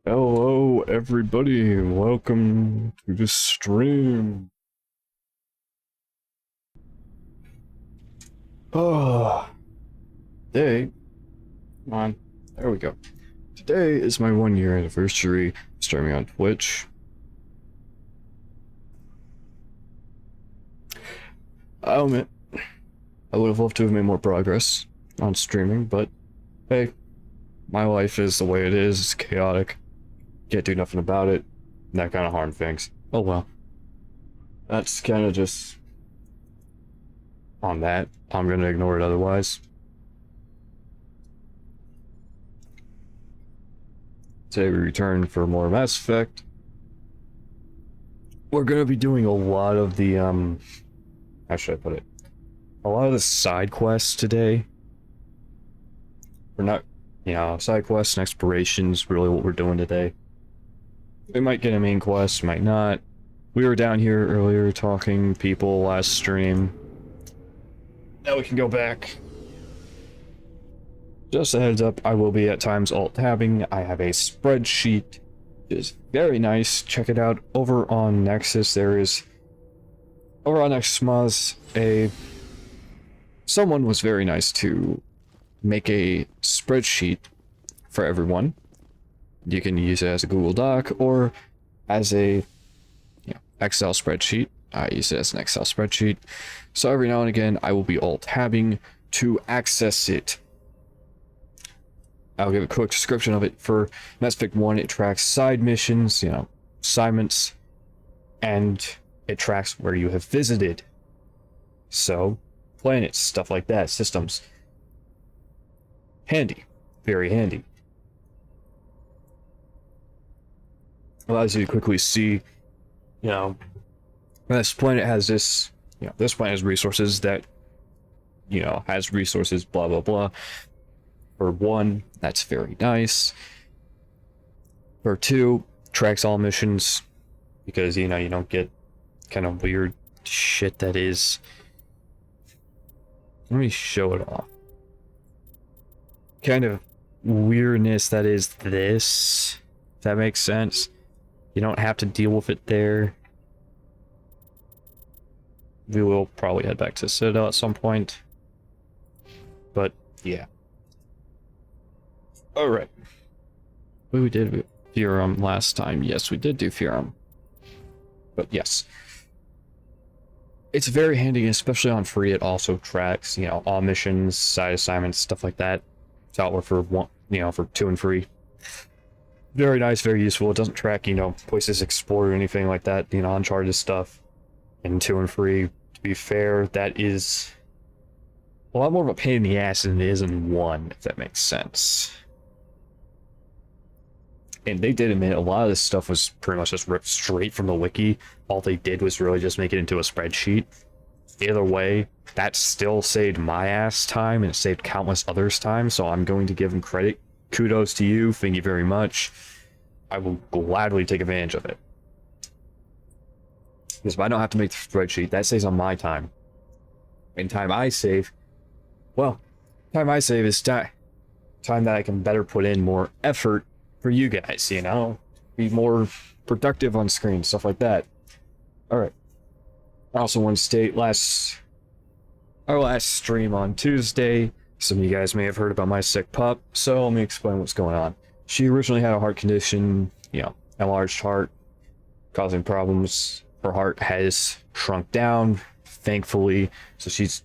Hello, everybody. Welcome to the stream. Oh, today, come on, there we go. Today is my 1 year anniversary streaming on Twitch. I'll admit, I would have loved to have made more progress on streaming, but hey, my life is the way it is. It's chaotic. Can't do nothing about it. And that kind of harm things. Oh well. That's kind of just on that. I'm gonna ignore it otherwise. Today we return for more Mass Effect. We're gonna be doing a lot of the how should I put it? A lot of the side quests today. We're not, side quests and explorations really what we're doing today. We might get a main quest, might not. We were down here earlier talking to people last stream. Now we can go back. Just a heads up, I will be at times alt-tabbing. I have a spreadsheet. It is very nice. Check it out over on Nexus. There is, over on Nexus, someone was very nice to make a spreadsheet for everyone. You can use it as a Google Doc or as a Excel spreadsheet. I use it as an Excel spreadsheet. So every now and again, I will be alt-tabbing to access it. I'll give a quick description of it. For Mass Effect 1, it tracks side missions, assignments, and it tracks where you have visited. So, planets, stuff like that, systems. Handy. Very handy. Allows you to quickly see, this planet has this, this planet has resources that, has resources, blah, blah, blah. For 1, that's very nice. For 2, tracks all missions, because, you don't get kind of weird shit that is. Let me show it off. Kind of weirdness that is this, if that makes sense. You don't have to deal with it there. We will probably head back to Citadel at some point. But, yeah. Alright. We did Furum last time. Yes, we did do Furum. But yes. It's very handy, especially on free. It also tracks, all missions, side assignments, stuff like that. It's out for 1, for 2 and free. Very nice, very useful. It doesn't track, places explored or anything like that, Uncharted stuff. And 2 and free, to be fair, that is a lot more of a pain in the ass than it is in 1, if that makes sense. And they did admit a lot of this stuff was pretty much just ripped straight from the wiki. All they did was really just make it into a spreadsheet. Either way, that still saved my ass time and it saved countless others' time, so I'm going to give them credit. Kudos to you, thank you very much. I will gladly take advantage of it. Because if I don't have to make the spreadsheet, that saves on my time. And time I save, is time that I can better put in more effort for you guys, be more productive on screen, stuff like that. Alright. I also want to state our last stream on Tuesday, some of you guys may have heard about my sick pup, so let me explain what's going on. She originally had a heart condition, enlarged heart, causing problems. Her heart has shrunk down, thankfully, so she's,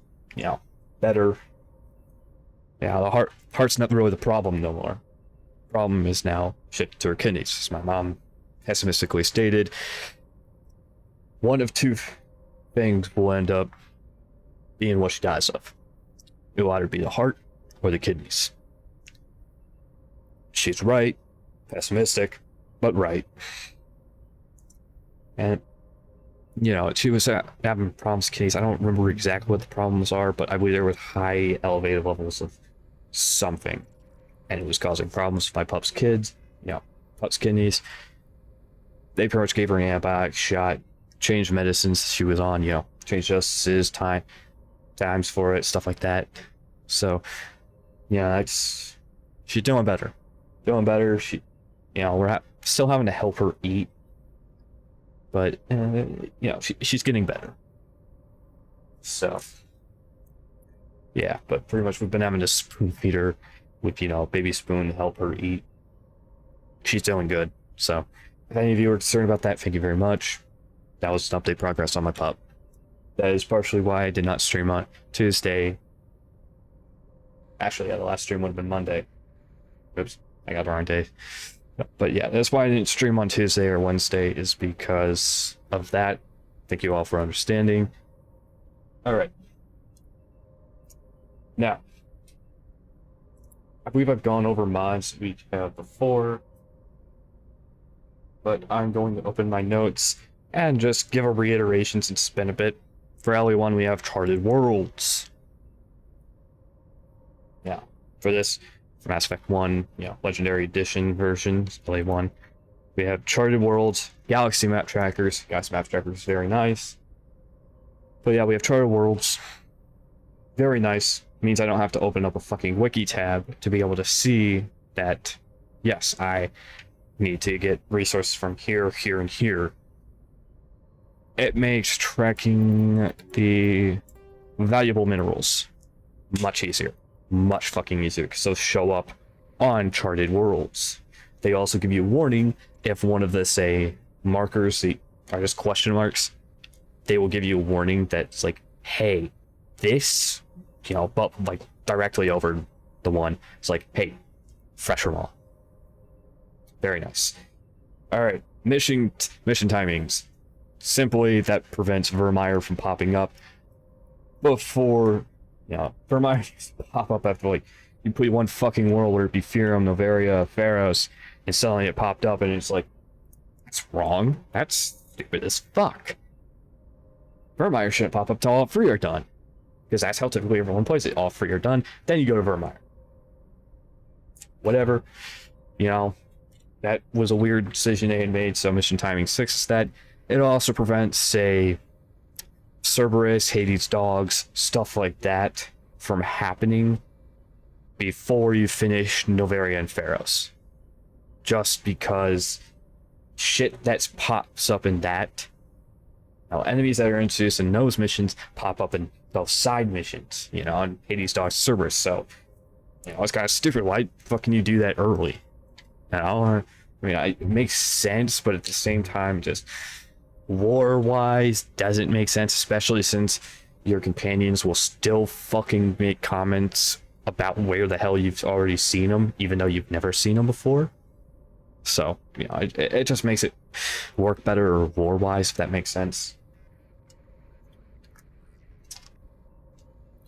better. Yeah, the heart's not really the problem no more. Problem is now shifted to her kidneys, as my mom pessimistically stated. One of 2 things will end up being what she dies of. It will either be the heart or the kidneys. She's right, pessimistic, but right. And, she was having problems with kidneys. I don't remember exactly what the problems are, but I believe there were high elevated levels of something. And it was causing problems with my pup's kids, pup's kidneys. They pretty much gave her an antibiotic shot, changed medicines she was on, changed justices, times for it, stuff like that. So, she's doing better. She, we're Still having to help her eat, but you know, she's getting better. So yeah, but pretty much we've been having to spoon feed her with, you know, baby spoon to help her eat. She's doing good. So if any of you are concerned about that, thank you very much. That was an update progress on my pup. That is partially why I did not stream on Tuesday. Actually, yeah, the last stream would have been Monday. Oops, I got the wrong day. But yeah, that's why I didn't stream on Tuesday or Wednesday, is because of that. Thank you all for understanding. Alright. Now, I believe I've gone over mods we have before, but I'm going to open my notes and just give a reiteration since it's been a bit. For LE1, we have Charted Worlds. Yeah, for this, for Mass Effect 1, you know, Legendary Edition version, LE1, we have Charted Worlds, Galaxy Map Trackers. Galaxy Map Trackers is very nice. But yeah, we have Charted Worlds. Very nice. Means I don't have to open up a fucking wiki tab to be able to see that, yes, I need to get resources from here, here, and here. It makes tracking the valuable minerals much easier. Much fucking easier, because those show up on Charted Worlds. They also give you a warning if one of the, say, markers are just question marks. They will give you a warning that's like, hey, this, you know, but like directly over the one. It's like, hey, fresh from all. Very nice. All right, mission timings. Simply, that prevents Vermeer from popping up before, you know, Vermeer pop up after, like, you put one fucking world where it be Fyrium, Novaria, Pharos, and suddenly it popped up and it's like, that's wrong. That's stupid as fuck. Vermeer shouldn't pop up till all three are done, because that's how typically everyone plays it. All three are done, then you go to Vermeer. Whatever, you know, that was a weird decision they had made, so mission timing 6 is that. It also prevents, say, Cerberus, Hades dogs, stuff like that from happening before you finish Novaria and Pharos. Just because shit that pops up in that. Now, enemies that are introduced in those missions pop up in those side missions, you know, on Hades dogs, Cerberus. So, you know, it's kind of stupid. Why fucking you do that early? You know, I mean, it makes sense, but at the same time, just lore-wise, doesn't make sense, especially since your companions will still fucking make comments about where the hell you've already seen them, even though you've never seen them before. So, you know, it just makes it work better lore-wise, if that makes sense.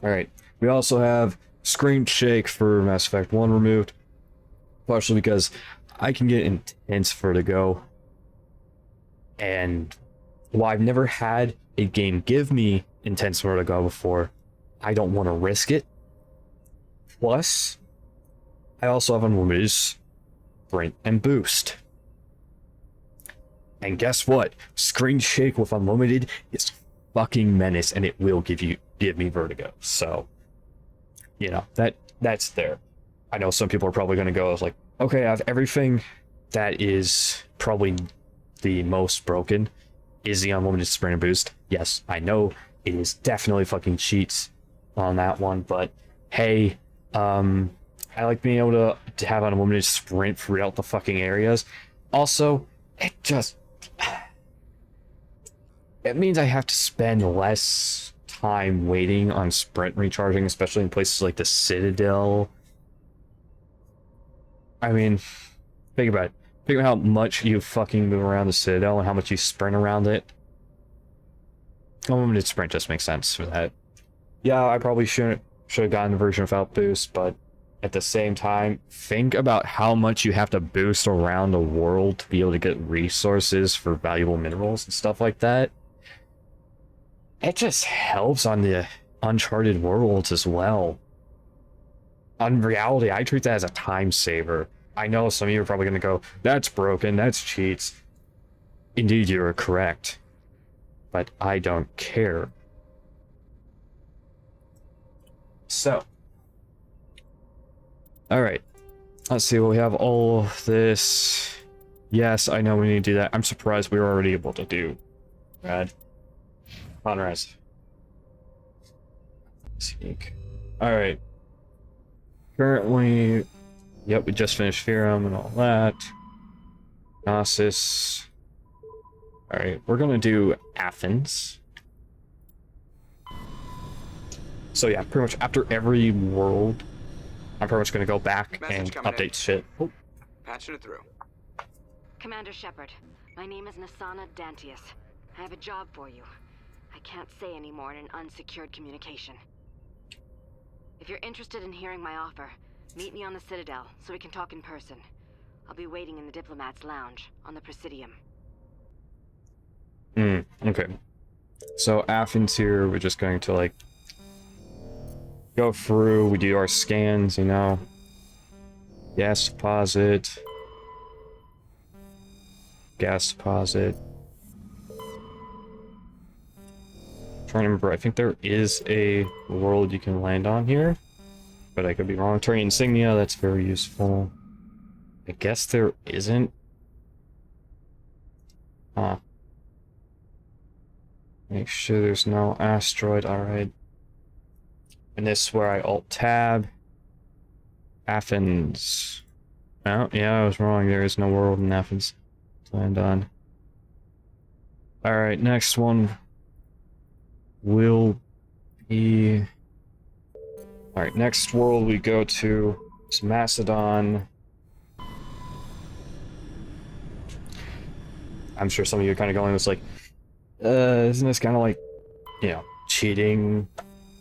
Alright, we also have Screen Shake for Mass Effect 1 removed, partially because I can get intense vertigo, and while I've never had a game give me intense vertigo before, I don't want to risk it. Plus, I also have unlimited sprint and boost. And guess what? Screen Shake with unlimited is fucking menace, and it will give me vertigo. So, you know, that's there. I know some people are probably going to go like, okay, I have everything that is probably the most broken. Is the unlimited sprint and boost? Yes, I know it is definitely fucking cheats on that one, but hey, I like being able to have unlimited sprint throughout the fucking areas. Also, it means I have to spend less time waiting on sprint recharging, especially in places like the Citadel. I mean, think about it. Think about how much you fucking move around the Citadel and how much you sprint around it. Unlimited sprint just makes sense for that. Yeah, I probably should have gotten a version without boost, but at the same time, think about how much you have to boost around the world to be able to get resources for valuable minerals and stuff like that. It just helps on the Uncharted worlds as well. On reality, I treat that as a time saver. I know some of you are probably going to go, that's broken, that's cheats. Indeed, you're correct. But I don't care. So. Alright. Let's see, well, we have all of this. Yes, I know we need to do that. I'm surprised we were already able to do Rad. Conraz. Sneak. Alright. Currently, yep, we just finished Fearum and all that. Gnosis. Alright, we're gonna do Athens. So yeah, pretty much after every world, I'm pretty much gonna go back and update shit. Oh. Patching it through. Commander Shepard, my name is Nasana Dantius. I have a job for you. I can't say any more in an unsecured communication. If you're interested in hearing my offer, meet me on the Citadel so we can talk in person. I'll be waiting in the Diplomat's Lounge on the Presidium. Okay. So Athens here, we're just going to like go through, we do our scans, you know. Gas deposit. Gas deposit. Trying to remember, I think there is a world you can land on here, but I could be wrong. Turning insignia, that's very useful. I guess there isn't. Huh. Make sure there's no asteroid, alright. And this is where I alt-tab. Athens. Oh, yeah, I was wrong. There is no world in Athens to land on. Alright, next one will be... Alright, next world we go to is Macedon. I'm sure some of you are kind of going, it's like, isn't this kind of like, you know, cheating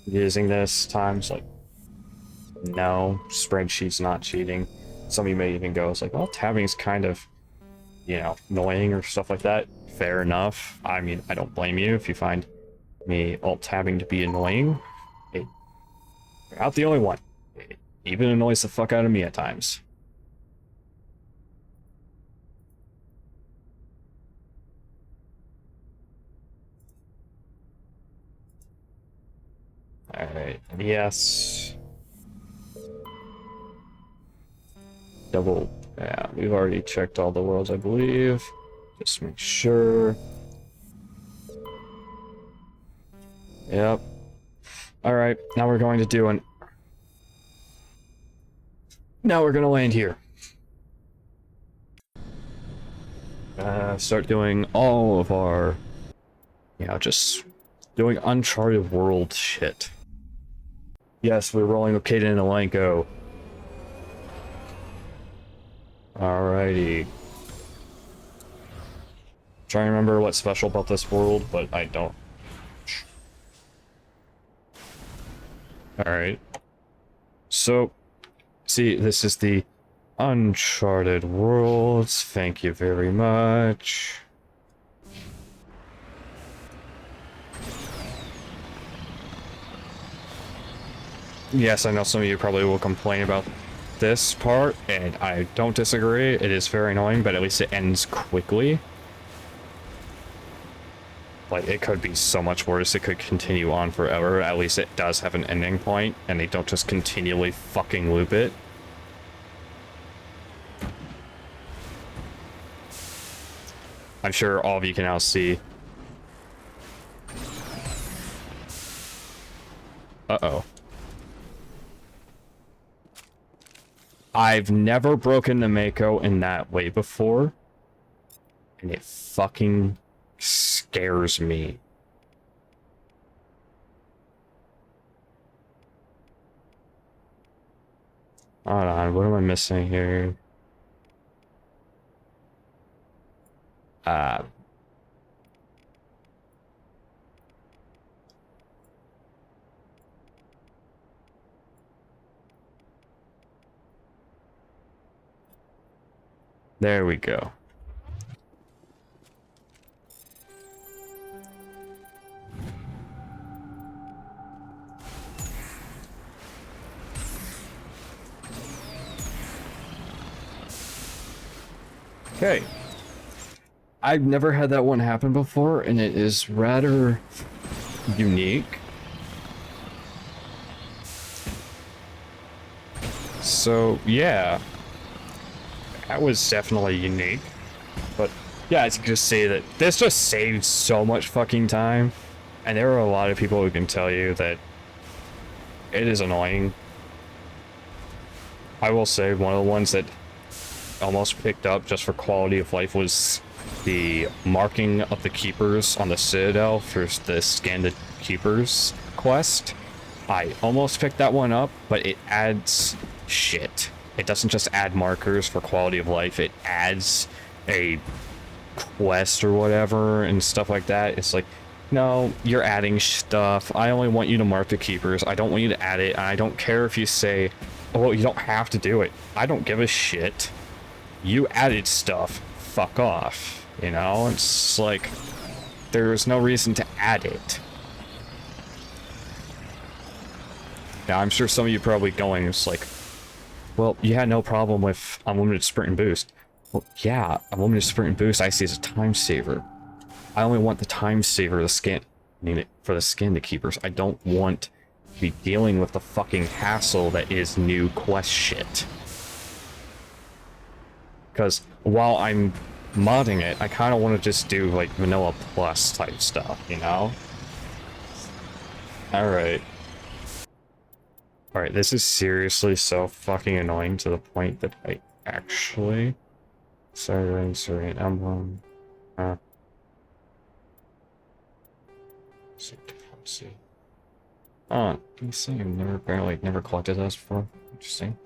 using this times? Like, no, spreadsheet's not cheating. Some of you may even go, it's like, well, tabbing is kind of, you know, annoying or stuff like that. Fair enough. I mean, I don't blame you if you find me alt-tabbing to be annoying. You're not the only one. It even annoys the fuck out of me at times. Alright, yes. Double, yeah, we've already checked all the worlds, I believe. Just make sure. Yep. Alright, now we're going to do an... Now we're gonna land here. Start doing all of our... You know, just doing Uncharted World shit. Yes, we're rolling with Caden and Alenko. Alrighty. Trying to remember what's special about this world, but I don't. Alright. So, see, this is the Uncharted Worlds. Thank you very much. Yes, I know some of you probably will complain about this part, and I don't disagree. It is very annoying, but at least it ends quickly. Like, it could be so much worse. It could continue on forever. At least it does have an ending point, and they don't just continually fucking loop it. I'm sure all of you can now see. Uh-oh. I've never broken the Mako in that way before, and it fucking scares me. Hold on, what am I missing here? There we go. Okay. I've never had that one happen before, and it is rather unique. So, yeah. That was definitely unique. yeah, I can just say that this just saves so much fucking time. And there are a lot of people who can tell you that it is annoying. I will say one of the ones that almost picked up just for quality of life was the marking of the keepers on the Citadel for the Scan the Keepers quest. I almost picked that one up, but it adds shit. It doesn't just add markers for quality of life, it adds a quest or whatever and stuff like that. It's like, no, you're adding stuff. I only want you to mark the keepers. I don't want you to add it. And I don't care if you say, oh, well, you don't have to do it. I don't give a shit. You added stuff. Fuck off. You know, it's like, there's no reason to add it. Now, I'm sure some of you are probably going, it's like, well, you had no problem with unlimited sprint and boost. Well, yeah, unlimited sprint and boost I see as a time saver. I only want the time saver to scan for the Scan the Keepers. I don't want to be dealing with the fucking hassle that is new quest shit. Because while I'm modding it, I kind of want to just do like vanilla plus type stuff, you know? Alright. Alright, this is seriously so fucking annoying to the point that I actually... Sorry, emblem. Let's see. Oh, you see, I've never collected those before. Interesting.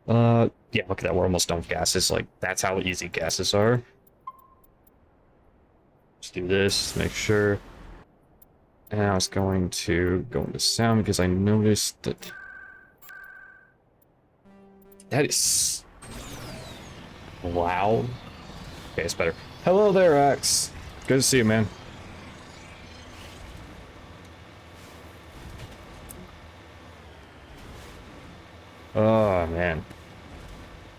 Yeah, look at that, we're almost done with gases. Like, that's how easy gases are. Let's do this, make sure. And I was going to go into sound because I noticed that... That is... loud. Okay, it's better. Hello there, Axe. Good to see you, man. Oh, man.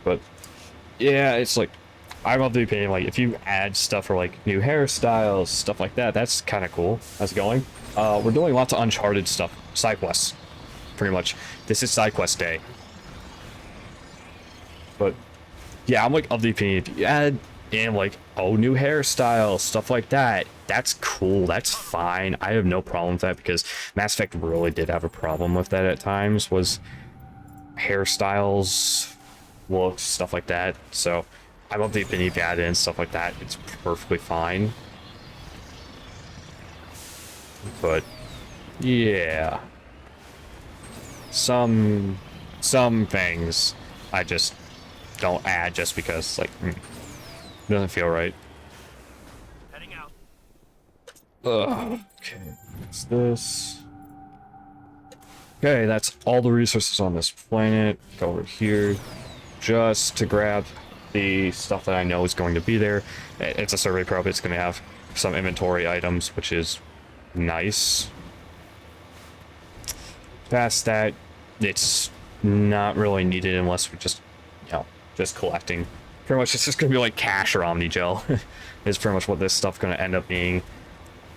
But, yeah, it's like, I'm of the opinion, like, if you add stuff for, like, new hairstyles, stuff like that, that's kind of cool. How's it going? We're doing lots of Uncharted stuff. Side quests. Pretty much. This is side quest day. But, yeah, I'm, like, of the opinion, if you add in, like, oh, new hairstyles, stuff like that, that's cool, that's fine. I have no problem with that, because Mass Effect really did have a problem with that at times, was hairstyles, looks, stuff like that. So I love the opinion if you add in stuff like that, it's perfectly fine. But yeah, some things I just don't add just because, like, it doesn't feel right. Heading out. Ugh. Okay, what's this? Okay, that's all the resources on this planet. Go over here just to grab the stuff that I know is going to be there. It's a survey probe. It's going to have some inventory items, which is nice. Past that, it's not really needed unless we're just, you know, just collecting. Pretty much it's just going to be like cash or Omnigel is pretty much what this stuff's going to end up being.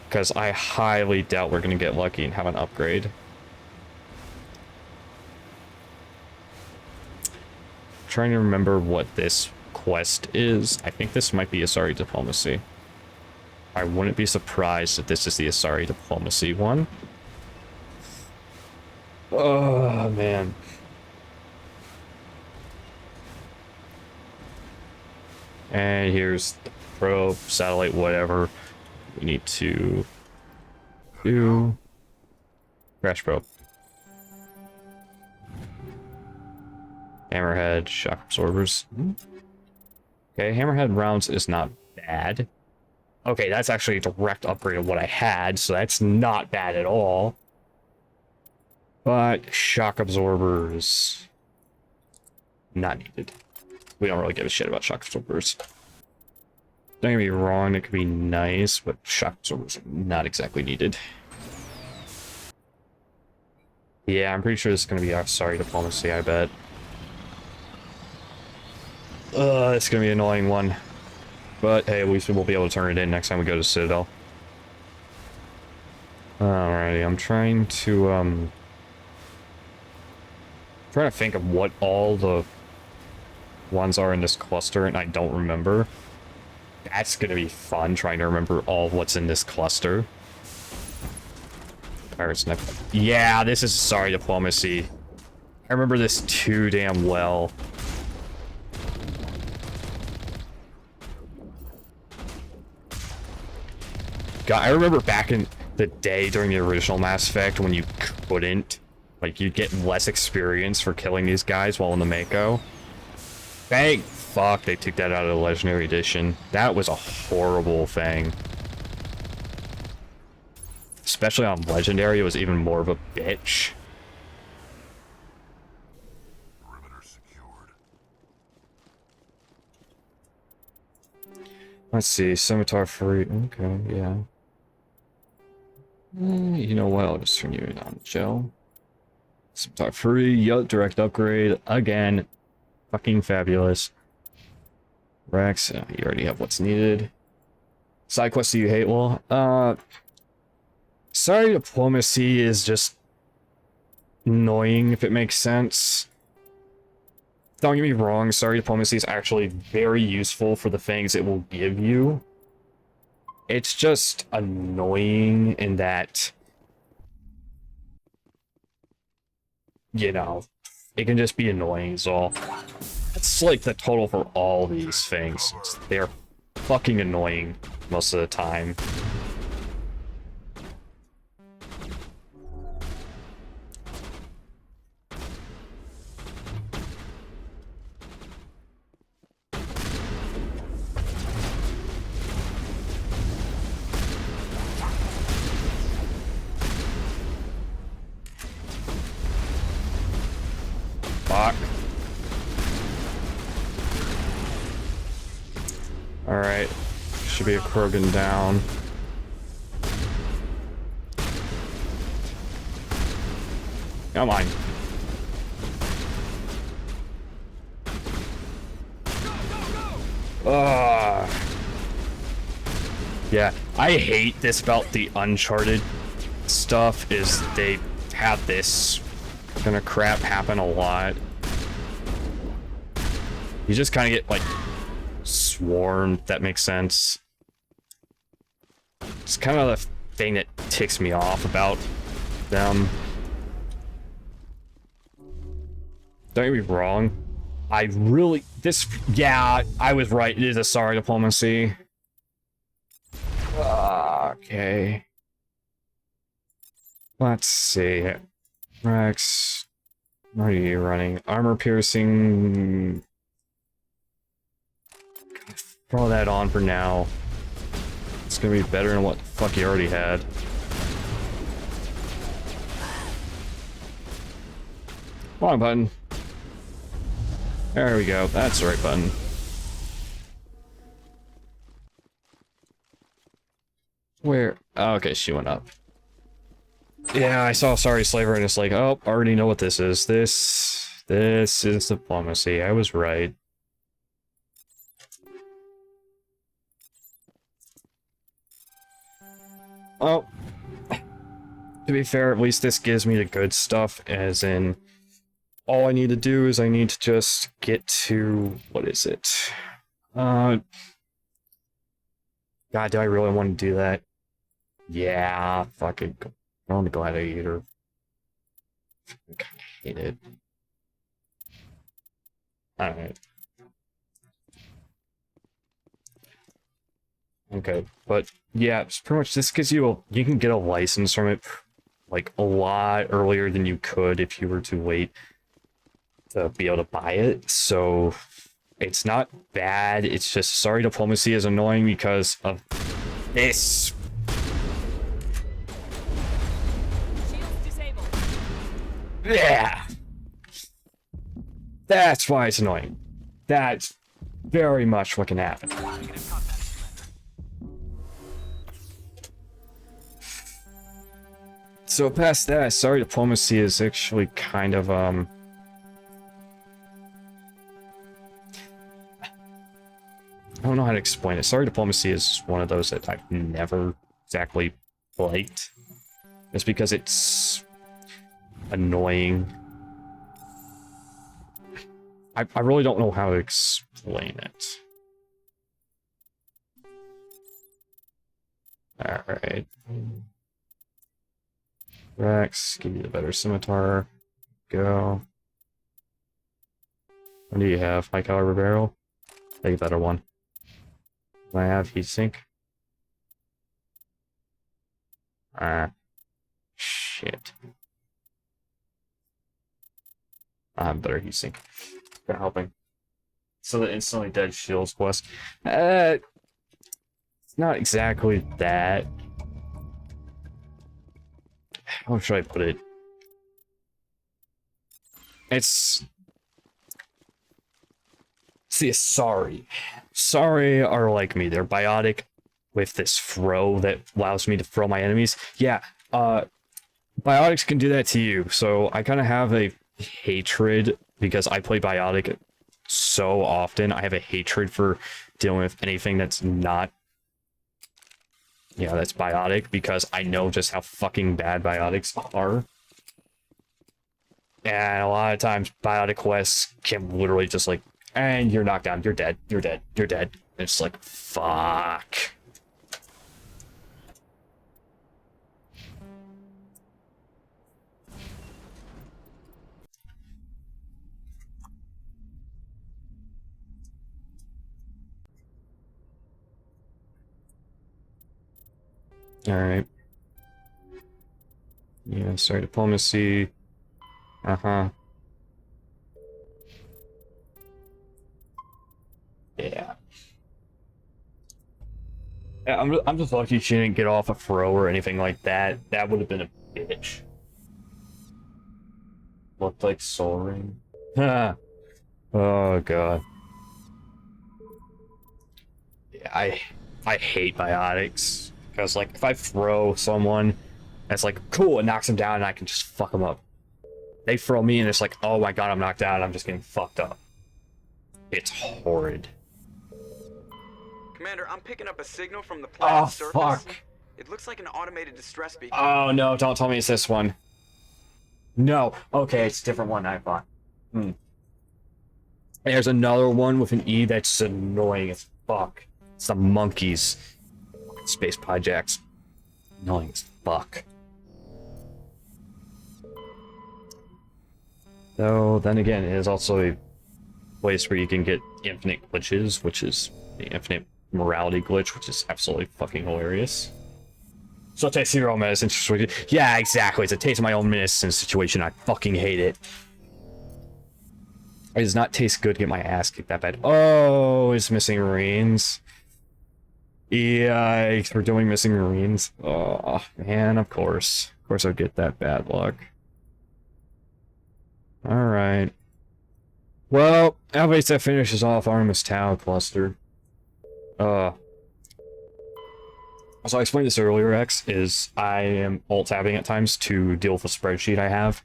Because I highly doubt we're going to get lucky and have an upgrade. Trying to remember what this quest is. I think this might be Asari Diplomacy. I wouldn't be surprised if this is the Asari Diplomacy one. Oh, man. And here's the probe, satellite, whatever. We need to do crash probe. Hammerhead, shock absorbers. Okay, hammerhead rounds is not bad. Okay, that's actually a direct upgrade of what I had, so that's not bad at all. But shock absorbers, not needed. We don't really give a shit about shock absorbers. Don't get me wrong, it could be nice, but shock absorbers are not exactly needed. Yeah, I'm pretty sure this is going to be Asari Diplomacy, I bet. It's gonna be an annoying one. But hey, at least we'll be able to turn it in next time we go to Citadel. Alrighty, I'm trying to think of what all the ones are in this cluster, and I don't remember. That's gonna be fun, trying to remember all of what's in this cluster. Pirates neck. Yeah, this is sorry diplomacy. I remember this too damn well. God, I remember back in the day during the original Mass Effect when you couldn't, like, you'd get less experience for killing these guys while in the Mako. Thank fuck they took that out of the Legendary Edition. That was a horrible thing. Especially on Legendary, it was even more of a bitch. Perimeter secured. Let's see, Scimitar free. Okay, yeah. You know what? I'll just turn you on gel. Scimitar free. Yup, direct upgrade again. Fucking fabulous. Rex, you already have what's needed. Side quests do you hate? Well, sorry diplomacy is just annoying, if it makes sense. Don't get me wrong, sorry diplomacy is actually very useful for the things it will give you. It's just annoying in that, you know, it can just be annoying is all. It's like the total for all these things. They're fucking annoying most of the time. Fuck. Alright. Should be a Krogan down. Come on. Ugh. Yeah, I hate this about the Uncharted stuff, is they have this kind of crap happen a lot. You just kind of get, like, swarmed, if that makes sense. It's kind of the thing that ticks me off about them. Don't get me wrong. I really... Yeah, I was right. It is a sorry diplomacy. Okay. Let's see. Rex. What are you running? Armor piercing. Throw that on for now. It's gonna be better than what the fuck you already had. Wrong button. There we go. That's the right button. Where? Oh, okay, she went up. Yeah, I saw Sorry Slaver and it's like, oh, I already know what this is. This is diplomacy. I was right. Oh. To be fair, at least this gives me the good stuff, as in, all I need to do is I need to just get to, what is it? God, do I really want to do that? Yeah, fuck it. I want to go out of here. I kind of hate it. Alright. Okay, but yeah, it's pretty much this gives you a, you can get a license from it like a lot earlier than you could if you were to wait to be able to buy it. So it's not bad. It's just sorry diplomacy is annoying because of this. Shields disabled. Yeah. That's why it's annoying. That's very much what can happen. Negative contact, Commander. So past that, sorry diplomacy is actually kind of I don't know how to explain it. Sorry diplomacy is one of those that I've never exactly liked. It's because it's annoying. I really don't know how to explain it. Alright. Rex, give you the better scimitar. Go. What do you have? High caliber barrel? Take a better one. Do I have heatsink? Ah. Shit. I have better heatsink. They're helping. So the instantly dead shields quest. It's not exactly that. How should I put it? It's... See, sorry. Sorry are like me. They're biotic with this throw that allows me to throw my enemies. Yeah, biotics can do that to you. So I kind of have a hatred because I play biotic so often. I have a hatred for dealing with anything that's not, that's biotic, because I know just how fucking bad biotics are. And a lot of times biotic quests can literally just like, and you're knocked down, you're dead, you're dead, you're dead. And it's like, fuck. Alright. Yeah, sorry, diplomacy. Uh-huh. Yeah. I'm just lucky she didn't get off a throw or anything like that. That would have been a bitch. Looked like Soul Ring. Ha! Oh god. Yeah, I hate biotics. Because, like, if I throw someone, that's like, cool, it knocks them down and I can just fuck them up. They throw me and it's like, oh my god, I'm knocked out, I'm just getting fucked up. It's horrid. Commander, I'm picking up a signal from the planet's surface. Fuck. It looks like an automated distress beacon. Oh no, don't tell me it's this one. No. Okay, it's a different one, I thought. There's another one with an E that's annoying as fuck. It's the monkeys. Space projects. Annoying as fuck. Though, then again, it is also a place where you can get infinite glitches, which is the infinite morality glitch, which is absolutely fucking hilarious. So taste your own medicine situation. Yeah, exactly. It's a taste of my own medicine situation. I fucking hate it. It does not taste good to get my ass kicked that bad. Oh, it's missing Marines. Yikes, we're doing missing Marines. Oh, man, of course. Of course I'd get that bad luck. Alright. Well, at least that finishes off Artemis Tau cluster. So I explained this earlier, X, is I am alt-tabbing at times to deal with a spreadsheet I have.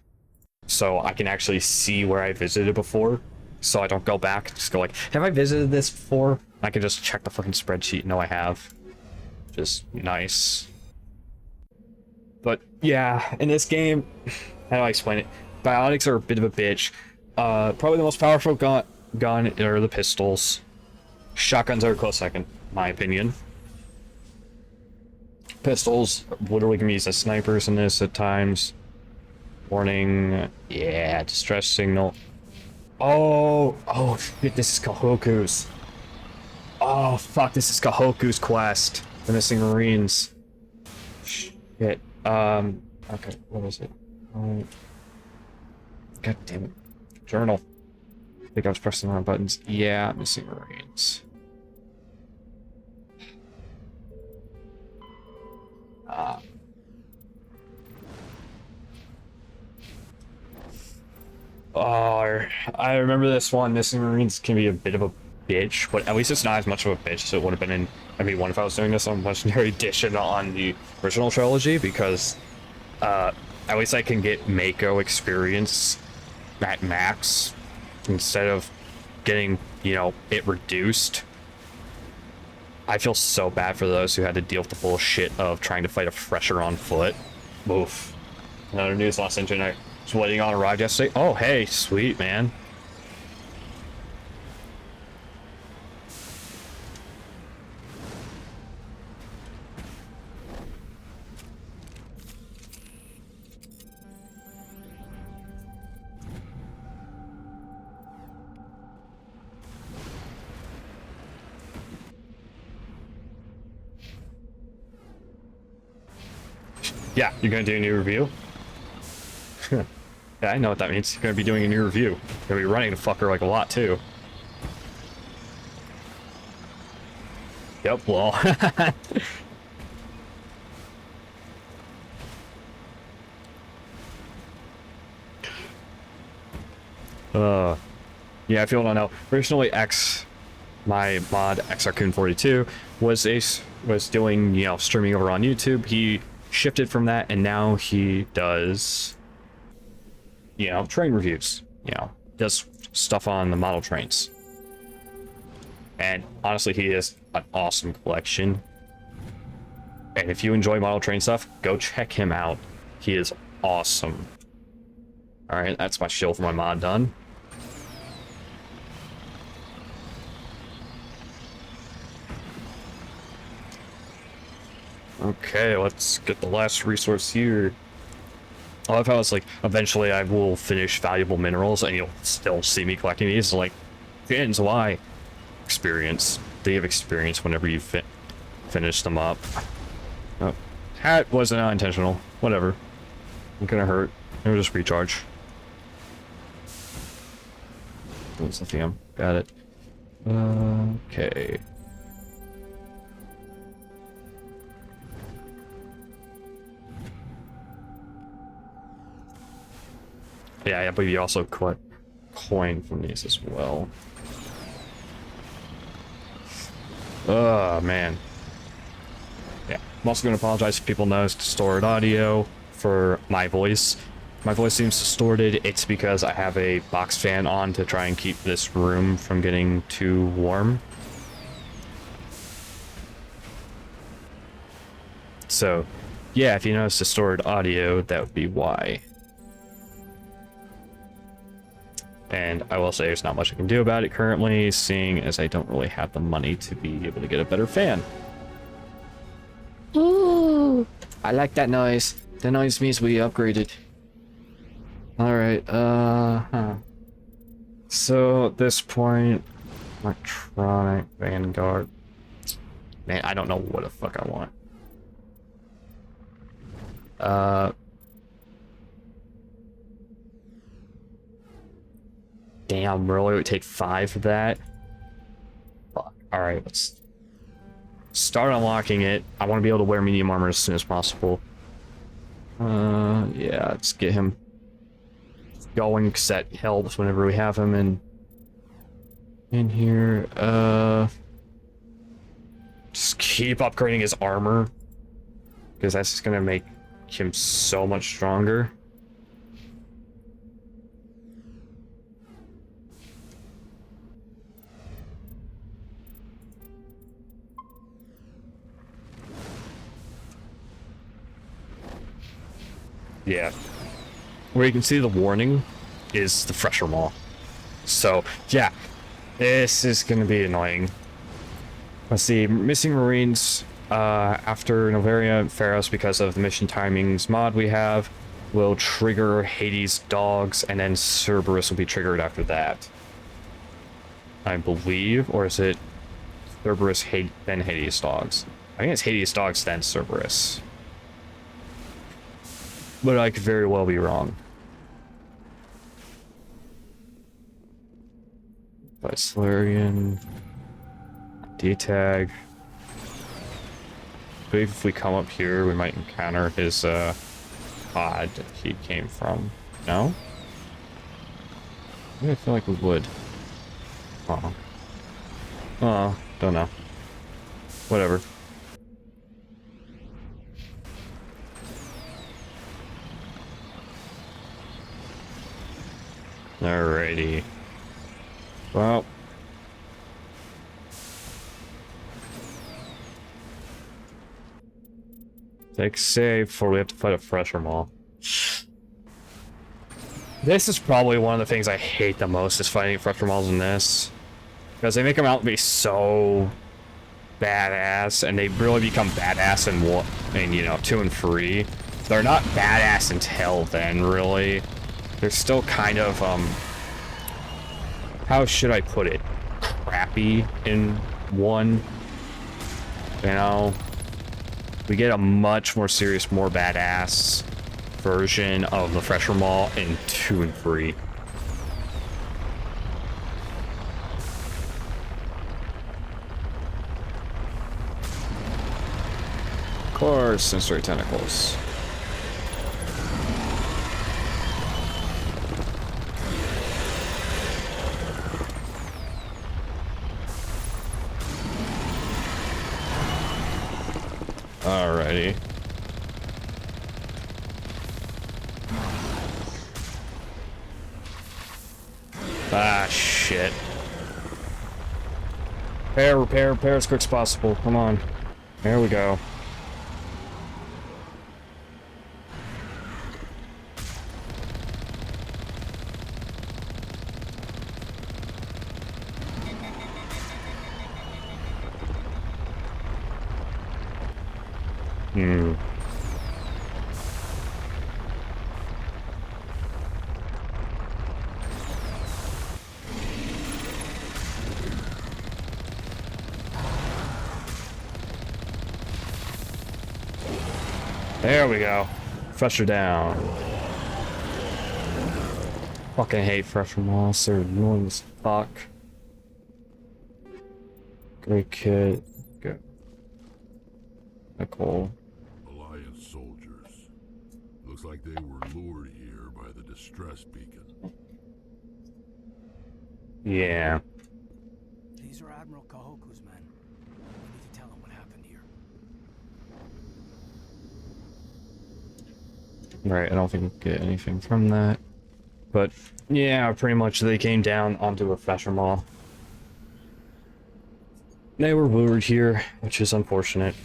So I can actually see where I visited before. So I don't go back, just go like, have I visited this before? I can just check the fucking spreadsheet and know I have. Just nice. But yeah, in this game, how do I explain it? Biotics are a bit of a bitch. Probably the most powerful gun are the pistols. Shotguns are a close second, my opinion. Pistols literally can be used as snipers in this at times. Warning, yeah, distress signal. Oh shit, this is Kahoku's. Oh fuck, this is Kahoku's quest. The missing Marines. Shit. Okay, what was it? God damn it. Journal. I think I was pressing the wrong buttons. Yeah, missing Marines. Oh, I remember this one. Missing Marines can be a bit of a bitch, but at least it's not as much of a bitch as it would have been in ME1 if I was doing this on Legendary Edition on the original trilogy, because at least I can get Mako experience at max instead of getting, it reduced. I feel so bad for those who had to deal with the bullshit of trying to fight a fresher on foot. Oof. Another news lost engine I was waiting on arrived yesterday. Oh, hey, sweet, man. Yeah, you're gonna do a new review? Yeah, I know what that means. You're gonna be doing a new review. You're gonna be running the fucker like a lot too. Yep, well. Yeah, if you don't know, originally my mod XRcoon42 was doing, you know, streaming over on YouTube. He shifted from that, and now he does, you know, train reviews. You know, does stuff on the model trains. And honestly, he has an awesome collection. And if you enjoy model train stuff, go check him out. He is awesome. All right, that's my shield for my mod done. Okay, let's get the last resource here. I love how it's like, eventually I will finish valuable minerals and you'll still see me collecting these. Like, fans, why? Experience. They have experience whenever you finish them up. Oh, that wasn't unintentional. Whatever. It gonna hurt. It'll just recharge. That's lithium. Got it. Okay. Yeah, I believe you also collect coin from these as well. Oh, man. Yeah, I'm also going to apologize if people notice distorted audio for my voice. My voice seems distorted. It's because I have a box fan on to try and keep this room from getting too warm. So, yeah, if you notice distorted audio, that would be why. And I will say there's not much I can do about it currently, seeing as I don't really have the money to be able to get a better fan. Ooh, I like that noise. That noise means we upgraded. Alright, So at this point, electronic Vanguard. Man, I don't know what the fuck I want. Damn, really? It would take 5 of that? Fuck. Alright, let's start unlocking it. I want to be able to wear medium armor as soon as possible. Yeah, let's get him going, because that helps whenever we have him in here. Just keep upgrading his armor, because that's just gonna make him so much stronger. Yeah. Where you can see the warning is the fresher mall. So, yeah. This is going to be annoying. Let's see. Missing Marines after Novaria and Pharos, because of the mission timings mod we have, will trigger Hades dogs, and then Cerberus will be triggered after that. I believe. Or is it Cerberus, then Hades dogs? I think it's Hades dogs, then Cerberus. But I could very well be wrong. Solarian. D-tag. I believe if we come up here, we might encounter his pod that he came from. No? I feel like we would. Oh. Oh, don't know. Whatever. Alrighty. Well. Take save before we have to fight a fresher mall. This is probably one of the things I hate the most, is fighting fresher malls in this. Because they make them out to be so badass, and they really become badass in you know, 2 and 3. They're not badass until then, really. They're still kind of, how should I put it? Crappy in 1. You know? we get a much more serious, more badass version of the Fresher Maul in 2 and 3. Of course, sensory tentacles. Alrighty. Ah, shit. Repair as quick as possible. Come on. There we go. There we go. Fresher down. Fucking hate Fresher Moss. They're annoying as fuck. Great kid. Good. Cool. Alliance soldiers. Looks like they were lured here by the distress beacon. Yeah. These are Admiral Kahoku's men. We need to tell him what happened here. Right, I don't think we can get anything from that. But, yeah, pretty much they came down onto a Fresher Maw. They were lured here, which is unfortunate.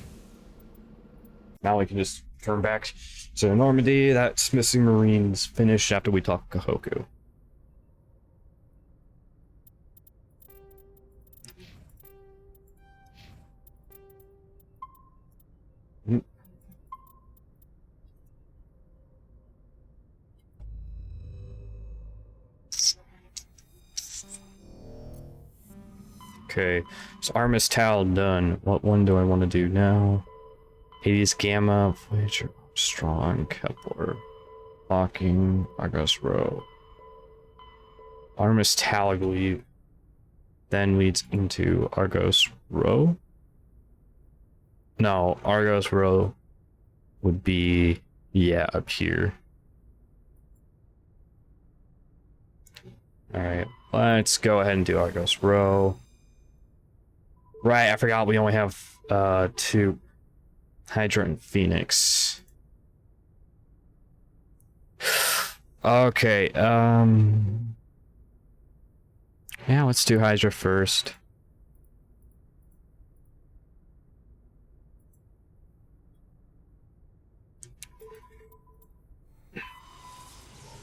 Now we can just turn back to Normandy. That's Missing Marines finished after we talk Kahoku. Okay, so Armis Tal done. What one do I want to do now? Hades Gamma, Voyager, Strong, Kepler, Locking, Argos Row. Armis Tal, I believe, then leads into Argos Row. No, Argos Row would be, yeah, up here. Alright, let's go ahead and do Argos Row. Right, I forgot we only have 2. Hydra and Phoenix. Okay, yeah, let's do Hydra first.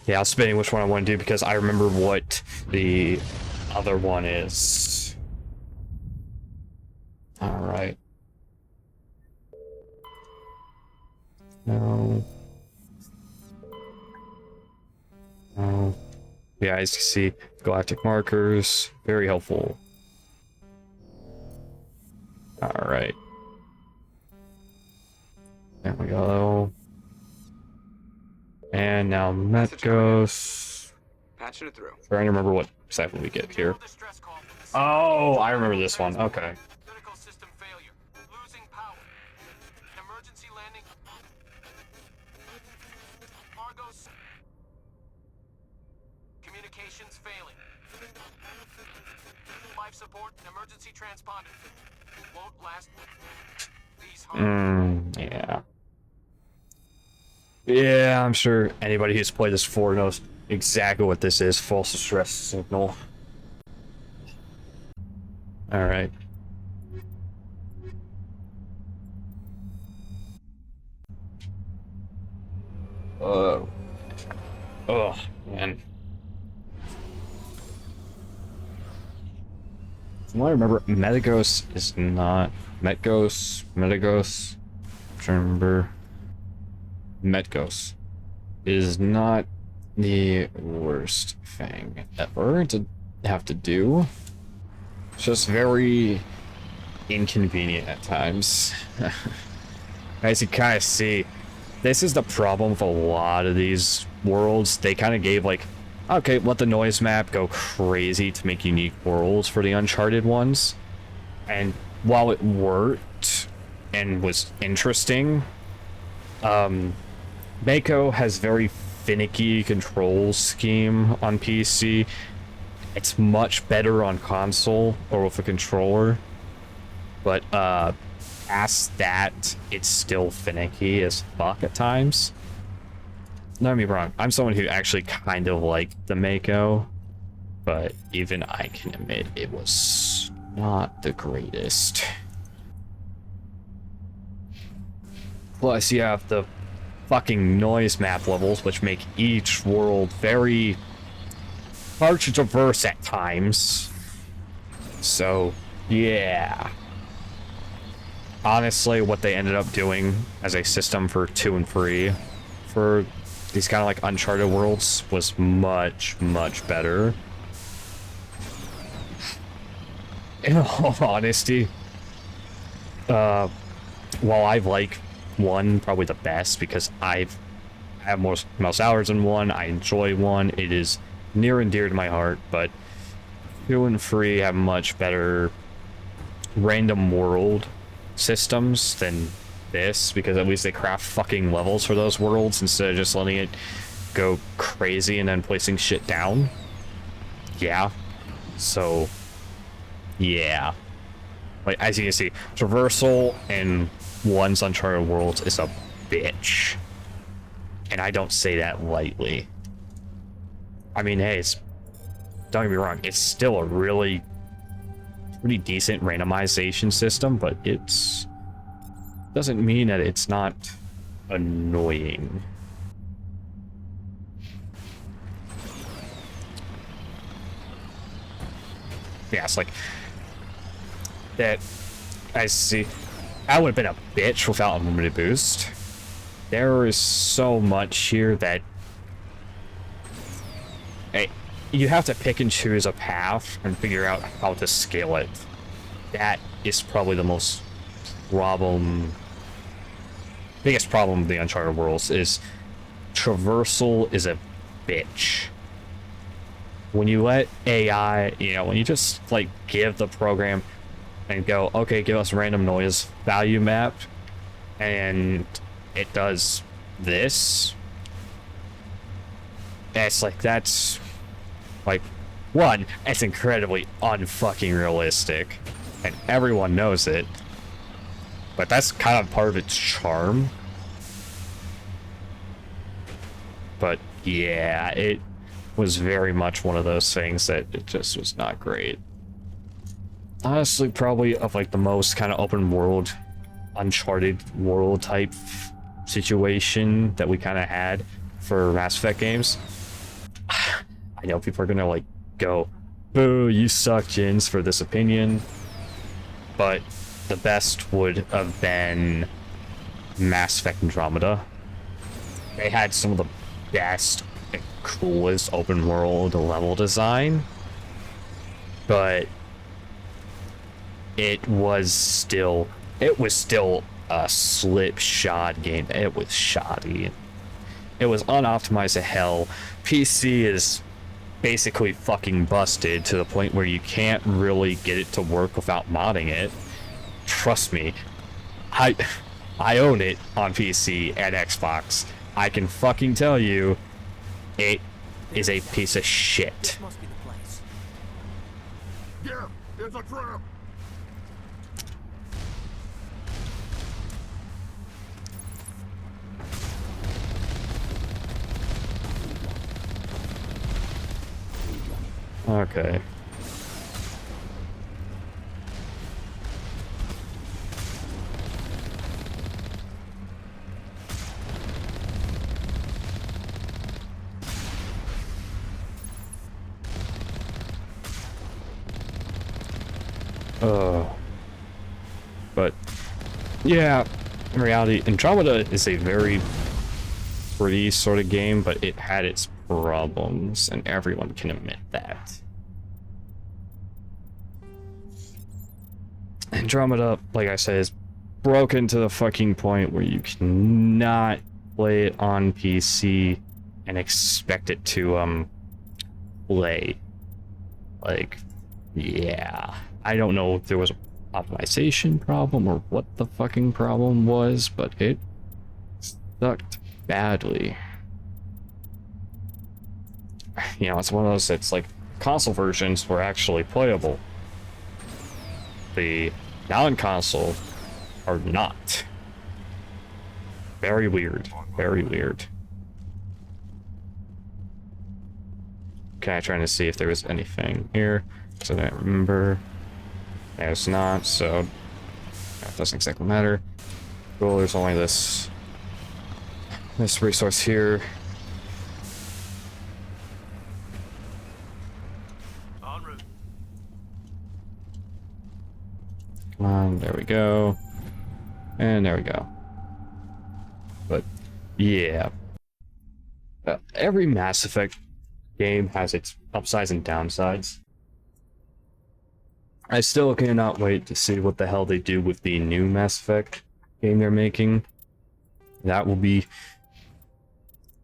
Yeah, I'll spin which one I want to do because I remember what the other one is. Alright. No. No. Yeah, as you can see, galactic markers, very helpful. Alright. There we go. And now Metgos. Patching it through. Trying to remember what exactly we get here. Oh, I remember this one. Okay. Critical system failure. Losing power. Emergency landing. Argos. Communications failing. Life support and emergency transponder. Won't last. These Yeah. Yeah, I'm sure anybody who's played this before knows exactly what this is. False distress signal. Alright. Oh, man. From what I remember, Metagos is not... Metagos? I'm trying to remember. Metgos is not the worst thing ever to have to do. It's just very inconvenient at times. As you kind of see, this is the problem with a lot of these worlds. They kind of gave like, okay, let the noise map go crazy to make unique worlds for the Uncharted ones. And while it worked and was interesting, Mako has very finicky control scheme on PC. It's much better on console or with a controller, but past that, it's still finicky as fuck at times. Don't get me wrong, I'm someone who actually kind of liked the Mako, but even I can admit it was not the greatest. Plus, you have the fucking noise map levels, which make each world very hard to traverse at times. So, yeah. Honestly, what they ended up doing as a system for 2 and 3 for these kind of like Uncharted worlds was much, much better. In all honesty, while I like 1 probably the best because I have most hours in 1, I enjoy 1, it is near and dear to my heart, but 2 and 3 have much better random world systems than this, because at least they craft fucking levels for those worlds instead of just letting it go crazy and then placing shit down. Yeah. So, yeah. Like, as you can see, traversal in 1's Uncharted worlds is a bitch. And I don't say that lightly. I mean, hey, don't get me wrong, it's still a really pretty decent randomization system, but it's doesn't mean that it's not annoying. Yeah, it's like that. I see. I would have been a bitch without unlimited boost. There is so much here that you have to pick and choose a path and figure out how to scale it. That is probably the biggest problem with the Uncharted worlds is traversal is a bitch. When you let AI, when you just like give the program and go, okay, give us random noise value map, and it does this. It's like, that's like, 1, it's incredibly unfucking realistic, and everyone knows it. But that's kind of part of its charm. But yeah, it was very much one of those things that it just was not great. Honestly, probably of like the most kind of open world, Uncharted world type situation that we kind of had for Mass Effect games. I know people are gonna like go, boo, you suck, Jins, for this opinion, but the best would have been Mass Effect Andromeda. They had some of the best and coolest open world level design, but it was still a slipshod game. It was shoddy. It was unoptimized to hell. PC is basically fucking busted to the point where you can't really get it to work without modding it. Trust me, I own it on PC and Xbox. I can fucking tell you, it is a piece of shit. Must be the place. Yeah, it's a trap. Okay. But yeah, in reality, Andromeda is a very pretty sort of game, but it had its problems, and everyone can admit that. Andromeda, like I said, is broken to the fucking point where you cannot play it on PC and expect it to play. Like, yeah, I don't know if there was an optimization problem or what the fucking problem was, but it sucked badly. You know, it's one of those that's like console versions were actually playable. The non-console are not. Very weird. Very weird. Okay, trying to see if there was anything here. So I don't remember. There's not, so that doesn't exactly matter. Cool, there's only this resource here. En route. Come on, there we go. And there we go. But, yeah. Every Mass Effect game has its upsides and downsides. I still cannot wait to see what the hell they do with the new Mass Effect game they're making. That will be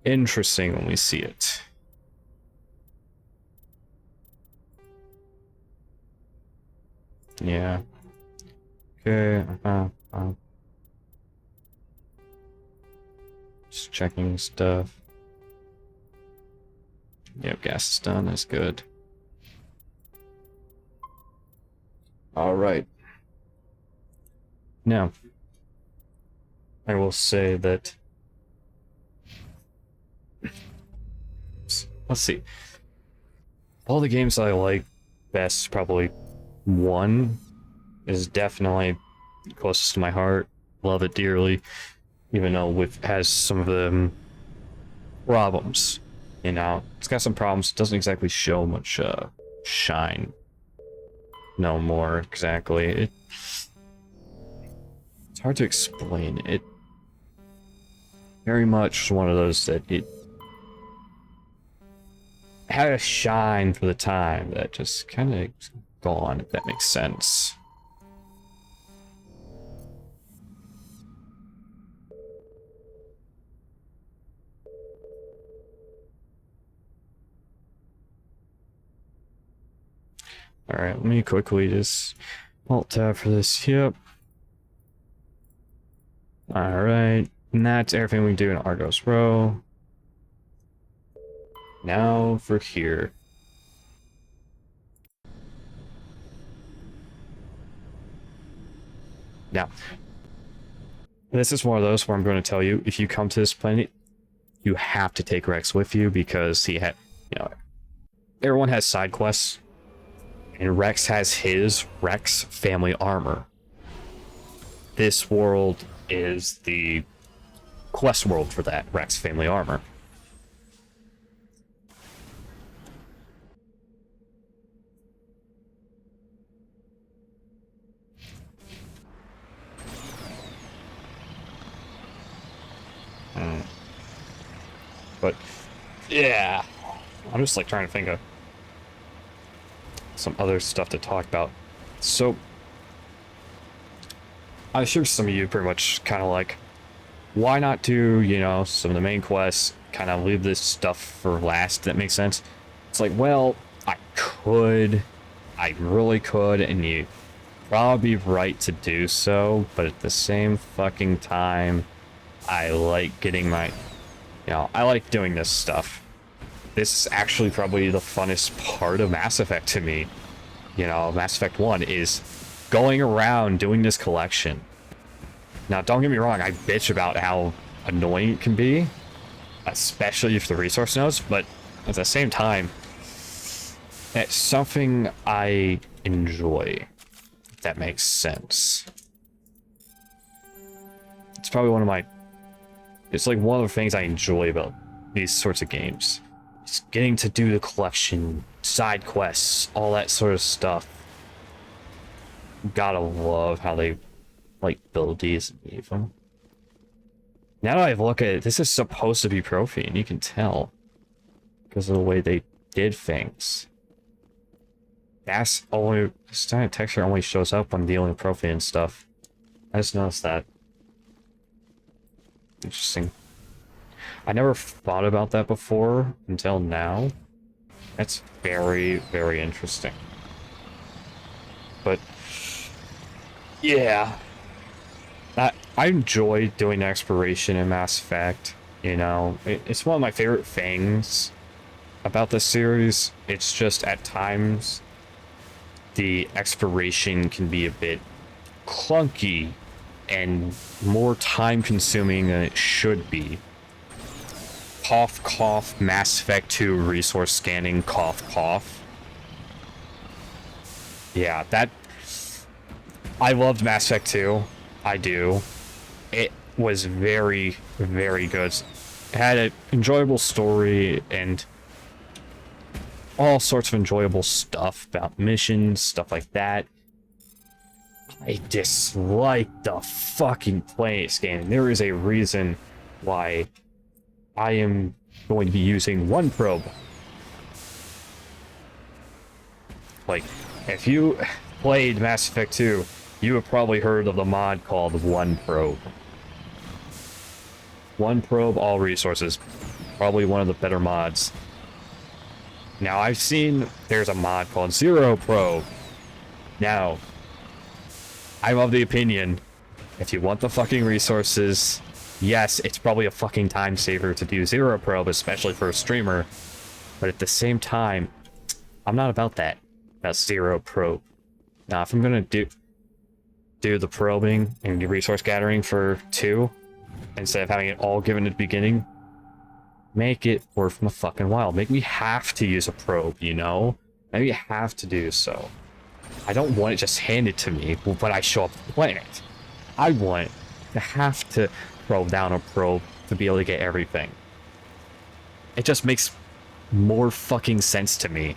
interesting when we see it. Yeah. Okay. Just checking stuff. Yep, gas is done. That's good. All right. Now, I will say that. Let's see. All the games I like best, probably one is definitely closest to my heart. Love it dearly, even though it has some of the problems. You know, it's got some problems. It doesn't exactly show much shine. No more exactly. It's hard to explain. It very much one of those that it had a shine for the time that just kind of gone, if that makes sense. Alright, let me quickly just alt tab for this. Yep. Alright, and that's everything we do in Argos Row. Now for here. Now, this is one of those where I'm going to tell you, if you come to this planet, you have to take Rex with you because he had, you know, everyone has side quests. And Rex has his Rex family armor. This world is the quest world for that Rex family armor. But yeah, I'm just like trying to think of some other stuff to talk about. So I'm sure some of you pretty much kind of like, why not do, you know, some of the main quests, kind of leave this stuff for last, that makes sense. It's like, well, I really could, and you probably be right to do so, but at the same fucking time, I like getting my, you know, I like doing this stuff. This is actually probably the funnest part of Mass Effect to me. You know, Mass Effect 1 is going around doing this collection. Now, don't get me wrong, I bitch about how annoying it can be, especially if the resource nodes, but at the same time, it's something I enjoy, if that makes sense. It's probably one of my, it's like one of the things I enjoy about these sorts of games. It's getting to do the collection, side quests, all that sort of stuff. Gotta love how they like build these and leave them. Now that I look at it, this is supposed to be Prothean, you can tell. Because of the way they did things. That's only, this kind of texture only shows up when dealing with Prothean stuff. I just noticed that. Interesting. I never thought about that before until now. That's very, very interesting. But yeah, I enjoy doing exploration in Mass Effect. You know, it's one of my favorite things about this series. It's just at times the exploration can be a bit clunky and more time consuming than it should be. Cough, cough, Mass Effect 2 resource scanning, cough, cough. Yeah, that... I loved Mass Effect 2. I do. It was very, very good. It had an enjoyable story and all sorts of enjoyable stuff about missions, stuff like that. I dislike the fucking play scanning. There is a reason why I am going to be using one probe. Like, if you played Mass Effect 2, you have probably heard of the mod called One Probe. One Probe, all resources. Probably one of the better mods. Now, I've seen there's a mod called Zero Probe. Now, I'm of the opinion, if you want the fucking resources, yes, it's probably a fucking time saver to do Zero Probe, especially for a streamer. But at the same time, I'm not about that. About Zero Probe. Now, if I'm gonna do the probing and the resource gathering for 2, instead of having it all given at the beginning, make it worth my fucking while. Make me have to use a probe, you know? Maybe you have to do so. I don't want it just handed to me when I show up to the planet. I want to have to probe down a probe to be able to get everything. It just makes more fucking sense to me.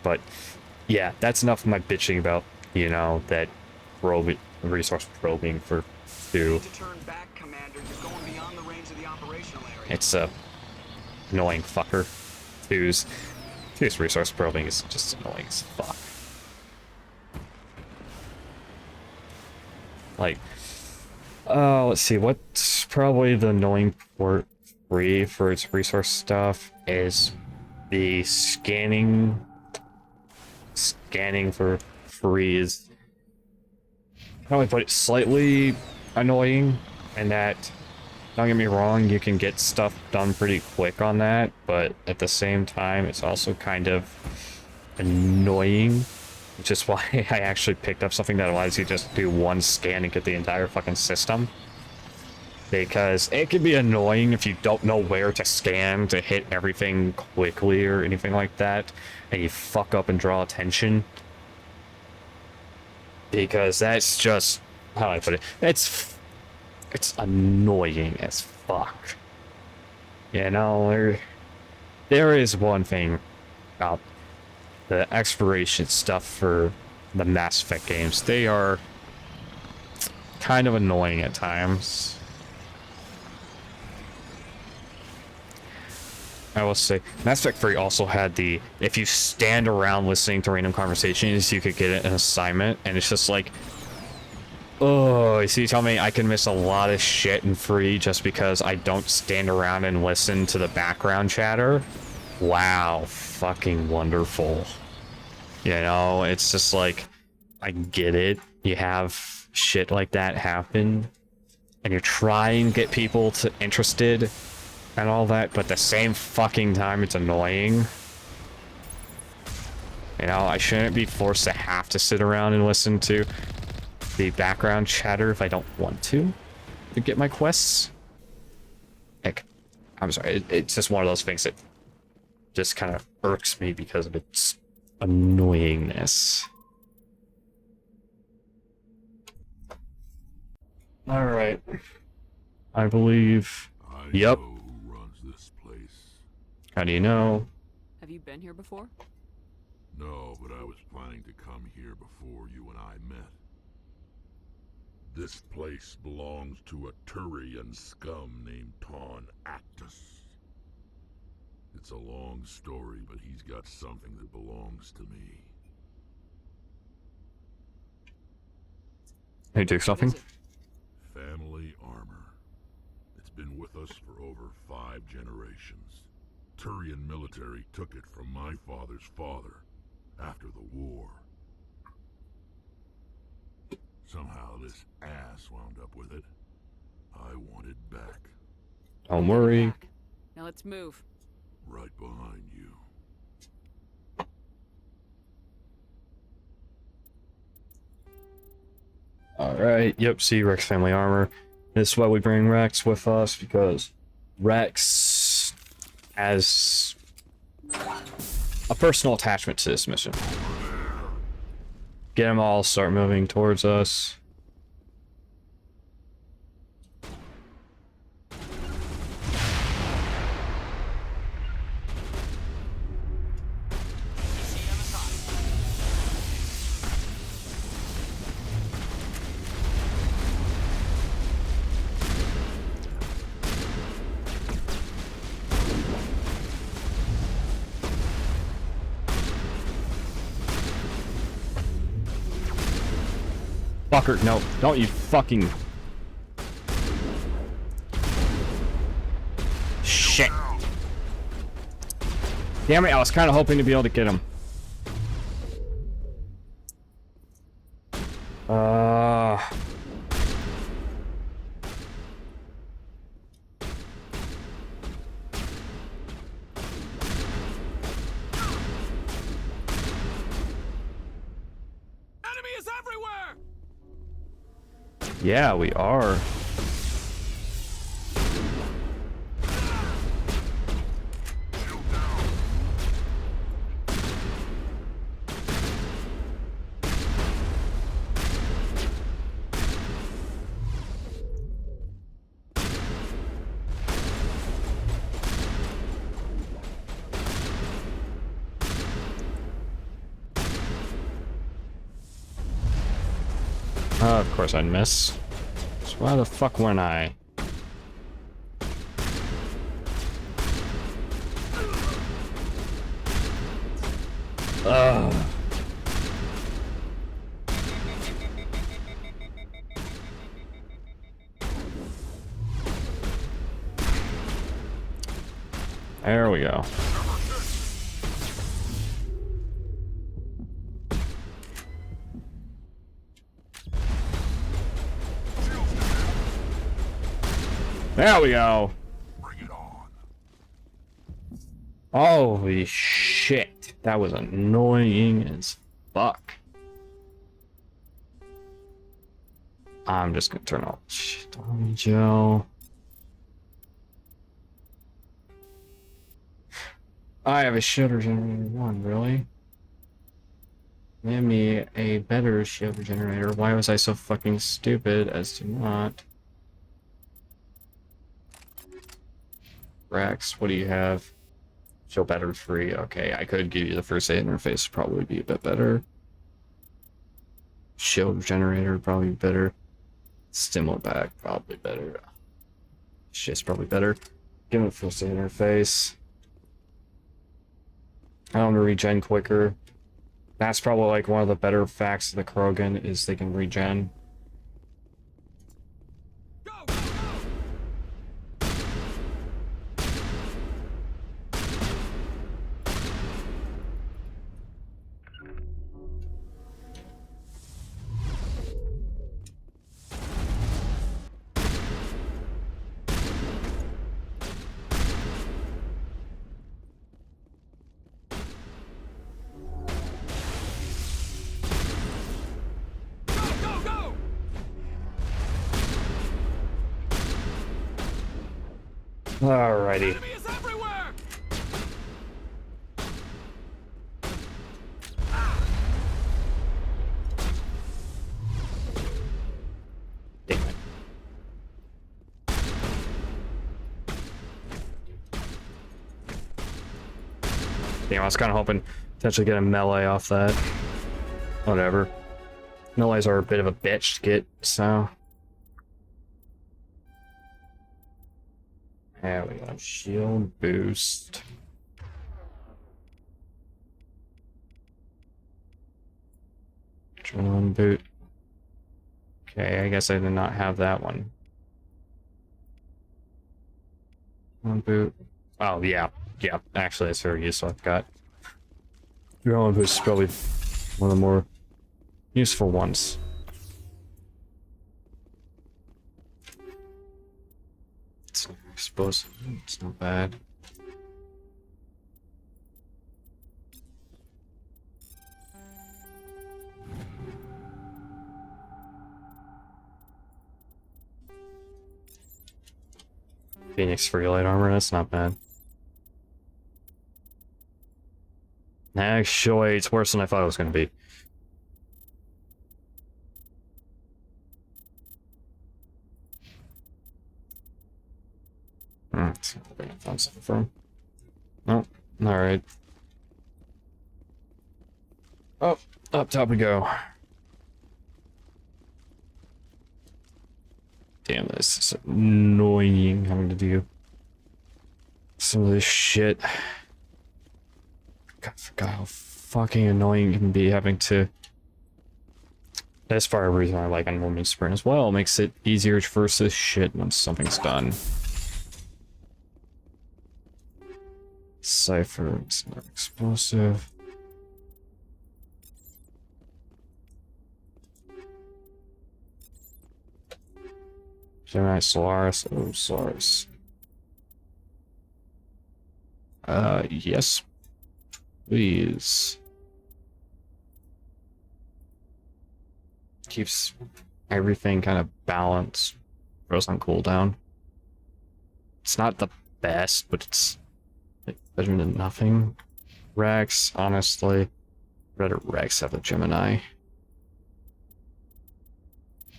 But yeah, that's enough of my bitching about, you know, that resource probing for 2. Need to turn back, Commander. You're going beyond the range of the operational area. It's a annoying fucker. 2's resource probing is just annoying as fuck. Like, let's see, what's probably the annoying port 3 for its resource stuff is the scanning for free is, how do I put it, slightly annoying, and that, don't get me wrong, you can get stuff done pretty quick on that, but at the same time, it's also kind of annoying, which is why I actually picked up something that allows you to just do one scan and get the entire fucking system. Because it can be annoying if you don't know where to scan to hit everything quickly or anything like that, and you fuck up and draw attention. Because that's just, how do I put it? It's annoying as fuck. You know, there is one thing about the exploration stuff for the Mass Effect games. They are kind of annoying at times. I will say, Mass Effect 3 also had the, if you stand around listening to random conversations, you could get an assignment, and it's just like, oh, so you tell me I can miss a lot of shit in free just because I don't stand around and listen to the background chatter? Wow, fucking wonderful. You know, it's just like, I get it. You have shit like that happen, and you're trying to get people interested and all that, but at the same fucking time, it's annoying. You know, I shouldn't be forced to have to sit around and listen to the background chatter if I don't want to get my quests. Heck, I'm sorry, it's just one of those things that just kind of irks me because of its annoyingness. Alright. I believe... Yep. How do you know? Have you been here before? No, but I was planning to come here before you and I met. This place belongs to a Turian scum named Ton Actus. It's a long story, but he's got something that belongs to me. Hey, take something. Family armor. It's been with us for over 5 generations. Turian military took it from my father's father after the war. Somehow this ass wound up with it. I want it back. Don't worry. Now let's move. Right behind you. Alright, yep, see Rex family armor. This is why we bring Rex with us, because Rex has a personal attachment to this mission. Get them all, start moving towards us. Fucker, no, don't you fucking... Shit. Damn it, I was kind of hoping to be able to get him. Enemy is everywhere! Yeah, we are. Of course I'd miss. So why the fuck went I? Ugh. There we go. There we go. Bring it on. Holy shit. That was annoying as fuck. I'm just gonna turn off Stormy Joe. I have a shield generator 1, really? Give me a better shield generator. Why was I so fucking stupid as to not? Rex, what do you have? Show better 3. Okay, I could give you the first aid interface, probably be a bit better. Shield generator, probably better. Stimulate back, probably better. Shit's probably better. Give him a first aid interface. I want to regen quicker. That's probably like one of the better facts of the Paragon is they can regen. Go, go, go! Go, go, go! Alrighty. Enemy is everywhere! Damn it. Damn, I was kind of hoping to potentially get a melee off that. Whatever. Melees are a bit of a bitch to get, so. There we go. Shield boost. Adrenaline boot. Okay, I guess I did not have that one. One boot. Oh, yeah. Yeah, actually, that's very useful. I've got. Drone boot is probably one of the more useful ones. It's, I suppose it's not bad. Phoenix free light armor, that's not bad. Actually, it's worse than I thought it was going to be. Let's see if I can find something from. Oh, alright. Oh, up top we go. Damn, this is annoying having to do some of this shit. God, I forgot how fucking annoying it can be having to. That's part of the reason I like Unlimited Sprint as well. It makes it easier to traverse this shit once something's done. Cypher, it's not explosive. Gemini, Solaris, oh, Solaris. Yes. Please. Keeps everything kind of balanced. Throws on cooldown. It's not the best, but it's like better than nothing. Rex, honestly. Rather Rex have a Gemini.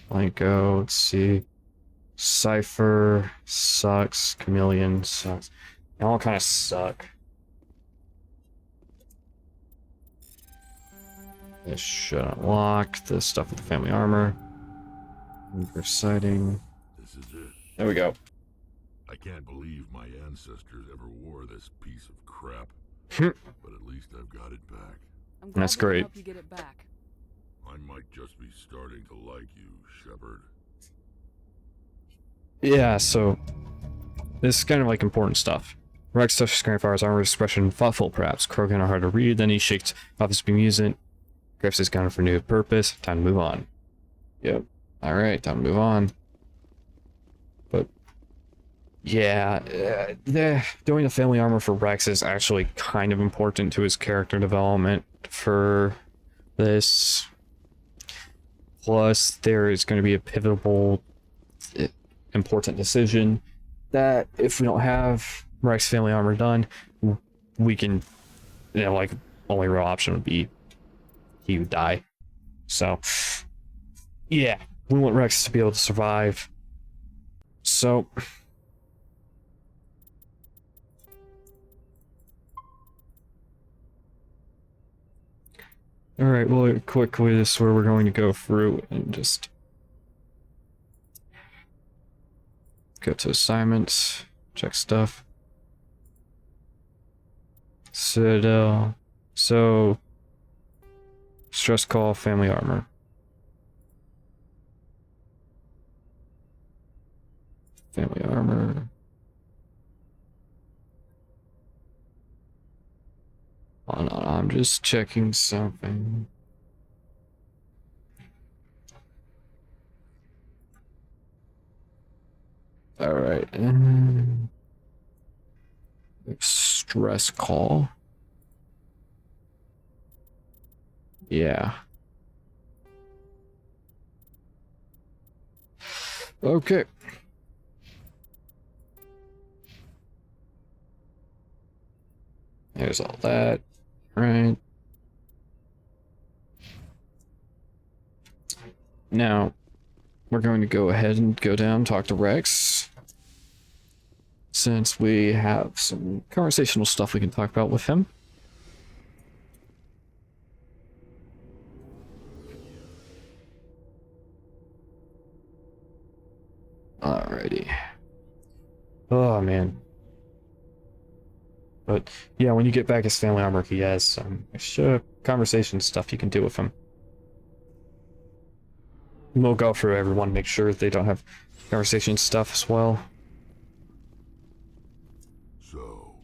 Blanco, let's see. Cypher sucks. Chameleon sucks. They all kind of suck. This should unlock the stuff with the family armor. Sighting. This is it. There we go. I can't believe my ancestors ever wore this piece of crap. But at least I've got it back. I'm glad That's we can great. help you get it back. I might just be starting to like you, Shepard. Yeah, so this is kind of like important stuff. Rex touches Grandfather's armor expression thoughtful perhaps. Krogan are hard to read, then he shakes off his beam using. Griff's is gone for new purpose. Time to move on. Yep. Alright, time to move on. But yeah, doing the family armor for Rex is actually kind of important to his character development for this. Plus, there is going to be a pivotal important decision that if we don't have Rex family armor done, we can, like, only real option would be he would die. So, yeah, we want Rex to be able to survive. So, alright, well, quickly, this is where we're going to go through and just go to assignments, check stuff. Citadel. So, stress call, family armor. Family armor. Hold on, I'm just checking something. Alright, stress call. Yeah. Okay. There's all that. Right. Now, we're going to go ahead and go down, talk to Rex. Since we have some conversational stuff we can talk about with him. Alrighty. Oh, man. But, yeah, when you get back his family armor, he has some extra conversation stuff you can do with him. we'll go through everyone, make sure they don't have conversation stuff as well. So,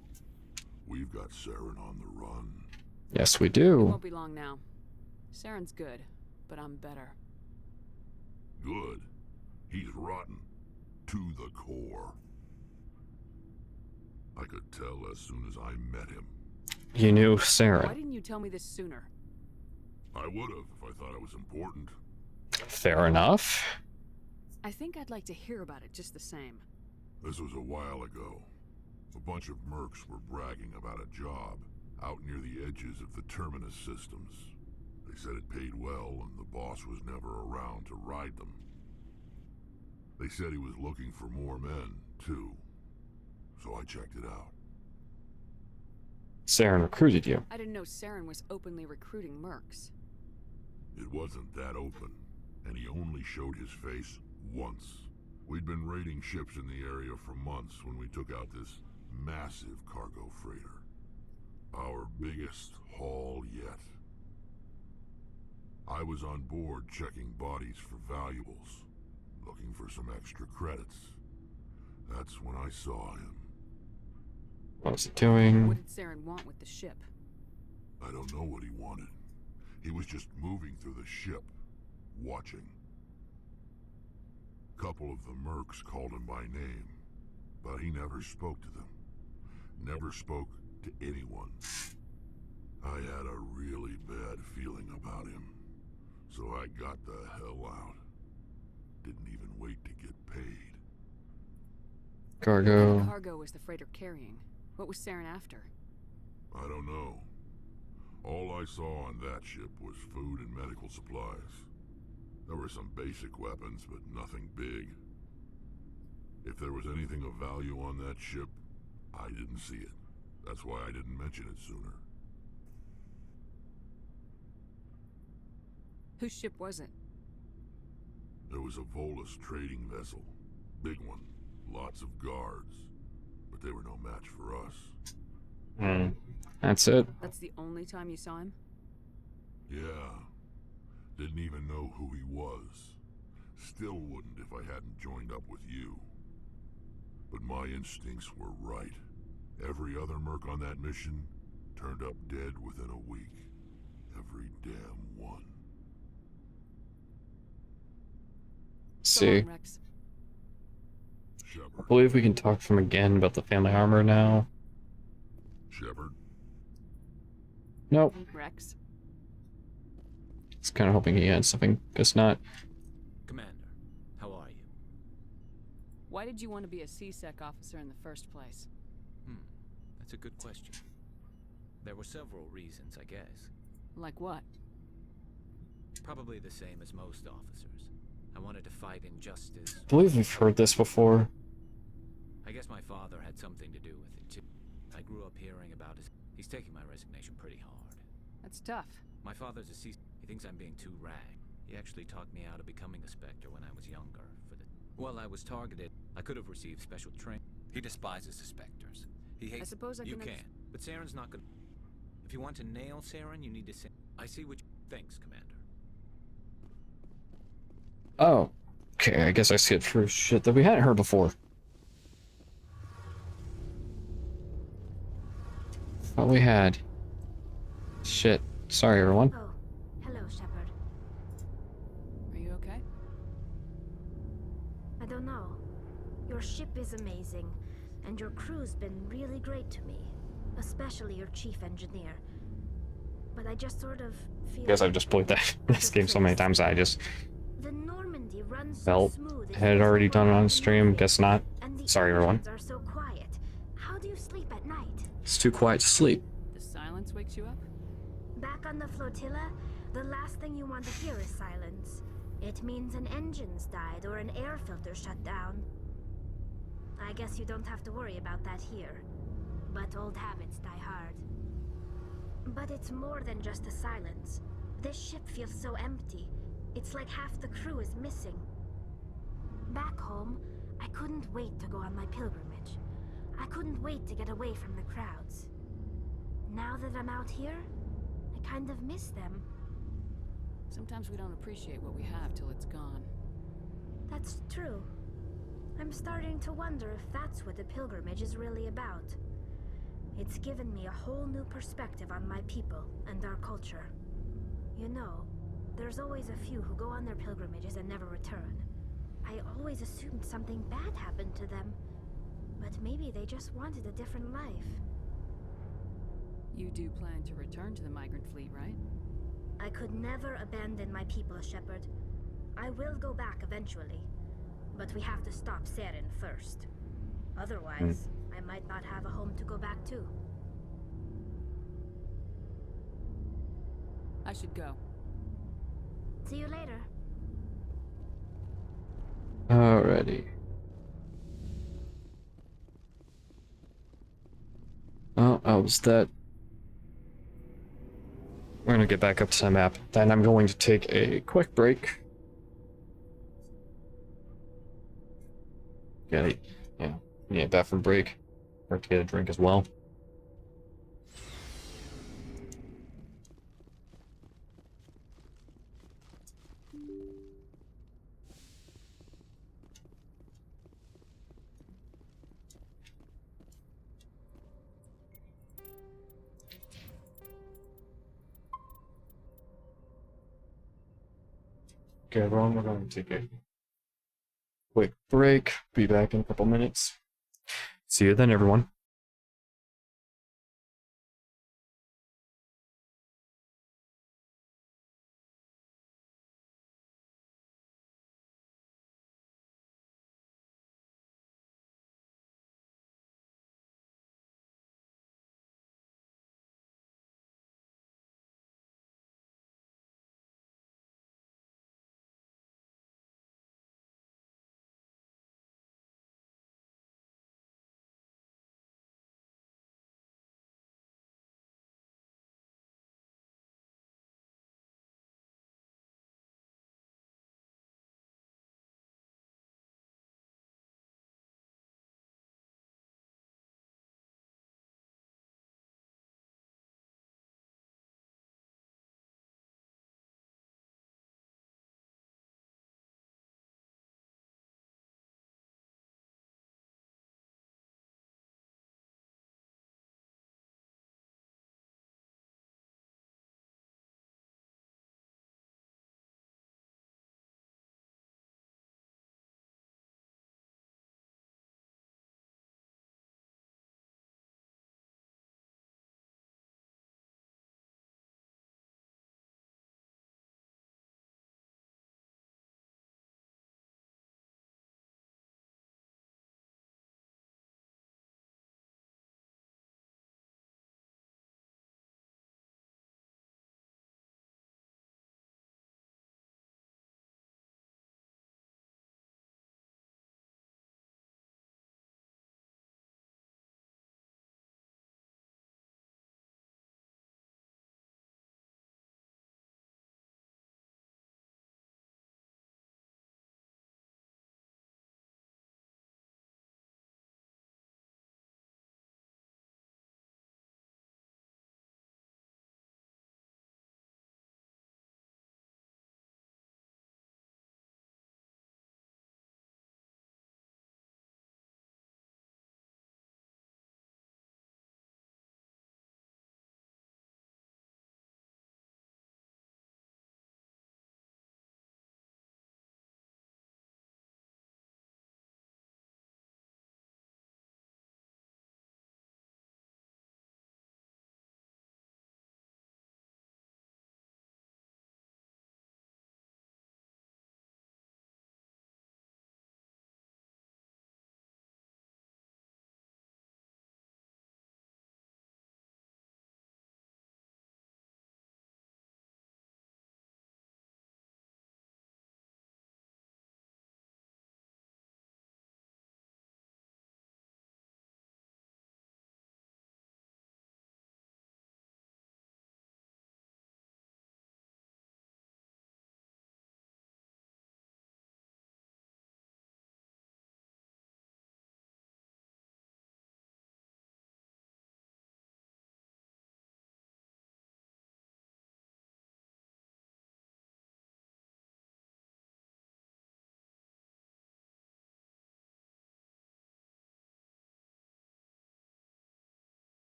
we've got Saren on the run. Yes, we It do. won't be long now. Saren's good, but I'm better. Good. He's rotten. To the core. I could tell as soon as I met him. You knew Why Saren. didn't you tell me this sooner? I would've if I thought it was important. Fair enough. I think I'd like to hear about it just the same. This was a while ago. A bunch of mercs were bragging about a job out near the edges of the Terminus systems. They said it paid well and the boss was never around to ride them. They said he was looking for more men, too. So I checked it out. Saren recruited you. I didn't know Saren was openly recruiting mercs. It wasn't that open, and he only showed his face once. We'd been raiding ships in the area for months when we took out this massive cargo freighter. Our biggest haul yet. I was on board checking bodies for valuables, looking for some extra credits. That's when I saw him. What was he doing? What did Saren want with the ship? I don't know what he wanted. He was just moving through the ship, watching. Couple of the mercs called him by name, but he never spoke to them. Never spoke to anyone. I had a really bad feeling about him, so I got the hell out. Didn't even wait to get paid. The Cargo. cargo was the freighter carrying. What was Saren after? I don't know. All I saw on that ship was food and medical supplies. There were some basic weapons, but nothing big. If there was anything of value on that ship, I didn't see it. That's why I didn't mention it sooner. Whose ship was it? There was a Volus trading vessel. Big one. Lots of guards. But they were no match for us. That's it. That's the only time you saw him? Yeah. Didn't even know who he was. Still wouldn't if I hadn't joined up with you. But my instincts were right. Every other merc on that mission turned up dead within a week. Every damn one. So See. long, Rex. I Shepard. believe we can talk to him again about the family armor now. Shepard. Nope. Rex. I was kind of hoping he had something. Guess not. Commander, how are you? Why did you want to be a C-Sec officer in the first place? That's a good question. There were several reasons, I guess. Like what? Probably the same as most officers. I wanted to fight injustice. I believe we've heard this before. I guess my father had something to do with it, too. I grew up hearing about his... He's taking my resignation pretty hard. That's tough. My father's a C... He thinks I'm being too rag. He actually talked me out of becoming a Spectre when I was younger. Well, I was targeted. I could have received special training. He despises the Spectres. He hates... I suppose I You can... can. But Saren's not gonna... If you want to nail Saren, you need to say... I see what you... Thanks, Commander. Oh. Okay, I guess I skipped through shit that we hadn't heard before. Thought we had. Shit. Sorry, everyone. Oh, hello, Shepard. Are you okay? I don't know. Your ship is amazing, and your crew's been really great to me. Especially your chief engineer. But I just sort of feel... I guess I've just played that this game so many times that I just The Normandy runs so felt smooth. It had feels already like done it we're on in stream. movie. Guess not. And the Sorry, everyone. engines are so quiet. How do you sleep at night? It's too quiet to sleep. The silence wakes you up? Back on the flotilla, the last thing you want to hear is silence. It means an engine's died or an air filter shut down. I guess you don't have to worry about that here. But old habits die hard. But it's more than just the silence. This ship feels so empty. It's like half the crew is missing. Back home, I couldn't wait to go on my pilgrimage. I couldn't wait to get away from the crowds. Now that I'm out here, I kind of miss them. Sometimes we don't appreciate what we have till it's gone. That's true. I'm starting to wonder if that's what the pilgrimage is really about. It's given me a whole new perspective on my people and our culture. You know, there's always a few who go on their pilgrimages and never return. I always assumed something bad happened to them, but maybe they just wanted a different life. You do plan to return to the migrant fleet, right? I could never abandon my people, Shepard. I will go back eventually, but we have to stop Saren first. Otherwise, I might not have a home to go back to. I should go. See you later. Alrighty. Oh, that was that. We're gonna get back up to the map. Then I'm going to take a quick break. Need a bathroom break. Or to get a drink as well. Okay, everyone, we're going to take a quick break. Be back in a couple minutes. See you then, everyone.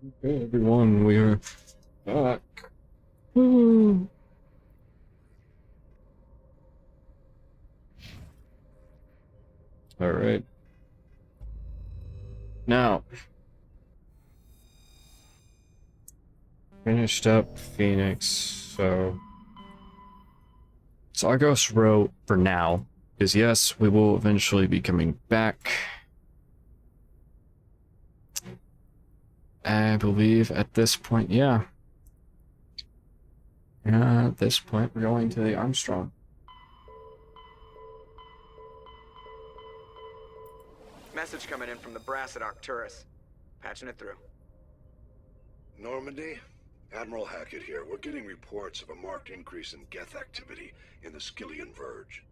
Okay, everyone, we are back. Woo. All right. Now, finished up Phoenix, so Argos Row for now, because yes, we will eventually be coming back. I believe at this point, yeah. At this point, we're going to the Armstrong. Message coming in from the brass at Arcturus. Patching it through. Normandy? Admiral Hackett here. We're getting reports of a marked increase in Geth activity in the Skyllian Verge.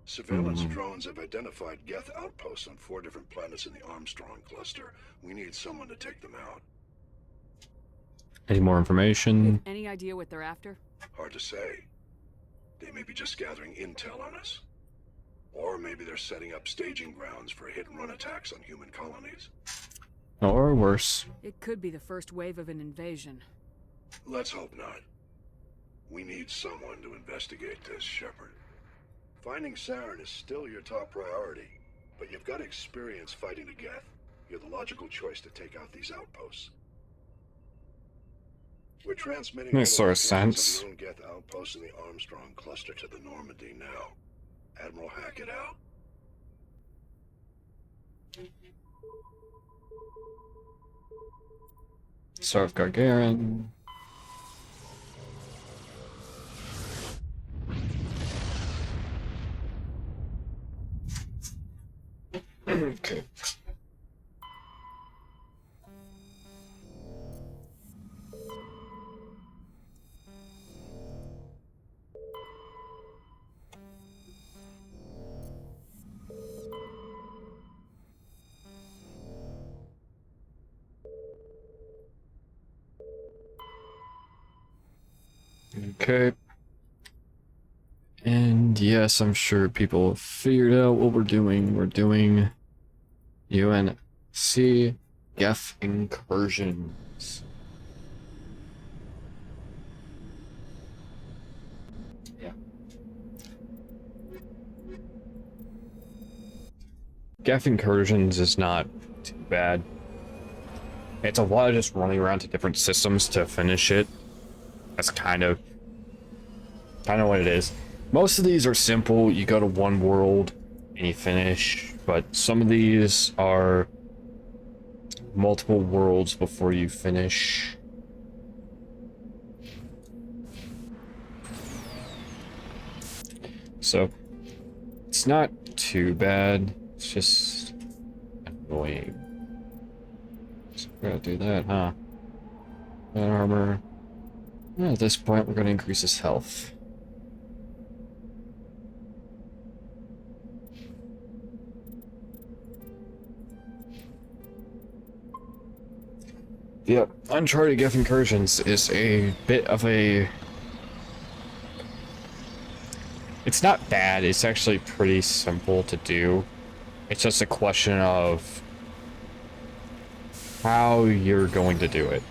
Surveillance drones have identified Geth outposts on 4 different planets in the Armstrong cluster. We need someone to take them out. Any more information? Any idea what they're after? Hard to say. They may be just gathering intel on us. Or maybe they're setting up staging grounds for hit-and-run attacks on human colonies. Or worse. It could be the first wave of an invasion. Let's hope not. We need someone to investigate this, Shepard. Finding Saren is still your top priority, but you've got experience fighting the Geth. You're the logical choice to take out these outposts. We're transmitting Makes sort of sense. known Geth outposts in the Armstrong cluster to the Normandy now. Admiral Hackett out. Sarv Gargarin. Okay. Okay. And yes, I'm sure people have figured out what we're doing. We're doing UNC Geth incursions. Yeah. Geth incursions is not too bad. It's a lot of just running around to different systems to finish it. That's kind of what it is. Most of these are simple. You go to one world and you finish, but some of these are multiple worlds before you finish. So it's not too bad. It's just annoying. So we're gonna do that, huh? That armor. At this point, we're going to increase his health. Yep, Uncharted Geth Incursions is a bit of a... It's not bad, it's actually pretty simple to do. It's just a question of how you're going to do it.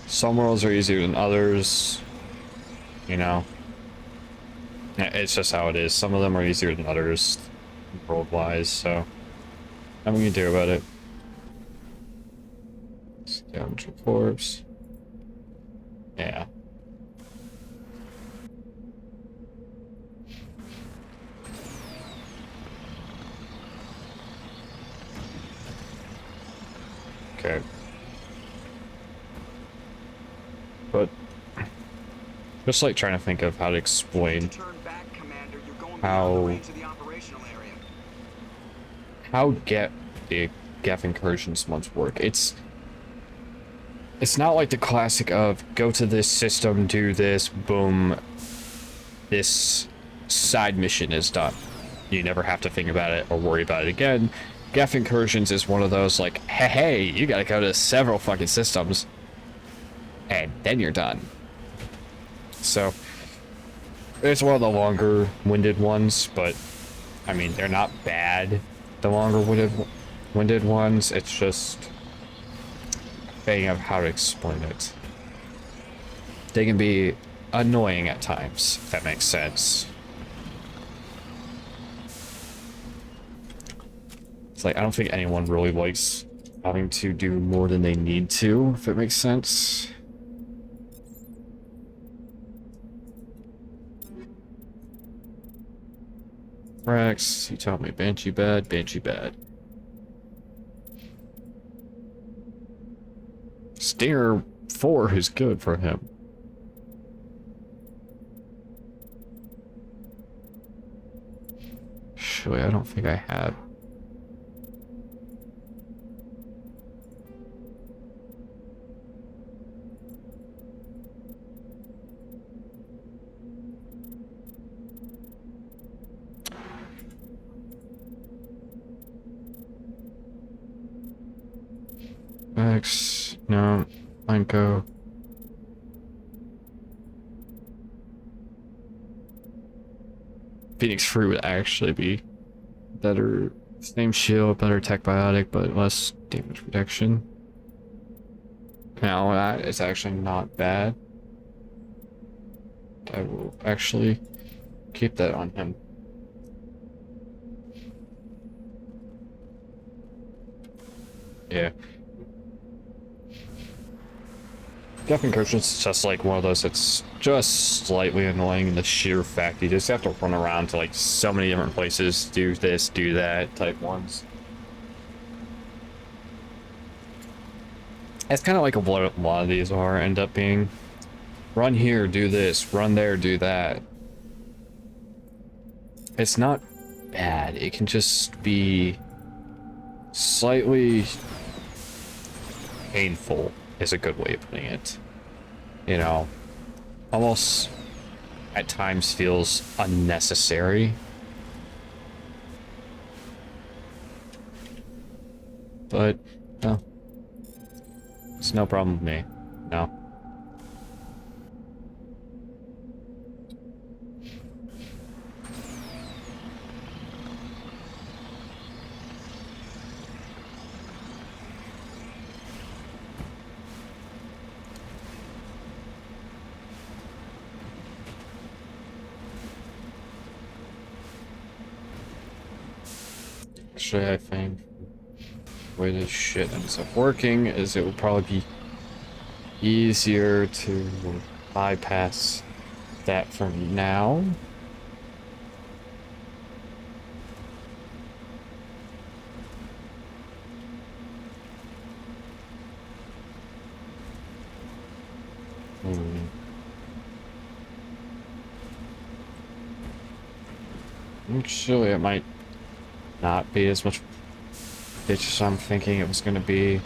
Some worlds are easier than others, you know. It's just how it is. Some of them are easier than others, world-wise, so nothing you can do about it. Damage corpse. Yeah. Okay. But just like trying to think of how to explain how the Geth incursions once work. It's not like the classic of go to this system, do this, boom, this side mission is done. You never have to think about it or worry about it again. Geth incursions is one of those like, hey, you gotta go to several fucking systems. And then you're done. So, it's one of the longer-winded ones, but, I mean, they're not bad, the longer-winded winded ones, it's just figuring out how to explain it. They can be annoying at times, if that makes sense. It's like, I don't think anyone really likes having to do more than they need to, if it makes sense. Rex, he told me Banshee bad, Banshee bad. Stinger 4 is good for him. Actually, I don't think I have. X, no, Blanco. Phoenix Free would actually be better. Same shield, better tech biotic, but less damage reduction. Now that is actually not bad. I will actually keep that on him. Yeah. Death Incursion's just like one of those that's just slightly annoying in the sheer fact you just have to run around to like so many different places, do this, do that type ones. It's kind of like what a lot of these are end up being. Run here, do this, run there, do that. It's not bad, it can just be slightly painful. Is a good way of putting it. You know, almost at times feels unnecessary. But, no. It's no problem with me. No. Actually, I think the way this shit ends up working is it will probably be easier to bypass that for now. Actually, it might not be as much bitch as I'm thinking it was gonna be.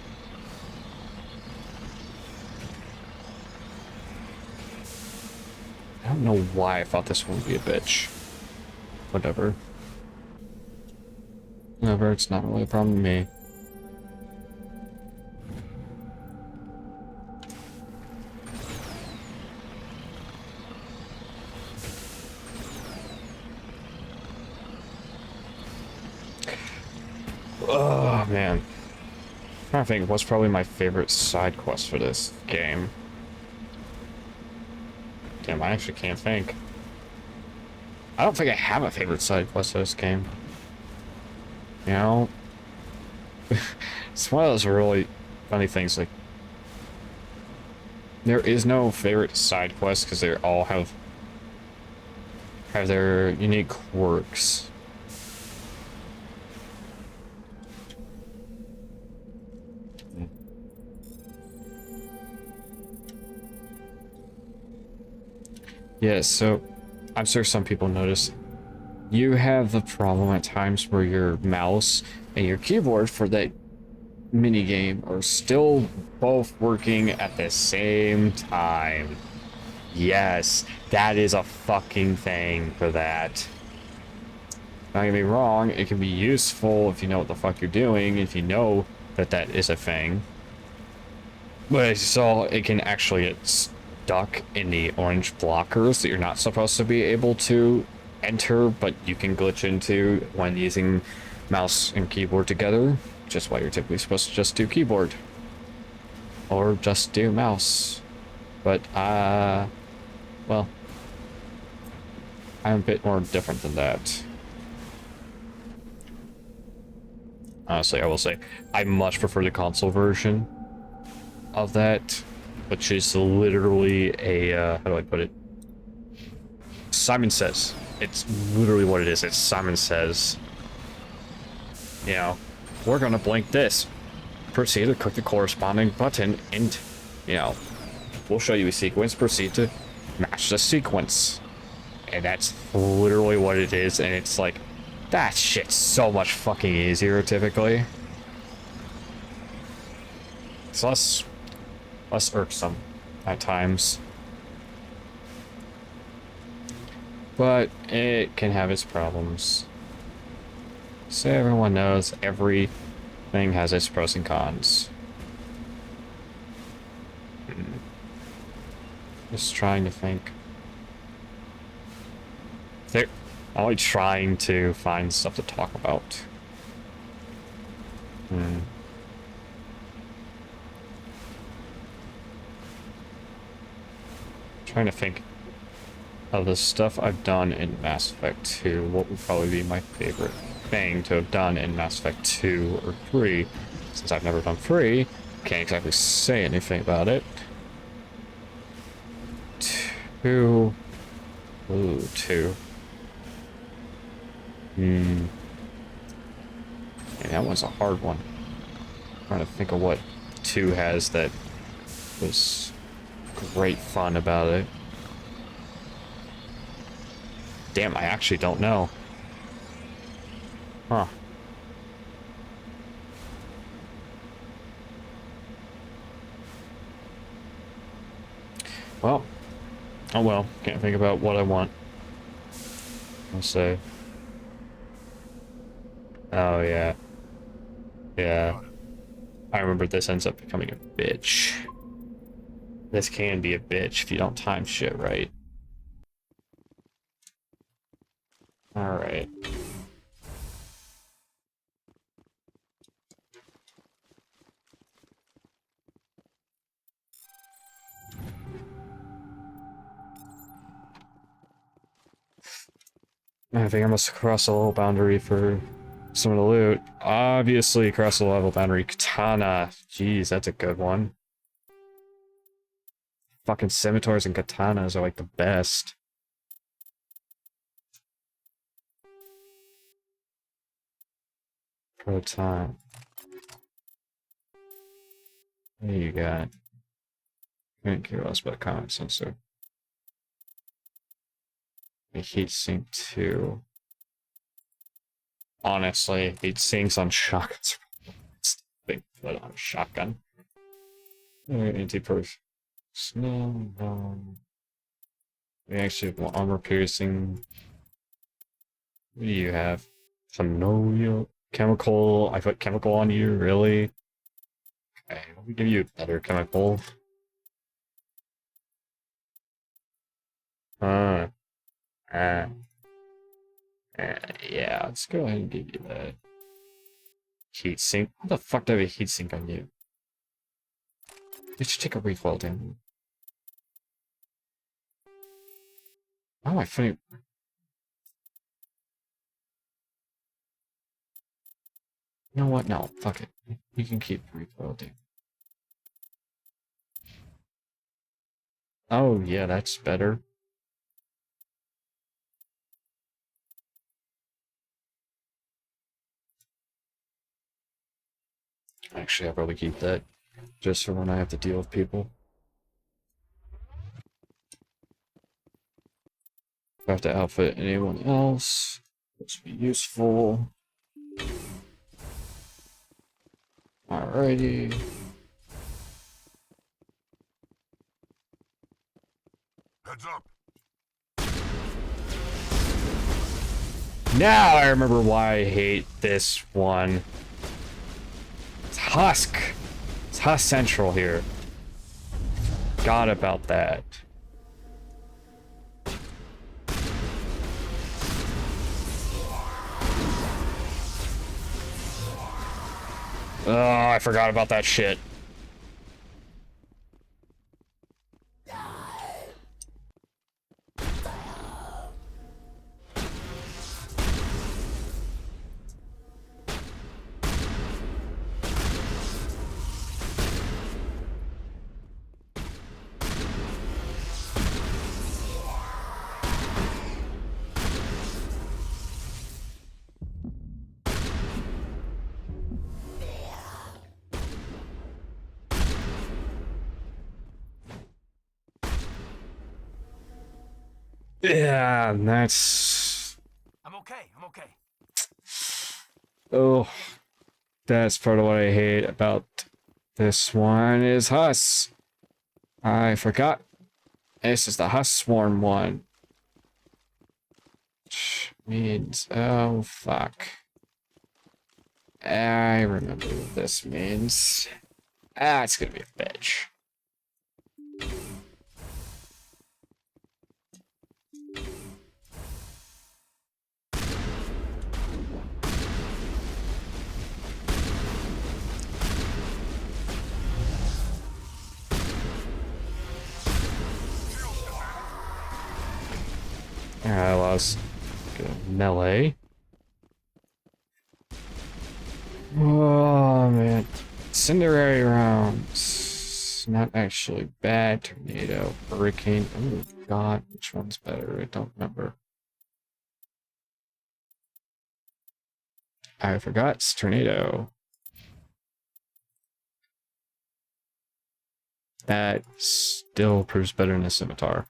I don't know why I thought this one would be a bitch. Whatever. Whatever, it's not really a problem with me. Oh man, I'm trying to think what's probably my favorite side quest for this game. Damn, I actually can't think. I don't think I have a favorite side quest for this game. You know, it's one of those really funny things. Like, there is no favorite side quest because they all have their unique quirks. Yeah, so I'm sure some people notice you have the problem at times where your mouse and your keyboard for that mini game are still both working at the same time. Yes, that is a fucking thing for that. Don't get me wrong, it can be useful if you know what the fuck you're doing, if you know that that is a thing. But as you saw, it can actually get stuck in the orange blockers that you're not supposed to be able to enter, but you can glitch into when using mouse and keyboard together. which is why you're typically supposed to just do keyboard. Or just do mouse. But, well, I'm a bit more different than that. Honestly, I will say, I much prefer the console version of that, which is literally a, how do I put it? Simon Says. It's literally what it is. It's Simon Says. You know, we're gonna blink this. Proceed to click the corresponding button and, you know, we'll show you a sequence. Proceed to match the sequence. And that's literally what it is, and it's like, that shit's so much fucking easier typically. It's less irksome at times. But it can have its problems. So everyone knows everything has its pros and cons. Just trying to think. I'm only trying to find stuff to talk about. Trying to think of the stuff I've done in Mass Effect 2. What would probably be my favorite thing to have done in Mass Effect 2 or 3? Since I've never done 3, can't exactly say anything about it. 2. Ooh, 2. Yeah, that one's a hard one. I'm trying to think of what 2 has that was great fun about it. Damn, I actually don't know. Huh. Well. Oh well, can't think about what I want. I'll say. Oh, yeah. Yeah. I remember this ends up becoming a bitch. This can be a bitch if you don't time shit right. Alright. I think I must cross a little boundary for some of the loot. Obviously, cross the level boundary. Katana. Jeez, that's a good one. Fucking scimitars and katanas are like the best. For the time. What do you got? Couldn't care less about comic sensor. A heat sink too. Honestly, heat sinks on shotguns. Big foot on a shotgun. Anti-perf. Snow. We actually have armor piercing. What do you have? Familial chemical. I put chemical on you, really? Okay, let me give you a better chemical. Yeah, let's go ahead and give you that. Heat sink? What the fuck do I have a heat sink on you? You should take a recoil down. Oh, I funny. You know what? No, fuck it. You can keep recoil down. Oh, yeah, that's better. Actually, I'll probably keep that just for when I have to deal with people. If I have to outfit anyone else, which would be useful. Alrighty. Heads up. Now I remember why I hate this one. It's Husk. It's Husk Central here. Forgot about that. Oh, I forgot about that shit. Yeah, that's... I'm okay. I'm okay. Oh, that's part of what I hate about this one is Huss. I forgot. This is the Huss Swarm one. Which means... Oh, fuck. I remember what this means. Ah, it's gonna be a bitch. I lost melee. Oh man, incendiary rounds. Not actually bad. Tornado, hurricane. Oh god, which one's better? I don't remember. I forgot. It's tornado. That still proves better than a scimitar.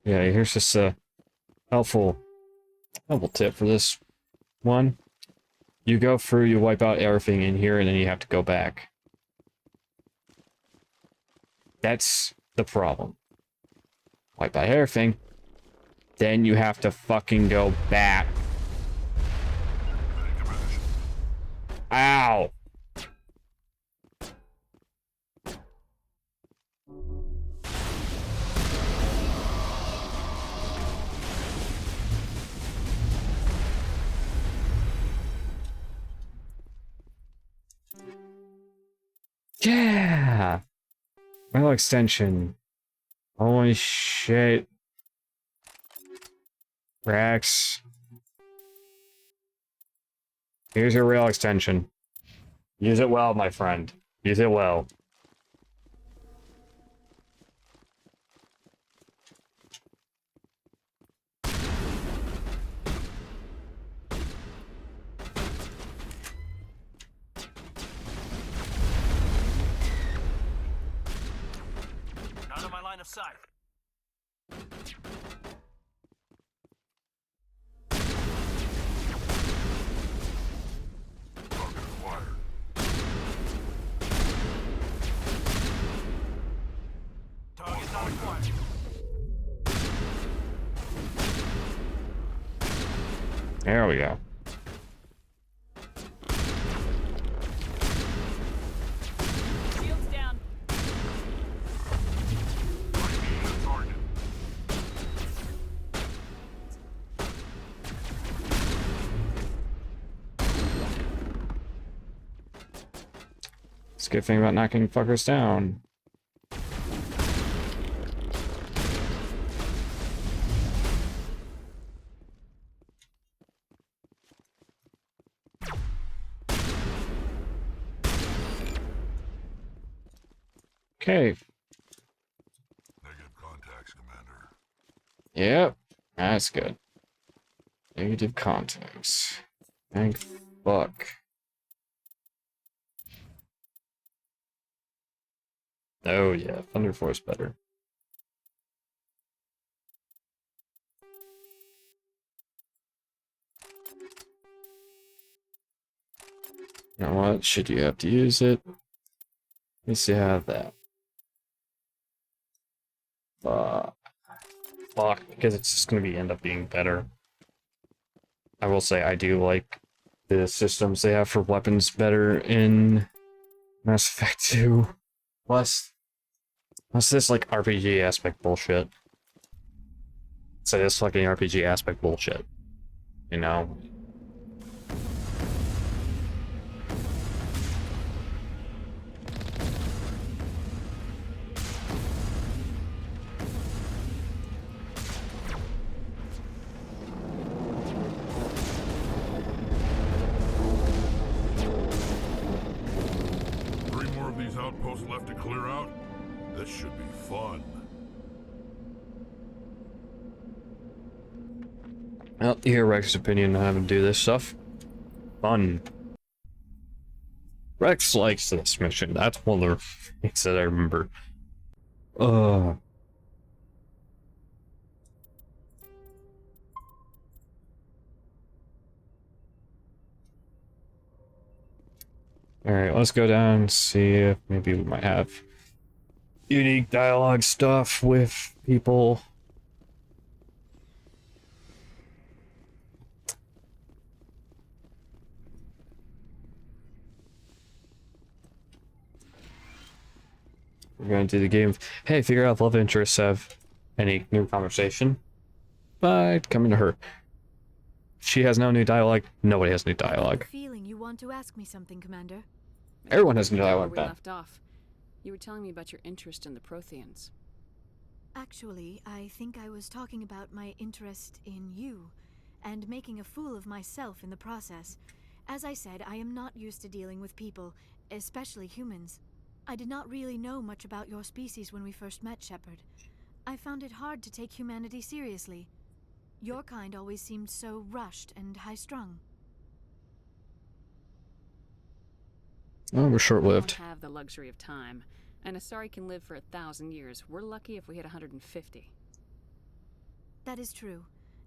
Yeah, here's just a helpful tip for this one. You go through, you wipe out everything in here, and then you have to go back. That's the problem. Wipe out everything, then you have to fucking go back. Ow! Yeah! Rail extension. Holy shit. Rex. Here's your rail extension. Use it well, my friend. Use it well. Not on my line of sight. Target acquired. Target not acquired. There we go. Shields down. Target. It's a good thing about knocking fuckers down. Okay. Negative contacts, Commander. Yep. That's good. Negative contacts. Thank fuck. Oh yeah, Thunder Force better. You know what? Should you have to use it? At least you have that. fuck, because it's just gonna end up being better. I will say I do like the systems they have for weapons better in Mass Effect 2. Less this like RPG aspect bullshit. So this fucking RPG aspect bullshit. You know? 3 more of these outposts left to clear out? This should be fun. Well, you hear Rex's opinion on how to do this stuff. Fun. Rex likes this mission. That's one of the things that I remember. Alright, let's go down and see if maybe we might have unique dialogue stuff with people. We're going to do the game of, hey, figure out if love interests have any new conversation by coming to her. She has no new dialogue. Nobody has new dialogue. Feeling you want to ask me something, Commander? Everyone has new Where dialogue we then. left off. You were telling me about your interest in the Protheans. Actually, I think I was talking about my interest in you, and making a fool of myself in the process. As I said, I am not used to dealing with people, especially humans. I did not really know much about your species when we first met, Shepard. I found it hard to take humanity seriously. Your kind always seemed so rushed and high-strung. Oh, we're short-lived. We don't have the luxury of time, and Asari can live for 1,000 years. We're lucky if we hit 150. That is true.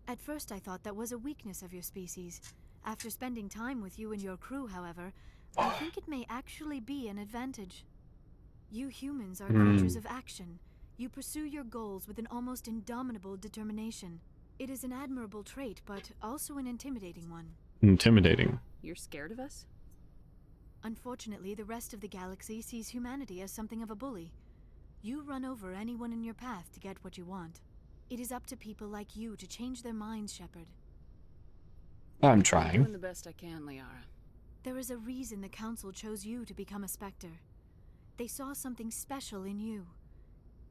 At first I thought that was a weakness of your species. After spending time with you and your crew, however, I think it may actually be an advantage. You humans are creatures of action. You pursue your goals with an almost indomitable determination. It is an admirable trait, but also an intimidating one. Intimidating. You're scared of us? Unfortunately, the rest of the galaxy sees humanity as something of a bully. You run over anyone in your path to get what you want. It is up to people like you to change their minds, Shepard. I'm I'm trying. doing the best I can, Liara. There is a reason the Council chose you to become a Spectre. They saw something special in you.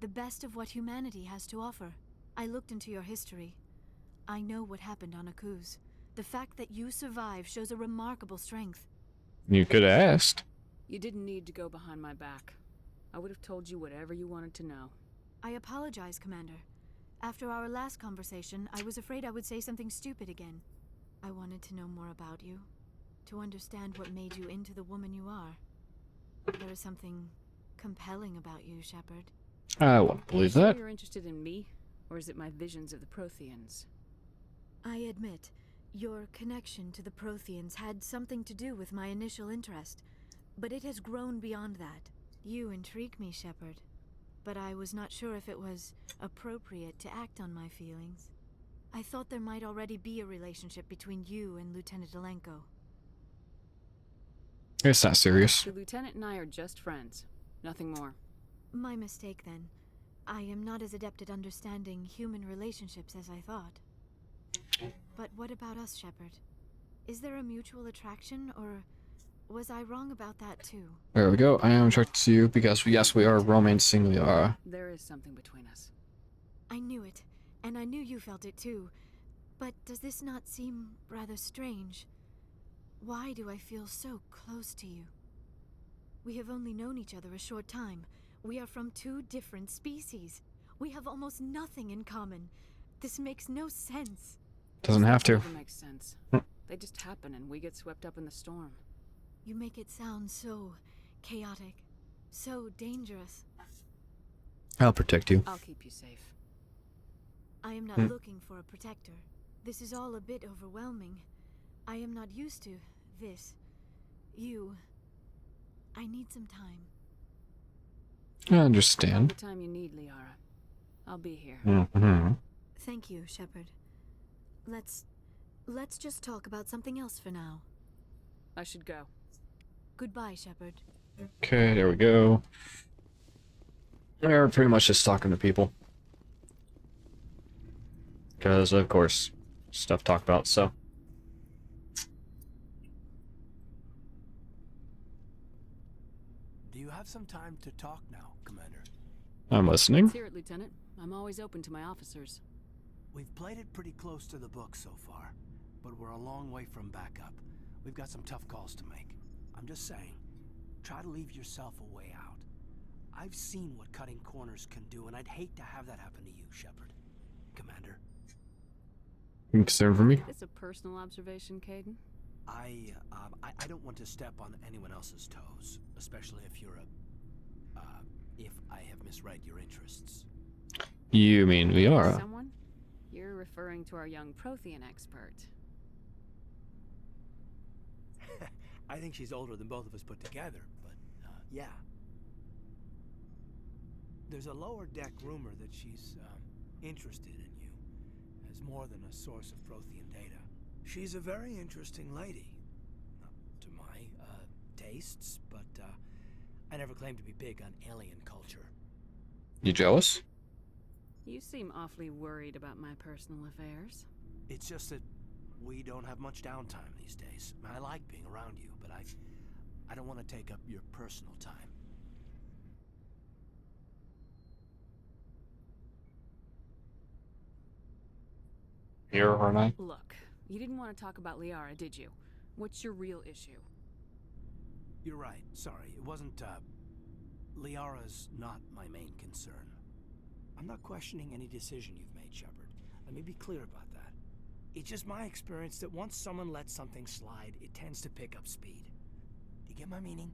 The best of what humanity has to offer. I looked into your history. I know what happened on Akuz. The fact that you survived shows a remarkable strength. You could have asked. You didn't need to go behind my back. I would have told you whatever you wanted to know. I apologize, Commander. After our last conversation, I was afraid I would say something stupid again. I wanted to know more about you. To understand what made you into the woman you are. There is something compelling about you, Shepard. I won't believe Sure that. you're interested in me, or is it my visions of the Protheans? I admit, your connection to the Protheans had something to do with my initial interest, but it has grown beyond that. You intrigue me, Shepard, but I was not sure if it was appropriate to act on my feelings. I thought there might already be a relationship between you and Lieutenant Alenko. It's not serious. The Lieutenant and I are just friends. Nothing more. My mistake, then. I am not as adept at understanding human relationships as I thought. But what about us, Shepard? Is there a mutual attraction, or was I wrong about that too? There we go. I am attracted to you because, yes, we are romancing Liara. There is something between us. I knew it, and I knew you felt it too. But does this not seem rather strange? Why do I feel so close to you? We have only known each other a short time. We are from 2 different species. We have almost nothing in common. This makes no sense. Doesn't have to. Never makes sense. They just happen and we get swept up in the storm. You make it sound so chaotic, so dangerous. I'll protect you. I'll keep you safe. I am not looking for a protector. This is all a bit overwhelming. I am not used to this. You. I need some time. I All understand. the time you need, Liara. I'll be here. Mm-hmm. Thank you, Shepard. Let's just talk about something else for now. I should go. Goodbye, Shepard. Okay, there we go. They're pretty much just talking to people. Because, of course, stuff to talk about, so. Do you have some time to talk now, Commander? I'm listening. Let's hear it, Lieutenant. I'm always open to my officers. We've played it pretty close to the book so far, but we're a long way from backup. We've got some tough calls to make. I'm just saying, try to leave yourself a way out. I've seen what cutting corners can do, and I'd hate to have that happen to you, Shepard. Commander. Concern for me? Is this a personal observation, Caden? I don't want to step on anyone else's toes, especially if you're if I have misread your interests. You mean Liara? Someone? You're referring to our young Prothean expert. I think she's older than both of us put together, but, yeah. There's a lower deck rumor that she's, interested in you, as more than a source of Prothean data. She's a very interesting lady. Not to my, tastes, but, I never claimed to be big on alien culture. You jealous? You seem awfully worried about my personal affairs. It's just that we don't have much downtime these days. I like being around you, but I don't want to take up your personal time. Here, aren't I? Look, you didn't want to talk about Liara, did you? What's your real issue? You're right. Sorry. It wasn't, Liara's not my main concern. I'm not questioning any decision you've made, Shepard. Let me be clear about that. It's just my experience that once someone lets something slide, it tends to pick up speed. Do you get my meaning?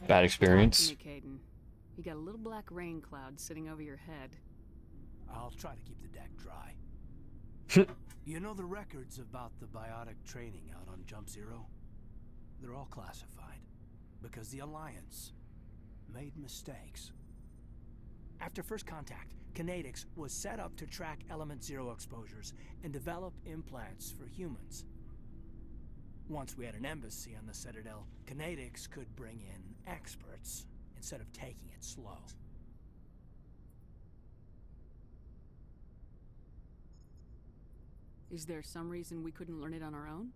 Bad experience. Talk to me, Caden. You got a little black rain cloud sitting over your head. I'll try to keep the deck dry. You know the records about the biotic training out on Jump Zero? They're all classified, because the Alliance made mistakes. After first contact, Kinetics was set up to track Element Zero exposures and develop implants for humans. Once we had an embassy on the Citadel, Kinetics could bring in experts instead of taking it slow. Is there some reason we couldn't learn it on our own?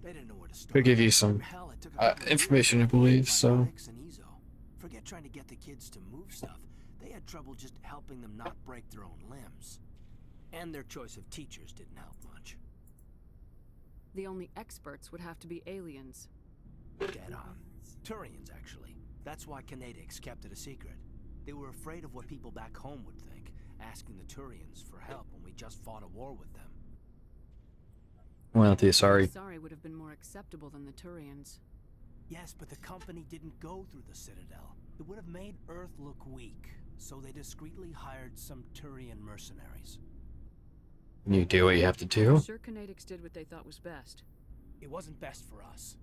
They didn't know where to start. Could give you some Hell, it took a couple of information, I years to believe, find so. Onyx and Ezo. Forget trying to get the kids to move stuff. They had trouble just helping them not break their own limbs. And their choice of teachers didn't help much. The only experts would have to be aliens. Dead on. Turians, actually. That's why Kinetics kept it a secret. They were afraid of what people back home would think, asking the Turians for help when we just fought a war with them. Well, the sorry. Sorry would have been more acceptable than the Turians. Yes, but the company didn't go through the Citadel. It would have made Earth look weak, so they discreetly hired some Turian mercenaries. You do what you have to do. I'm sure Kinetics did what they thought was best. It wasn't best for us.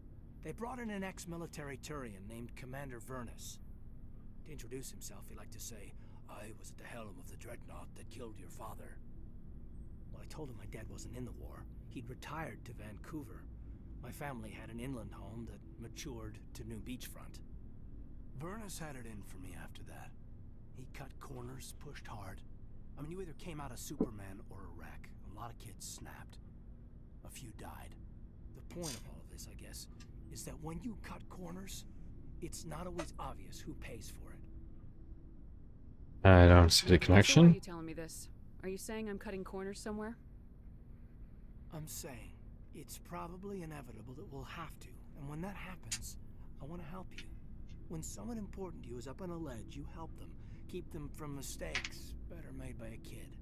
They brought in an ex-military Turian named Commander Vernus. To introduce himself, he liked to say, "I was at the helm of the dreadnought that killed your father." Well, I told him my dad wasn't in the war. He'd retired to Vancouver. My family had an inland home that matured to new beachfront. Vernus had it in for me after that. He cut corners, pushed hard. I mean, you either came out a Superman or a wreck. A lot of kids snapped. A few died. The point of all of this, I guess, is that when you cut corners, it's not always obvious who pays for it. I don't see the So why are connection. you telling me this? Are you saying I'm cutting corners somewhere? I'm saying, it's probably inevitable that we'll have to, and when that happens, I want to help you. When someone important to you is up on a ledge, you help them. Keep them from mistakes better made by a kid.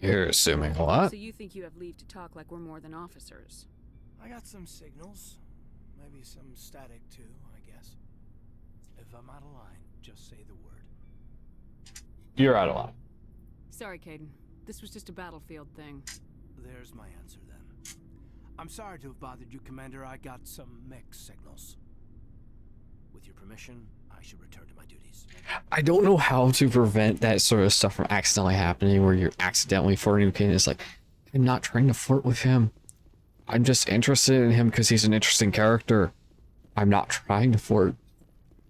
You're assuming a lot. So you think you have leave to talk like we're more than officers? I got some signals. Maybe some static too, I guess. If I'm out of line, just say the word. You're out of line. Sorry, Caden. This was just a battlefield thing. There's my answer then. I'm sorry to have bothered you, Commander. I got some mixed signals. With your permission, I should return to my duties. I don't know how to prevent that sort of stuff from accidentally happening where you're accidentally flirting with him. It's like, I'm not trying to flirt with him. I'm just interested in him because he's an interesting character. I'm not trying to flirt.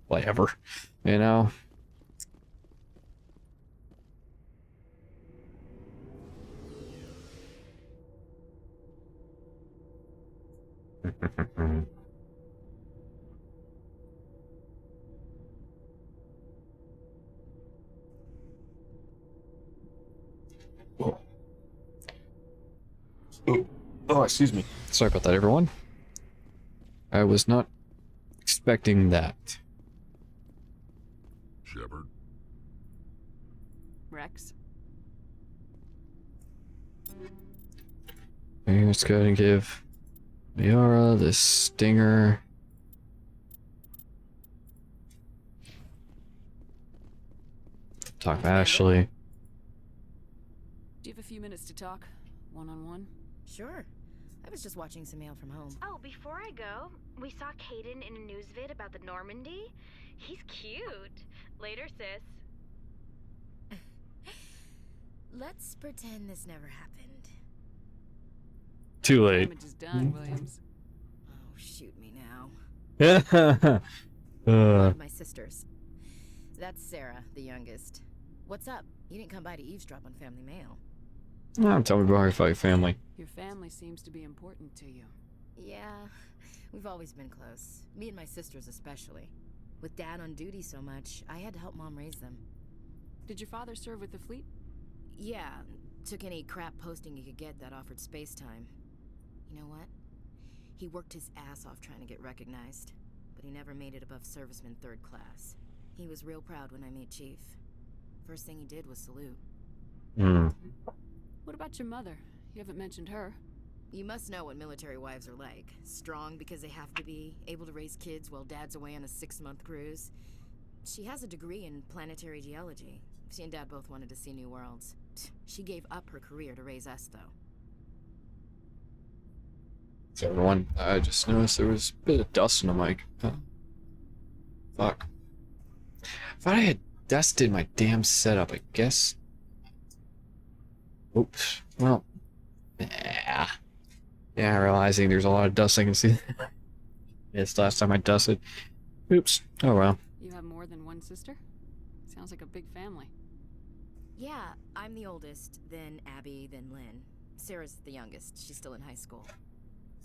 Whatever. You know? Oh, excuse me. Sorry about that, everyone. I was not expecting that. Shepard? Rex? Okay, let's go ahead and give Miara the stinger. Talk to Ashley. Do you have a few minutes to talk? One-on-one? Sure. I was just watching some mail from home. Oh, before I go, we saw Caden in a news vid about the Normandy. He's cute. Later, sis. Let's pretend this never happened. Too late. Damage is done, Williams. Oh, shoot me now. One of my sisters. That's Sarah, the youngest. What's up? You didn't come by to eavesdrop on family mail. Tell me about your family. Your family seems to be important to you. Yeah, we've always been close. Me and my sisters especially. With Dad on duty so much, I had to help Mom raise them. Did your father serve with the fleet? Yeah, took any crap posting he could get that offered space time. You know what? He worked his ass off trying to get recognized, but he never made it above serviceman 3rd class. He was real proud when I made Chief. First thing he did was salute. What about your mother? You haven't mentioned her. You must know what military wives are like. Strong because they have to be, able to raise kids while Dad's away on a 6-month cruise. She has a degree in planetary geology. She and Dad both wanted to see new worlds. She gave up her career to raise us, though. So everyone, I just noticed there was a bit of dust on the mic. Huh. Fuck. Thought I had dusted my damn setup, I guess. Oops. Well. Yeah, realizing there's a lot of dust I can see. It's last time I dusted. Oops. Oh well. You have more than one sister? Sounds like a big family. Yeah, I'm the oldest, then Abby, then Lynn. Sarah's the youngest. She's still in high school.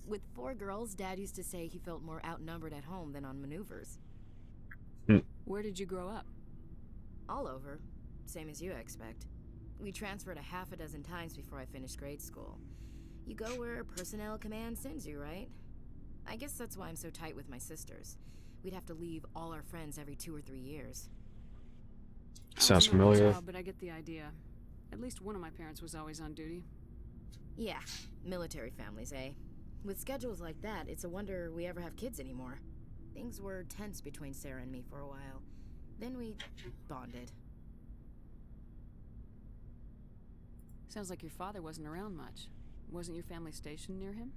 With 4 girls, Dad used to say he felt more outnumbered at home than on maneuvers. Where did you grow up? All over. Same as you, I expect. We transferred a half a dozen times before I finished grade school. You go where personnel command sends you, right? I guess that's why I'm so tight with my sisters. We'd have to leave all our friends every 2 or 3 years. Sounds familiar. Child, but I get the idea. At least one of my parents was always on duty. Yeah, military families, eh? With schedules like that, it's a wonder we ever have kids anymore. Things were tense between Sarah and me for a while. Then we bonded. Sounds like your father wasn't around much. Wasn't your family stationed near him?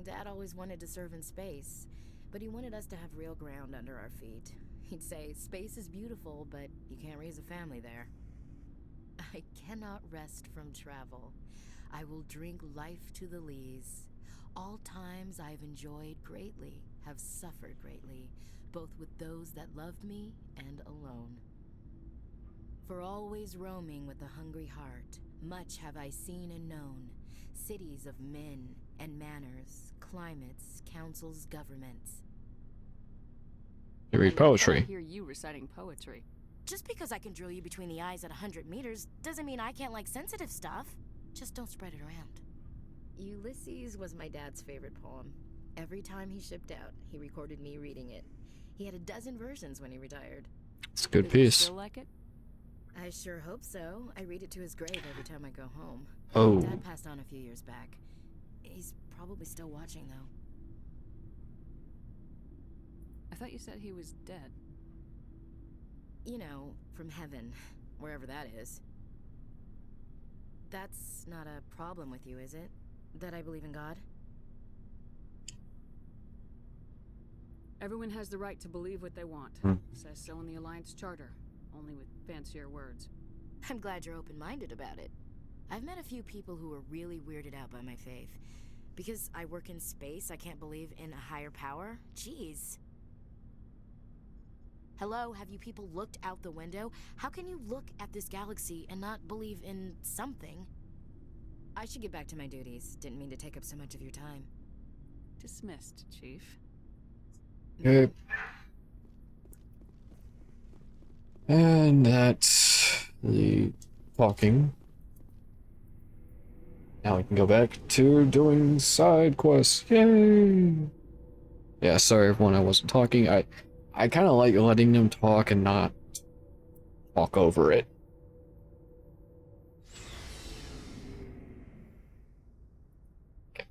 Dad always wanted to serve in space, but he wanted us to have real ground under our feet. He'd say, space is beautiful, but you can't raise a family there. I cannot rest from travel. I will drink life to the lees. All times I've enjoyed greatly, have suffered greatly, both with those that loved me and alone. For always roaming with a hungry heart, much have I seen and known, cities of men and manners, climates, councils, governments. You read poetry. I hear you reciting poetry. Just because I can drill you between the eyes at 100 meters doesn't mean I can't like sensitive stuff. Just don't spread it around. Ulysses was my dad's favorite poem. Every time he shipped out, he recorded me reading it. He had a dozen versions when he retired. It's a good Does he piece. still like it? I sure hope so. I read it to his grave every time I go home. Oh. Dad passed on a few years back. He's probably still watching, though. I thought you said he was dead. You know, from heaven, wherever that is. That's not a problem with you, is it? That I believe in God? Everyone has the right to believe what they want. Hmm. Says so in the Alliance Charter, only with fancier words. I'm glad you're open-minded about it. I've met a few people who are really weirded out by my faith. Because I work in space, I can't believe in a higher power? Jeez. Hello, have you people looked out the window? How can you look at this galaxy and not believe in something? I should get back to my duties. Didn't mean to take up so much of your time. Dismissed, Chief. Okay. And that's the talking. Now we can go back to doing side quests. Yay! Yeah, sorry everyone, I wasn't talking. I kind of like letting them talk and not talk over it.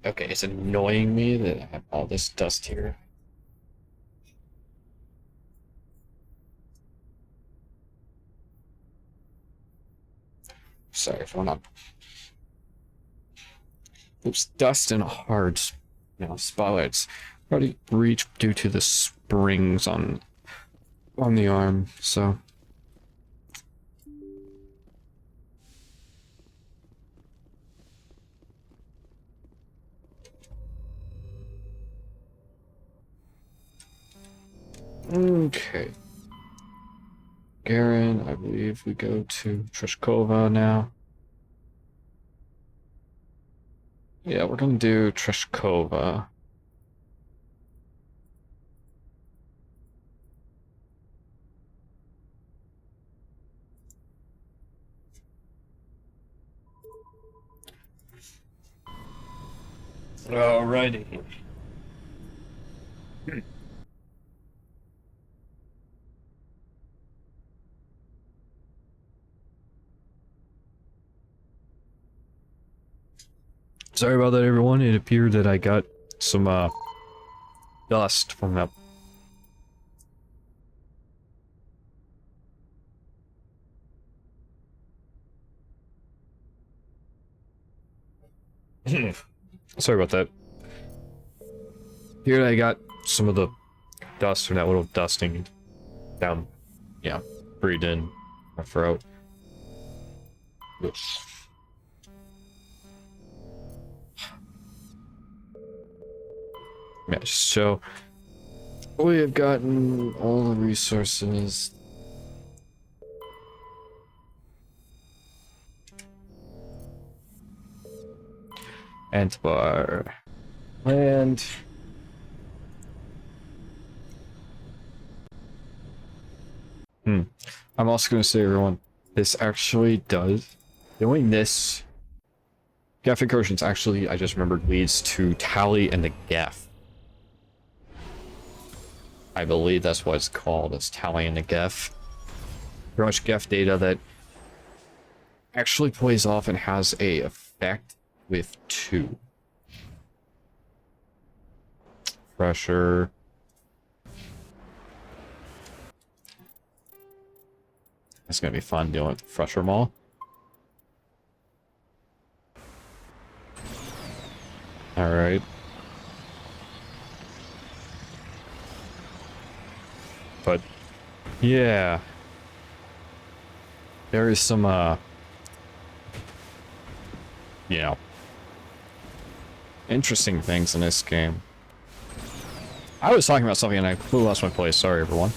Okay, it's annoying me that I have all this dust here. Sorry if I'm not. There's dust in a hard, spot. It's already reached due to the springs on the arm, so. Okay. Garen, I believe we go to Trishkova now. Yeah, we're gonna do Trishkova. Alrighty. Sorry about that, everyone. It appeared that I got some dust from that. Sorry about that. Here I got some of the dust from that little dusting down, breathed in my throat. Oops. Yeah, so we have gotten all the resources. Antbar. Land. I'm also going to say, everyone, this actually does. Doing this. Geth incursions actually, I just remembered, leads to Tally and the Geth. I believe that's what it's called. It's Tally and the Geth. Pretty much Geth data that actually plays off and has a effect with 2. Pressure. It's gonna be fun dealing with Fresher Mall. Alright. But yeah. There is some interesting things in this game. I was talking about something and I completely lost my place. Sorry, everyone.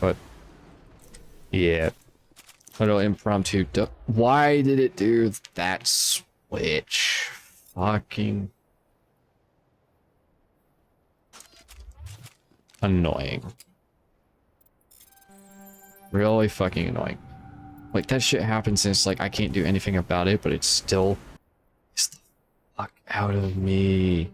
But yeah, little impromptu. Why did it do that switch? Fucking annoying. Really fucking annoying. Like, that shit happens and it's like I can't do anything about it, but it's still gets the fuck out of me.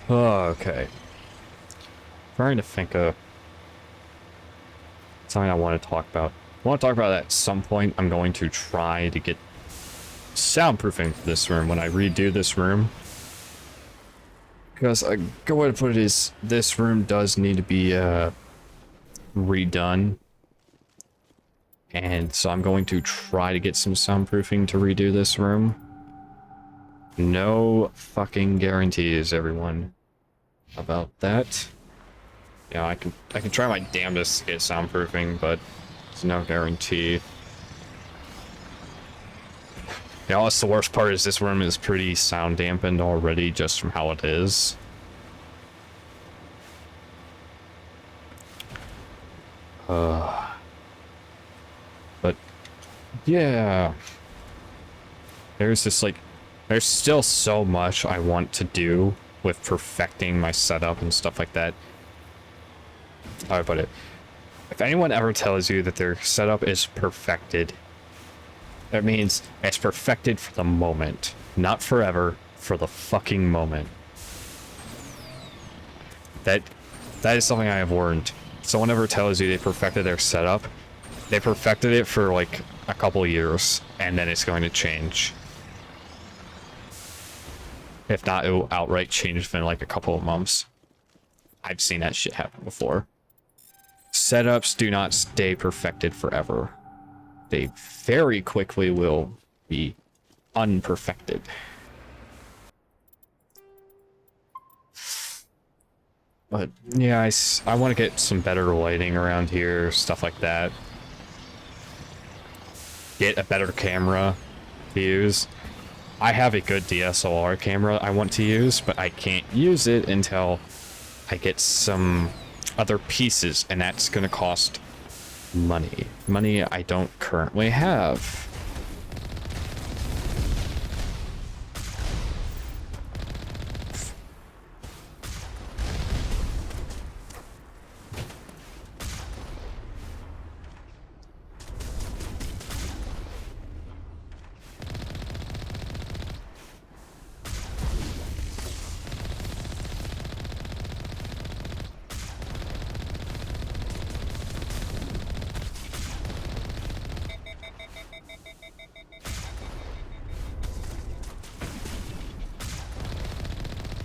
Okay. Trying to think of something I want to talk about. I want to talk about that at some point. I'm going to try to get soundproofing for this room when I redo this room. Because a good way to put it is, this room does need to be redone. And so I'm going to try to get some soundproofing to redo this room. No fucking guarantees, everyone, about that. Yeah, I can try my damnedest to get soundproofing, but there's no guarantee. Yeah, that's the worst part, is this room is pretty sound dampened already just from how it is. But yeah, there's still so much I want to do with perfecting my setup and stuff like that. How do I put it? If anyone ever tells you that their setup is perfected, that means it's perfected for the moment, not forever, for the fucking moment. That is something I have learned. If someone ever tells you they perfected their setup, they perfected it for like a couple years, and then it's going to change. If not, it will outright change within like a couple of months. I've seen that shit happen before. Setups do not stay perfected forever. They very quickly will be unperfected. But yeah, I want to get some better lighting around here, stuff like that. Get a better camera to use. I have a good DSLR camera I want to use, but I can't use it until I get some other pieces, and that's going to cost money. Money I don't currently have.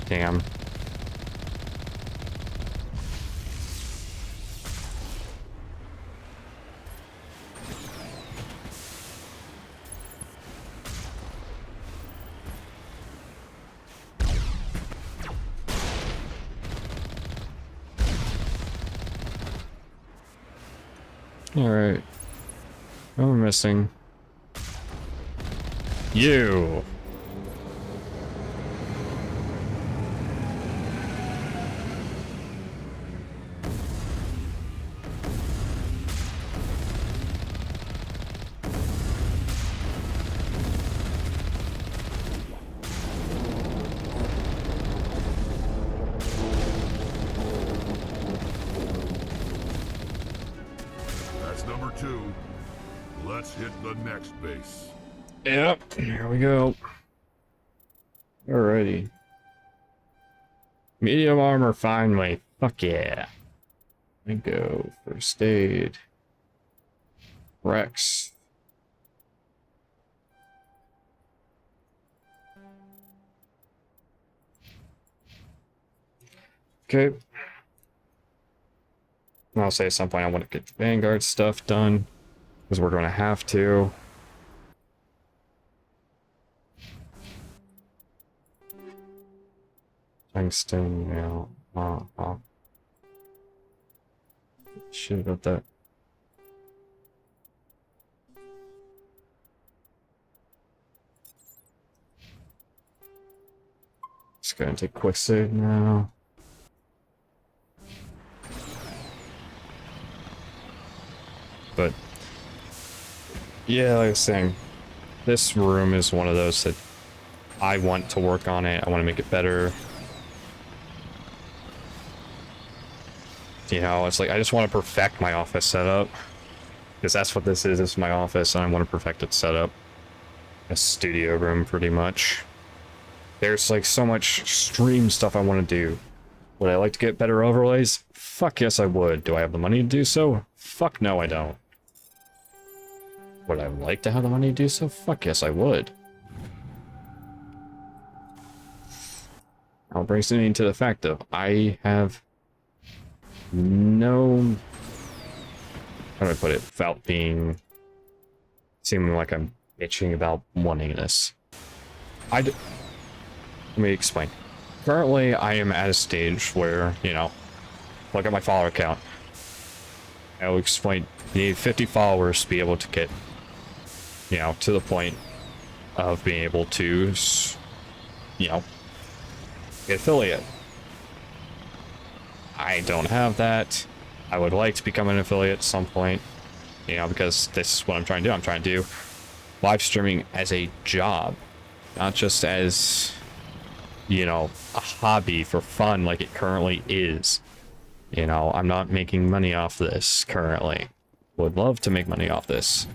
Damn. Alright. What am I missing? You! Yep, here we go. Alrighty. Medium armor, finally. Fuck yeah. There we go. First aid. Rex. Okay. I'll say at some point I want to get the Vanguard stuff done, because we're going to have to. Tungsten, yeah. Shit about that. Just gonna take quick save now. But yeah, like I was saying, this room is one of those that I want to work on it. I want to make it better. You know, it's like I just want to perfect my office setup, because that's what this is. This is my office, and I want to perfect its setup. A studio room, pretty much. There's like so much stream stuff I want to do. Would I like to get better overlays? Fuck yes, I would. Do I have the money to do so? Fuck no, I don't. Would I like to have the money to do so? Fuck yes, I would. Now brings me to the fact of I have no, how do I put it, without seeming like I'm bitching about wanting this. Let me explain. Currently, I am at a stage where, you know, look at my follower count. I'll explain. You need 50 followers to be able to get, you know, to the point of being able to, you know, get affiliate. I don't have that. I would like to become an affiliate at some point, you know, because this is what I'm trying to do. I'm trying to do live streaming as a job, not just as, you know, a hobby for fun like it currently is. You know, I'm not making money off this currently. Would love to make money off this.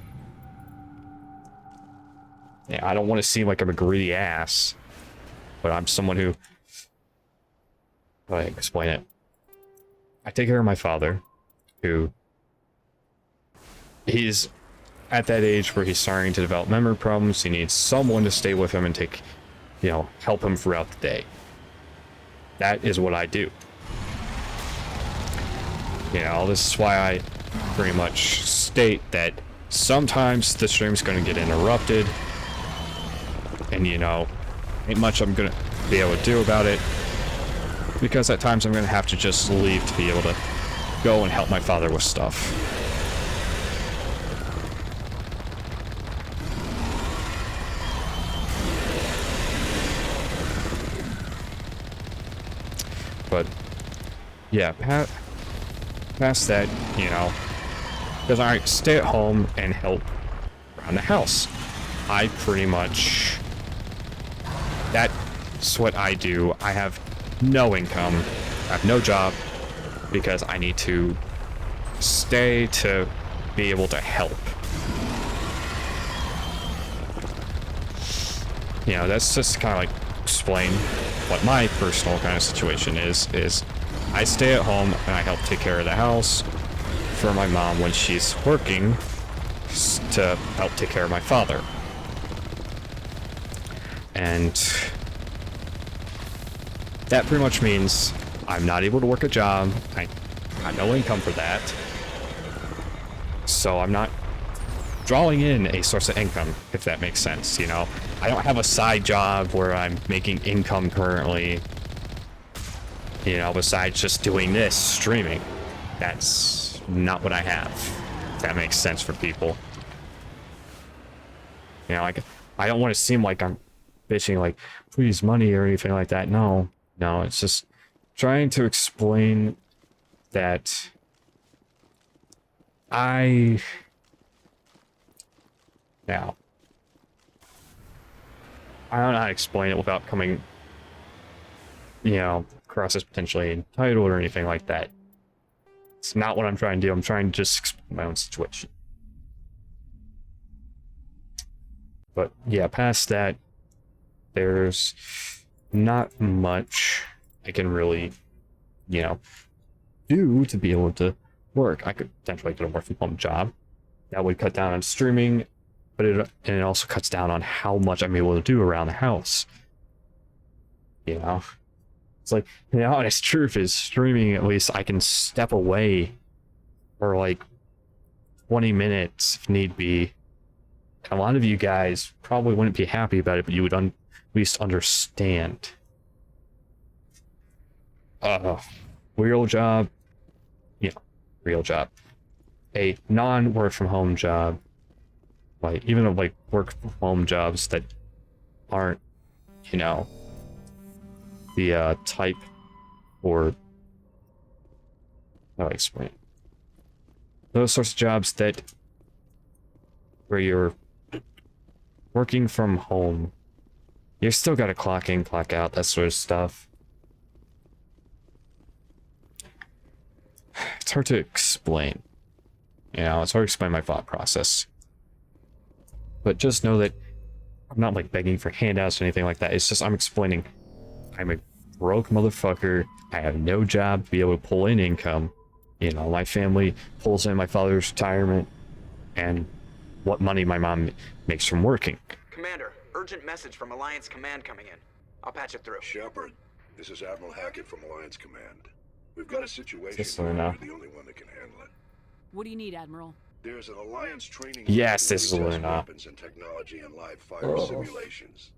Yeah, I don't want to seem like I'm a greedy ass, but I'm someone who, how do I explain it? I take care of my father, who he's at that age where he's starting to develop memory problems. He needs someone to stay with him and take, you know, help him throughout the day. That is what I do. You know, this is why I pretty much state that sometimes the stream's going to get interrupted, and, you know, ain't much I'm going to be able to do about it, because at times I'm going to have to just leave to be able to go and help my father with stuff. But yeah, past that, you know, because I stay at home and help around the house. I pretty much, that's what I do. I have no income, I have no job, because I need to stay to be able to help. You know, that's just kind of like explain what my personal kind of situation is I stay at home and I help take care of the house for my mom when she's working to help take care of my father. And that pretty much means I'm not able to work a job. I got no income for that. So I'm not drawing in a source of income, if that makes sense, you know? I don't have a side job where I'm making income currently, you know, besides just doing this, streaming. That's not what I have, if that makes sense for people. You know, like, I don't want to seem like I'm bitching, like, please, money or anything like that. No, it's just trying to explain that now, I don't know how to explain it without coming, you know, across as potentially entitled or anything like that. It's not what I'm trying to do. I'm trying to just explain my own situation. But yeah, past that, there's not much I can really, you know, do to be able to work. I could potentially get a work from home job. That would cut down on streaming, but it also cuts down on how much I'm able to do around the house. You know? It's like, the honest truth is, streaming, at least I can step away for like 20 minutes if need be. And a lot of you guys probably wouldn't be happy about it, but you would at least understand. Real job. Yeah, real job. A non-work from home job. Like, even like work from home jobs that aren't, you know, the type or how do I explain it? Those sorts of jobs that where you're working from home, you still got to clock in, clock out, that sort of stuff. It's hard to explain. You know, it's hard to explain my thought process. But just know that I'm not like begging for handouts or anything like that. It's just I'm explaining I'm a broke motherfucker. I have no job to be able to pull in income. You know, my family pulls in my father's retirement and what money my mom makes from working. Commander, urgent message from Alliance Command coming in. I'll patch it through. Shepard, This is Admiral Hackett from Alliance Command. We've got a situation This where Luna. you're the only one that can handle it. What do you need, Admiral? There's an Alliance training Yes, where this we is test Luna. weapons and technology and live fire simulations.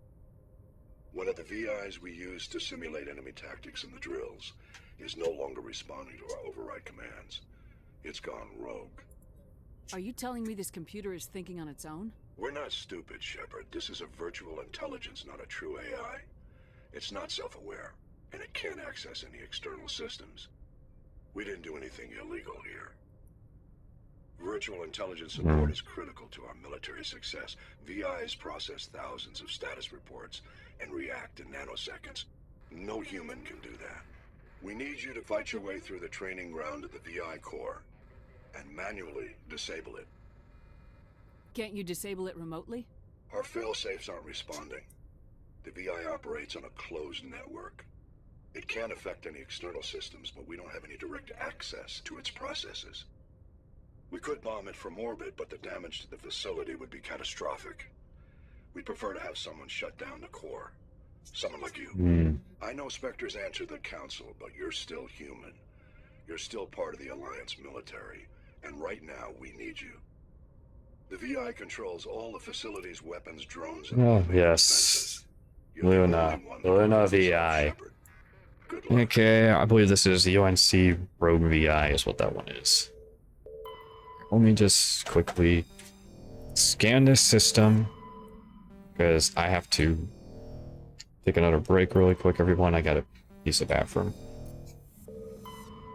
One of the VIs we use to simulate enemy tactics in the drills is no longer responding to our override commands. It's gone rogue. Are you telling me this computer is thinking on its own? We're not stupid, Shepard. This is a virtual intelligence, not a true AI. It's not self-aware, and it can't access any external systems. We didn't do anything illegal here. Virtual intelligence support is critical to our military success. VIs process thousands of status reports and react in nanoseconds. No human can do that. We need you to fight your way through the training ground of the VI core and manually disable it. Can't you disable it remotely? Our fail-safes aren't responding. The VI operates on a closed network. It can't affect any external systems, but we don't have any direct access to its processes. We could bomb it from orbit, but the damage to the facility would be catastrophic. We'd prefer to have someone shut down the core. Someone like you. I know Spectres answer the Council, but you're still human. You're still part of the Alliance military, and right now we need you. The VI controls all the facility's weapons, drones, and Oh, yes. Luna. Luna VI. Okay, I believe this is UNC Rogue VI is what that one is. Let me just quickly scan this system, because I have to take another break really quick, everyone. I gotta use the bathroom.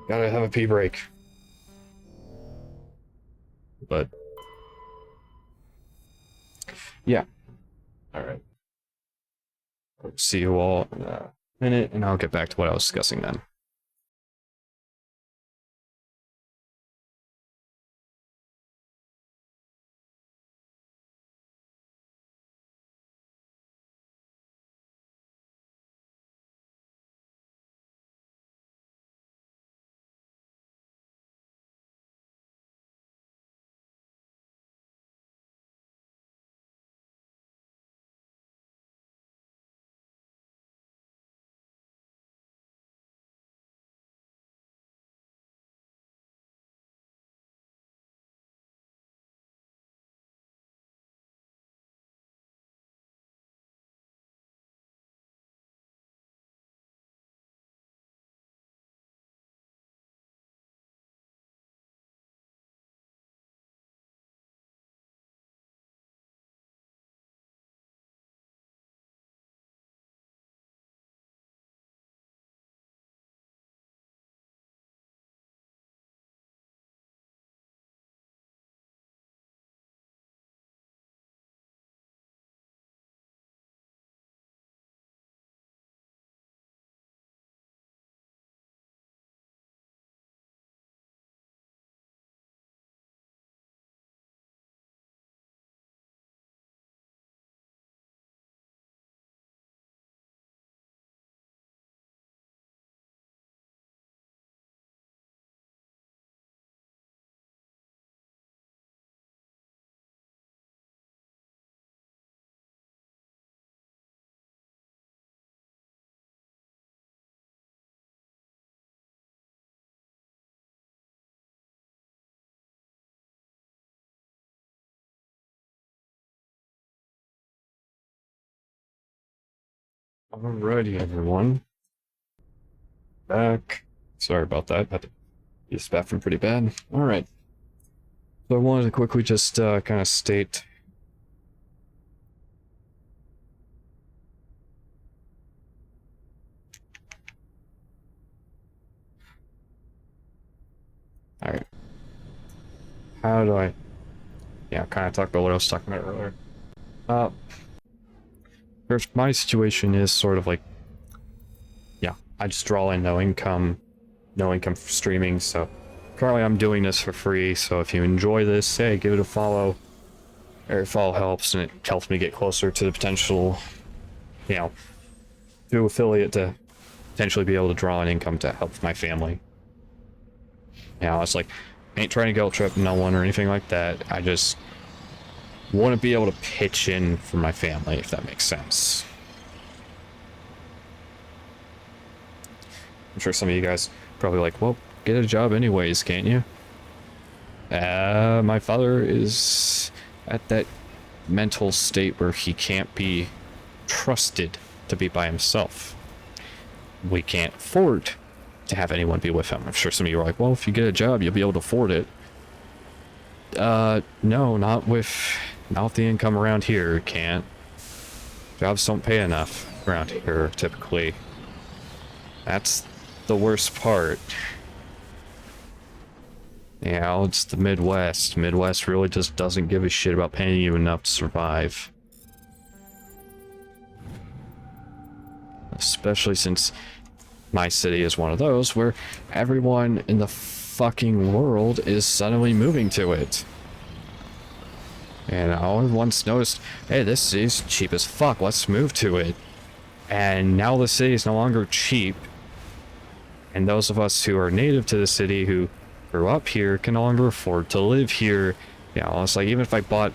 Gotta have a pee break. But yeah. Alright. See you all in a minute, and I'll get back to what I was discussing then. Alrighty, everyone. Back. Sorry about that. Had to use the bathroom pretty bad. Alright. So I wanted to quickly just kind of state. Alright. How do I... Yeah, kind of talk about what I was talking about earlier. My situation is sort of like, yeah, I just draw in no income for streaming, so currently I'm doing this for free, so if you enjoy this, hey, give it a follow. Every follow helps, and it helps me get closer to the potential, you know, to affiliate to potentially be able to draw an income to help my family. You know, it's like, I ain't trying to guilt trip no one or anything like that, I just want to be able to pitch in for my family, if that makes sense. I'm sure some of you guys probably like, well, get a job anyways, can't you? My father is at that mental state where he can't be trusted to be by himself. We can't afford to have anyone be with him. I'm sure some of you are like, well, if you get a job, you'll be able to afford it. No, not with the income around here. Can't. Jobs don't pay enough around here, typically. That's the worst part. You know, it's the Midwest. Midwest really just doesn't give a shit about paying you enough to survive. Especially since my city is one of those where everyone in the fucking world is suddenly moving to it. And I once noticed, hey, this city's cheap as fuck, let's move to it. And now the city is no longer cheap. And those of us who are native to the city, who grew up here, can no longer afford to live here. You know, it's like, even if I bought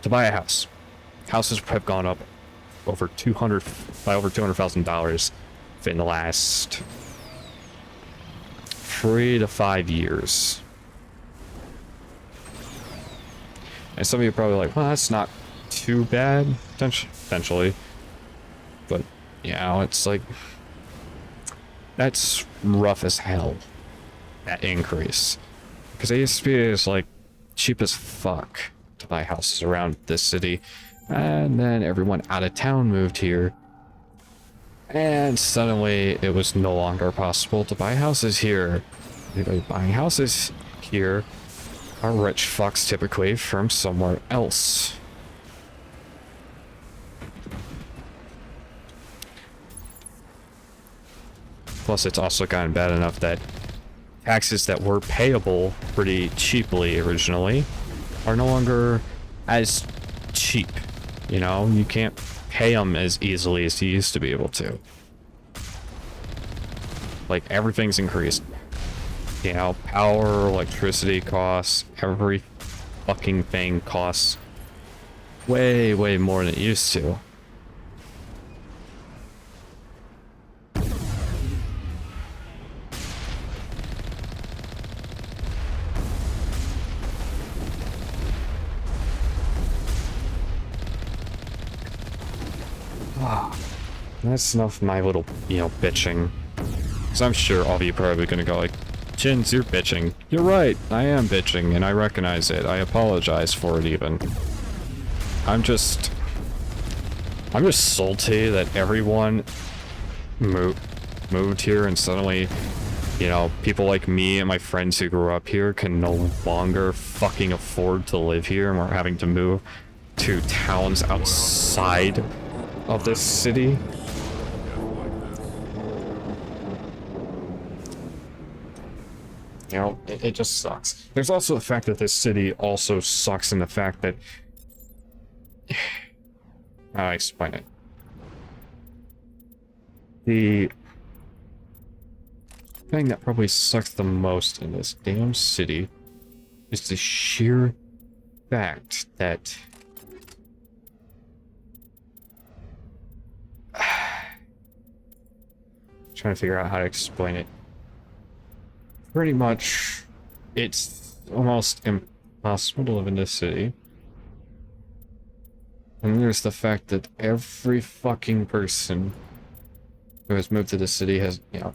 to buy a house, houses have gone up by over $200,000 in the last 3 to 5 years. And some of you are probably like, well, that's not too bad, potentially. But, you know, it's like, that's rough as hell, that increase. Because it used to be like cheap as fuck to buy houses around this city. And then everyone out of town moved here. And suddenly it was no longer possible to buy houses here. Anybody buying houses here are rich fucks, typically from somewhere else. Plus, it's also gotten bad enough that taxes that were payable pretty cheaply originally are no longer as cheap. You know, you can't pay them as easily as you used to be able to. Like, everything's increased. You know, power, electricity costs, every fucking thing costs way, way more than it used to. That's enough of my little, you know, bitching. Because I'm sure all of you are probably going to go like, Chins, you're bitching. You're right, I am bitching, and I recognize it. I apologize for it even. I'm just salty that everyone moved here and suddenly, you know, people like me and my friends who grew up here can no longer fucking afford to live here, and we're having to move to towns outside of this city. You know, it just sucks. There's also the fact that this city also sucks in the fact that... I'll explain it. The thing that probably sucks the most in this damn city is the sheer fact that... trying to figure out how to explain it. Pretty much, it's almost impossible to live in this city. And there's the fact that every fucking person who has moved to the city has, you know,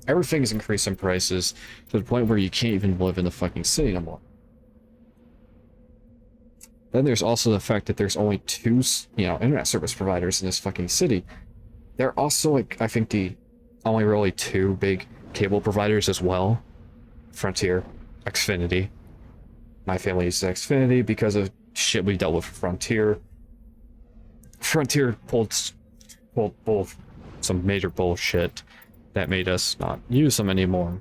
everything's increased in prices to the point where you can't even live in the fucking city no more. Then there's also the fact that there's only 2, you know, internet service providers in this fucking city. They're also, like, I think the only really 2 big cable providers as well. Frontier, Xfinity. My family uses Xfinity because of shit we dealt with Frontier. Frontier pulled both some major bullshit that made us not use them anymore.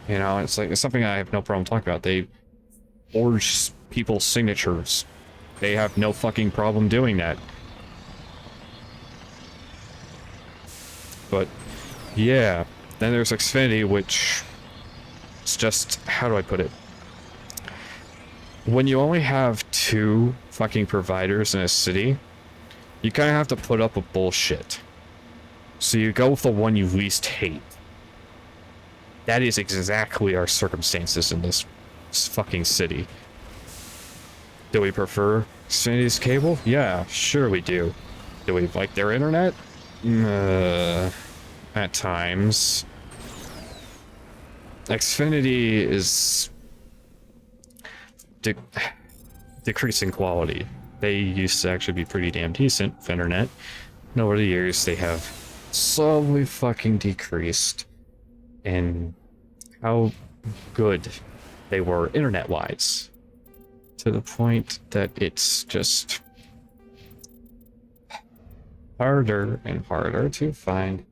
You know, it's like, it's something I have no problem talking about. They forge people's signatures. They have no fucking problem doing that. But yeah, then there's Xfinity, which it's just, how do I put it? When you only have 2 fucking providers in a city, you kind of have to put up with bullshit. So you go with the one you least hate. That is exactly our circumstances in this fucking city. Do we prefer Xfinity's cable? Yeah, sure we do. Do we like their internet? At times. Xfinity is decreasing quality. They used to actually be pretty damn decent with internet. And over the years, they have slowly fucking decreased in how good they were internet-wise. To the point that it's just harder and harder to find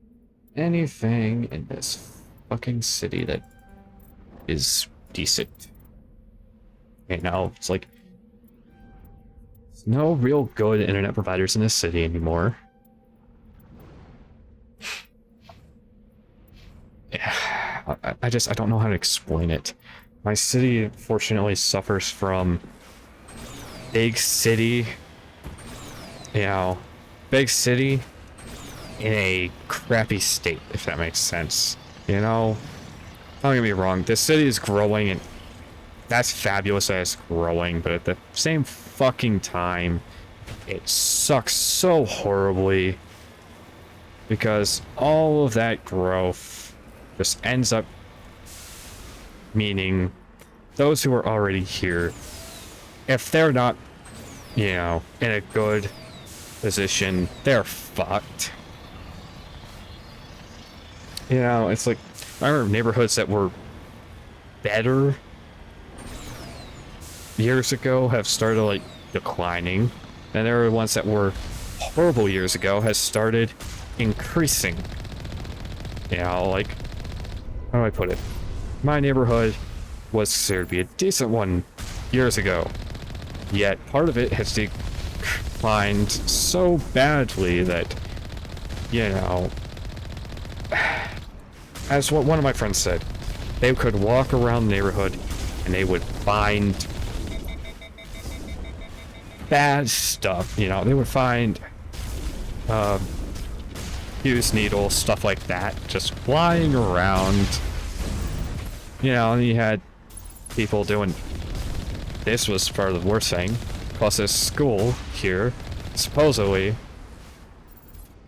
anything in this fucking city that is decent. You know, it's like there's no real good internet providers in this city anymore. I don't know how to explain it. My city, fortunately, suffers from big city, you know, big city in a crappy state, if that makes sense. You know, don't get me wrong, this city is growing, and that's fabulous that it's growing, but at the same fucking time, it sucks so horribly because all of that growth just ends up meaning those who are already here, if they're not, you know, in a good position, they're fucked. You know, it's like, I remember neighborhoods that were better years ago have started, like, declining. And there are ones that were horrible years ago has started increasing. You know, like, how do I put it? My neighborhood was considered to be a decent one years ago. Yet part of it has declined so badly that, you know, as what one of my friends said, they could walk around the neighborhood and they would find bad stuff. You know, they would find fuse needles, stuff like that, just flying around. You know, and you had people doing, this was part of the worst thing, plus this school here, supposedly,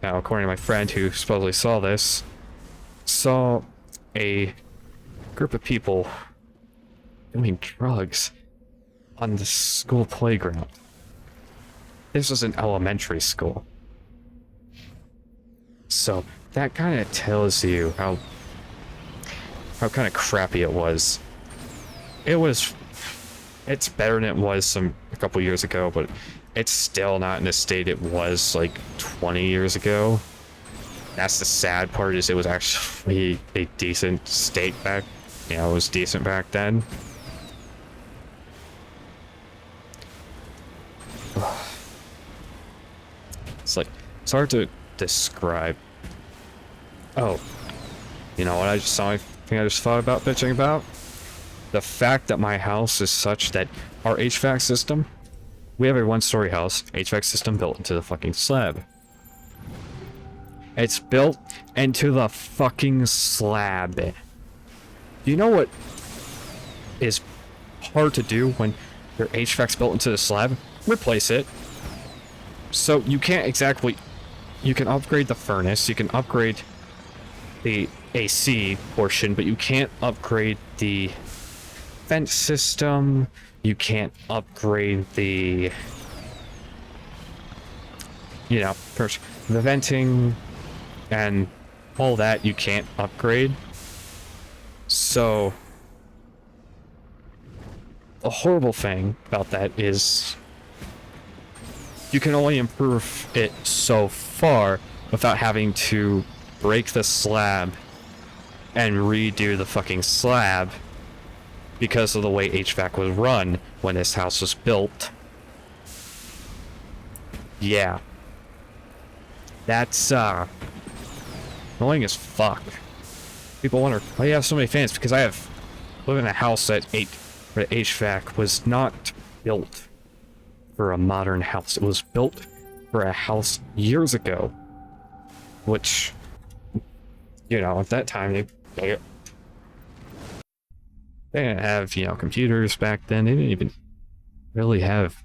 now according to my friend who supposedly saw this, saw a group of people doing drugs on the school playground. This was an elementary school. So that kind of tells you how kind of crappy it was. It's better than it was a couple years ago, but it's still not in the state it was like 20 years ago. That's the sad part, is it was actually a decent state back, you know, it was decent back then. It's like, it's hard to describe. Oh, you know what I just thought about bitching about? The fact that my house is such that our HVAC system, we have a one-story house, HVAC system built into the fucking slab. It's built into the fucking slab. Do you know what is hard to do when your HVAC's built into the slab? Replace it. So you can't exactly, you can upgrade the furnace, you can upgrade the AC portion, but you can't upgrade the vent system, you can't upgrade the, you know, the venting and all that you can't upgrade. So the horrible thing about that is you can only improve it so far without having to break the slab and redo the fucking slab because of the way HVAC was run when this house was built. Yeah. That's, annoying as fuck. People wonder, why do you have so many fans? Because I live in a house where the HVAC was not built for a modern house. It was built for a house years ago, which, you know, at that time they didn't have, you know, computers back then. They didn't even really have,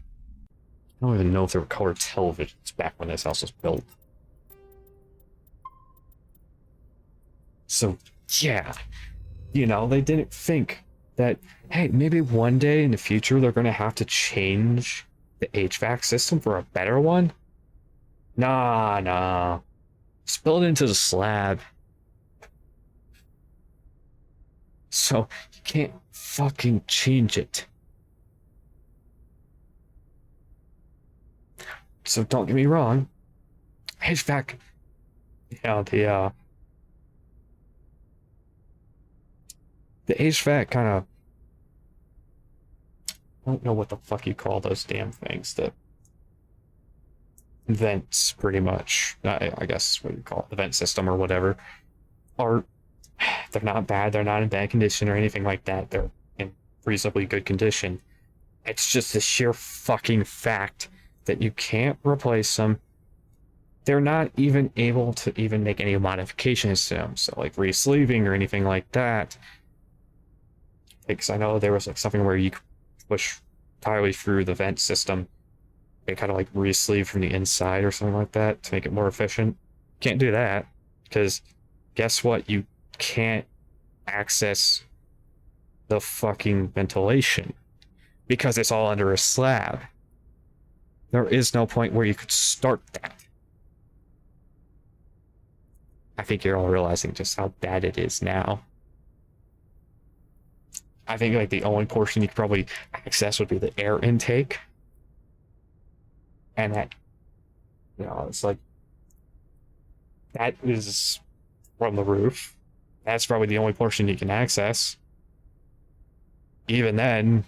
I don't even know if there were color televisions back when this house was built. So yeah, you know, they didn't think that, hey, maybe one day in the future they're going to have to change the HVAC system for a better one. Nah. Spill it into the slab. So you can't fucking change it. So don't get me wrong. HVAC, you know, the HVAC kind of, I don't know what the fuck you call those damn things. The vents, pretty much. I guess what you call it, the vent system or whatever. They're not bad. They're not in bad condition or anything like that. They're in reasonably good condition. It's just the sheer fucking fact that you can't replace them. They're not even able to even make any modifications to them. So like re-sleeving or anything like that. Because I know there was like something where you could push entirely through the vent system and kind of like re-sleeve from the inside or something like that to make it more efficient. Can't do that because guess what? You can't access the fucking ventilation because it's all under a slab. There is no point where you could start that. I think you're all realizing just how bad it is now. I think like the only portion you could probably access would be the air intake. And that, you know, it's like, that is from the roof. That's probably the only portion you can access. Even then,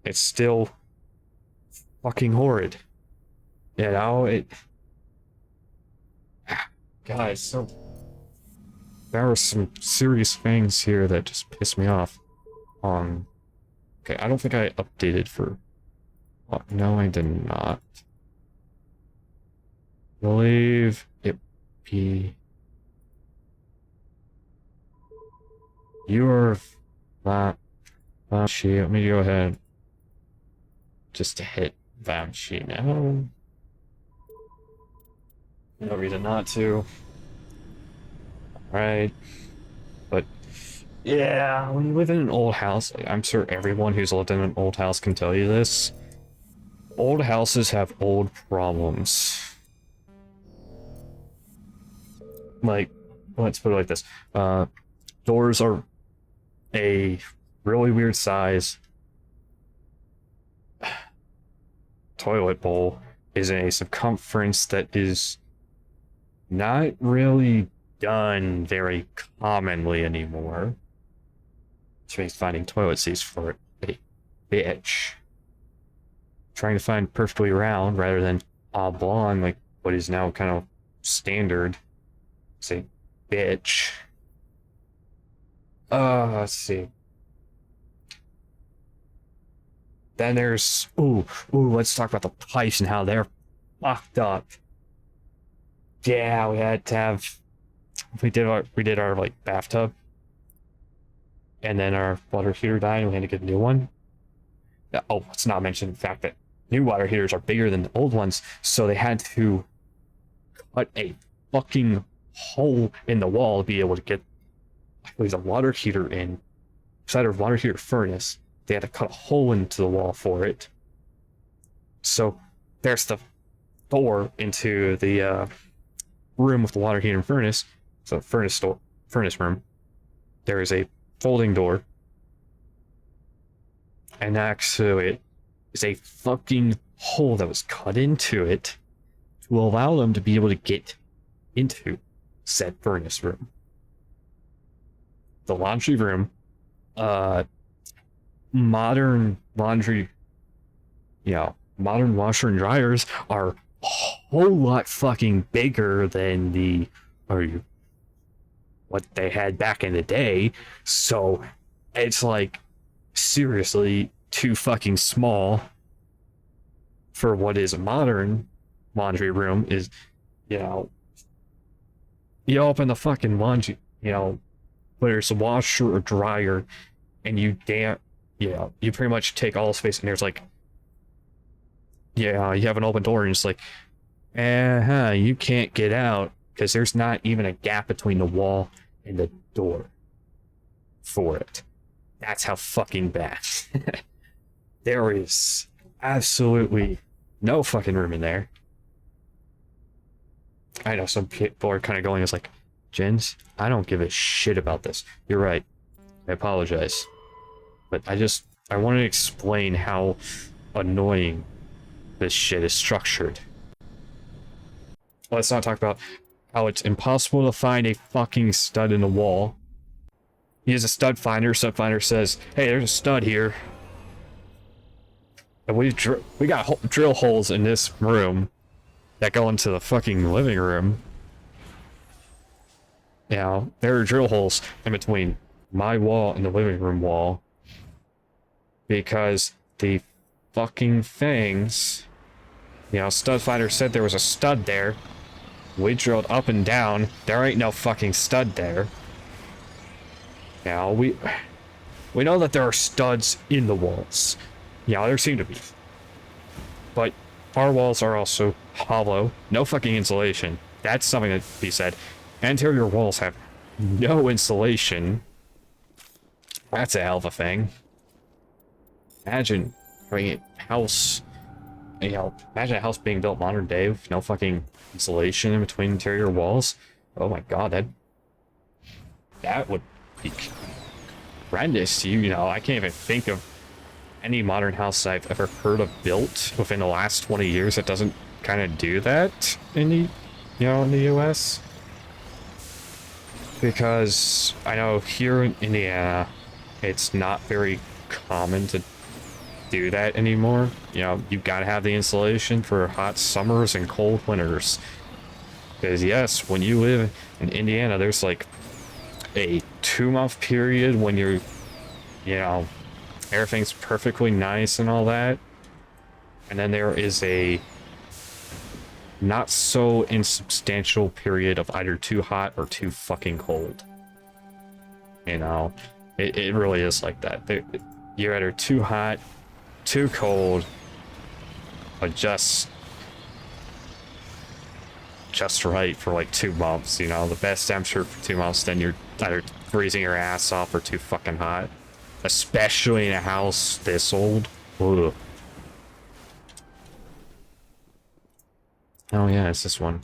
it's still fucking horrid. You know, guys, so there are some serious things here that just piss me off. Okay, I don't think I updated for... Oh, no, I did not. I believe it be... You're that sheet. Let me go ahead. Just to hit that sheet now. No reason not to. Alright. But yeah, when you live in an old house, like, I'm sure everyone who's lived in an old house can tell you this. Old houses have old problems. Like, let's put it like this. Doors are a really weird size. Toilet bowl is in a circumference that is not really done very commonly anymore. Which makes finding toilet seats for a bitch. Trying to find perfectly round rather than oblong, like what is now kind of standard. Say, bitch. Let's see. Then there's, let's talk about the pipes and how they're fucked up. Yeah, we had to have, we did our like bathtub, and then our water heater died, and we had to get a new one. Oh, let's not mention the fact that new water heaters are bigger than the old ones, so they had to cut a fucking hole in the wall to be able to get a water heater in. Inside of a water heater furnace, they had to cut a hole into the wall for it. So there's the door into the room with the water heater and furnace. So furnace room. There is a folding door, and next to it is a fucking hole that was cut into it to allow them to be able to get into said furnace room. The laundry room, modern laundry, modern washer and dryers are a whole lot fucking bigger than what they had back in the day. So it's like seriously too fucking small for what is a modern laundry room is, you know, you open the fucking laundry, you know, whether it's a washer or dryer, and you you pretty much take all the space, and there's like, you have an open door, and it's like, you can't get out, because there's not even a gap between the wall and the door for it. That's how fucking bad. There is absolutely no fucking room in there. I know some people are kind of going, it's like, Jins, I don't give a shit about this. You're right. I apologize. But I want to explain how annoying this shit is structured. Let's not talk about how it's impossible to find a fucking stud in the wall. He has a stud finder. Stud finder says, hey, there's a stud here. And we got drill holes in this room that go into the fucking living room. You know, there are drill holes in between my wall and the living room wall. Because the fucking things, you know, stud finder said there was a stud there. We drilled up and down. There ain't no fucking stud there. Now, we know that there are studs in the walls. Yeah, there seem to be. But our walls are also hollow. No fucking insulation. That's something that be said. Interior walls have no insulation. That's a hell of a thing. Imagine having a house, imagine a house being built modern day with no fucking insulation in between interior walls. Oh my god, that would be horrendous. You know, I can't even think of any modern house I've ever heard of built within the last 20 years that doesn't kind of do that in the, in the US. Because I know here in Indiana, it's not very common to do that anymore. You know, you've got to have the insulation for hot summers and cold winters. Because yes, when you live in Indiana, there's like a 2-month period when you're, everything's perfectly nice and all that. And then there is a not so insubstantial period of either too hot or too fucking cold. You know, it really is like that. You're either too hot, too cold, or just right for like 2 months. You know, the best temperature for 2 months, then you're either freezing your ass off or too fucking hot. Especially in a house this old. Ugh. Oh yeah, it's this one.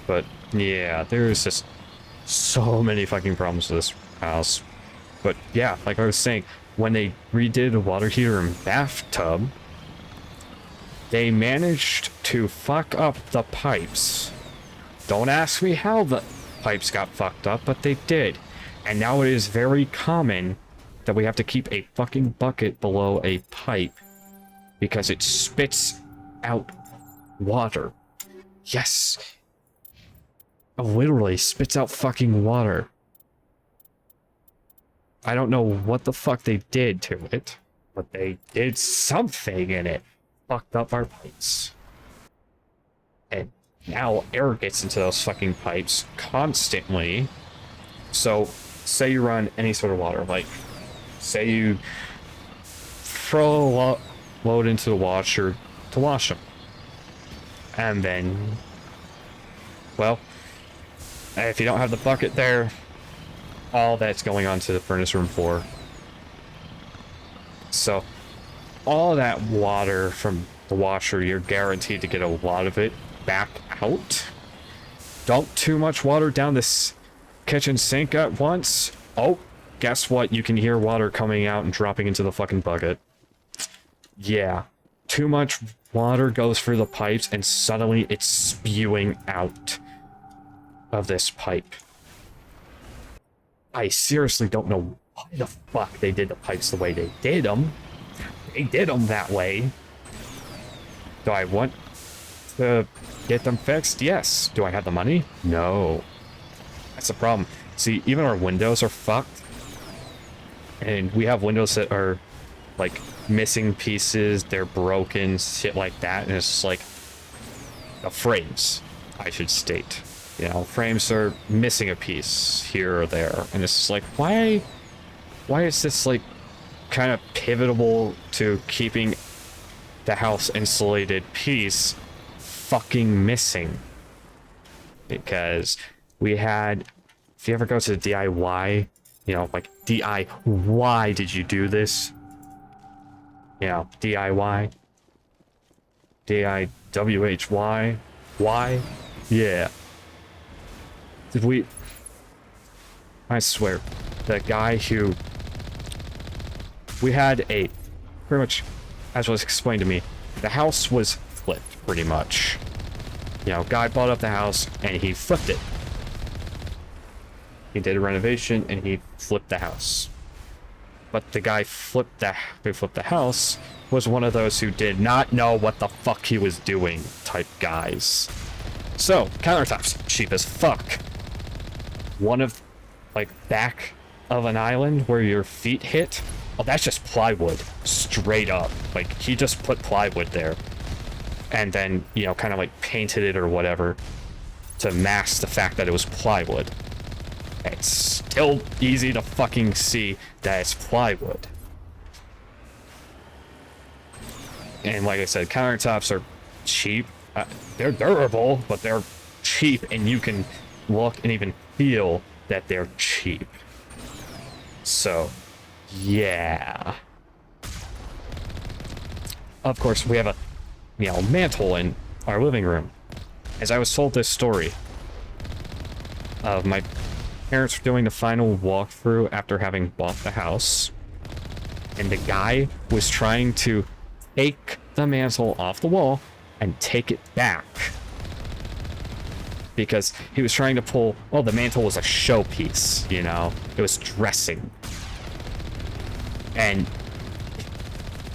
But yeah, there's just so many fucking problems with this house. But yeah, like I was saying, when they redid a water heater and bathtub, they managed to fuck up the pipes. Don't ask me how the pipes got fucked up, but they did. And now it is very common that we have to keep a fucking bucket below a pipe because it spits out water. Yes. It literally spits out fucking water. I don't know what the fuck they did to it, but they did something in it. Fucked up our pipes. And now air gets into those fucking pipes constantly. So, say you run any sort of water, like, say you throw a load into the washer to wash them. And then, well, if you don't have the bucket there, all that's going on to the furnace room floor. So, all that water from the washer, you're guaranteed to get a lot of it back out. Dump too much water down this kitchen sink at once. Oh, guess what? You can hear water coming out and dropping into the fucking bucket. Yeah. Too much water goes through the pipes and suddenly it's spewing out of this pipe. I seriously don't know why the fuck they did the pipes the way they did them. They did them that way. Do I want to get them fixed? Yes. Do I have the money? No. That's the problem. See, even our windows are fucked. And we have windows that are like missing pieces, they're broken, shit like that, and it's just like the frames, I should state. You know, frames are missing a piece here or there, and it's just like, why is this like kind of pivotal to keeping the house insulated piece fucking missing? Because we had, if you ever go to the DIY, you know, like why did you do this? You know, DIY, DIWHY, why? Yeah. I swear, the guy who, we had a, pretty much, as was explained to me, the house was flipped, pretty much. You know, guy bought up the house, and he flipped it. He did a renovation, and he flipped the house. But the guy who flipped the house was one of those who did not know what the fuck he was doing type guys. So, countertops, cheap as fuck. One of, like, back of an island where your feet hit, oh, that's just plywood, straight up. Like, he just put plywood there. And then, you know, kind of like painted it or whatever to mask the fact that it was plywood. It's still easy to fucking see that it's plywood. And like I said, countertops are cheap. They're durable, but they're cheap, and you can look and even feel that they're cheap. So, yeah. Of course, we have a, you know, mantle in our living room. As I was told this story of my parents were doing the final walkthrough after having bought the house, and the guy was trying to take the mantle off the wall and take it back because he was trying to pull, well, the mantle was a showpiece, you know, it was dressing. And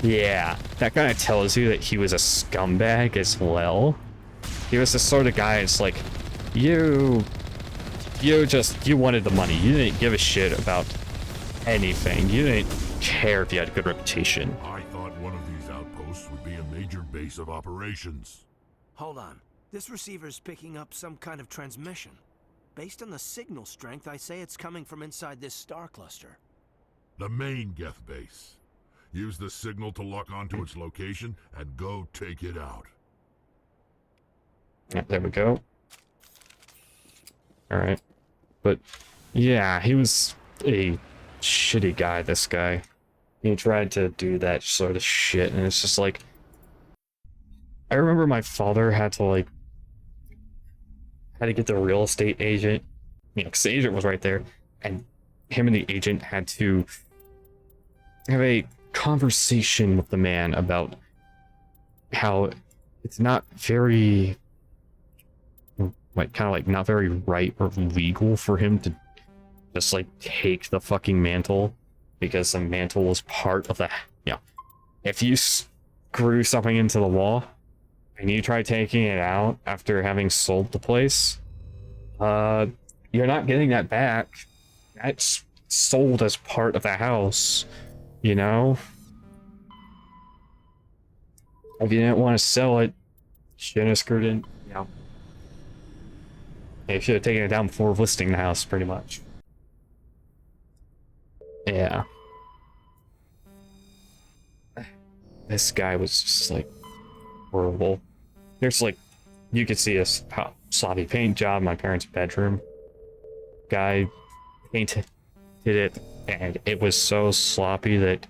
yeah, that kind of tells you that he was a scumbag as well. He was the sort of guy, it's like, you wanted the money. You didn't give a shit about anything. You didn't care if you had a good reputation. I thought one of these outposts would be a major base of operations. Hold on. This receiver's picking up some kind of transmission. Based on the signal strength, I say it's coming from inside this star cluster. The main Geth base. Use the signal to lock onto its location and go take it out. Yeah, there we go. Alright. But, yeah, he was a shitty guy, this guy. He tried to do that sort of shit, and it's just like... I remember my father had to get the real estate agent, you know, because the agent was right there, and him and the agent had to have a conversation with the man about how it's not very, not very right or legal for him to just, take the fucking mantle, because the mantle was part of the, you know, if you screw something into the wall, and you try taking it out after having sold the place, you're not getting that back. That's sold as part of the house, you know? If you didn't want to sell it, shouldn't have screwed in, you know. You should have taken it down before listing the house, pretty much. Yeah. This guy was just, horrible. There's, you could see a sloppy paint job in my parents' bedroom. Guy painted it, and it was so sloppy that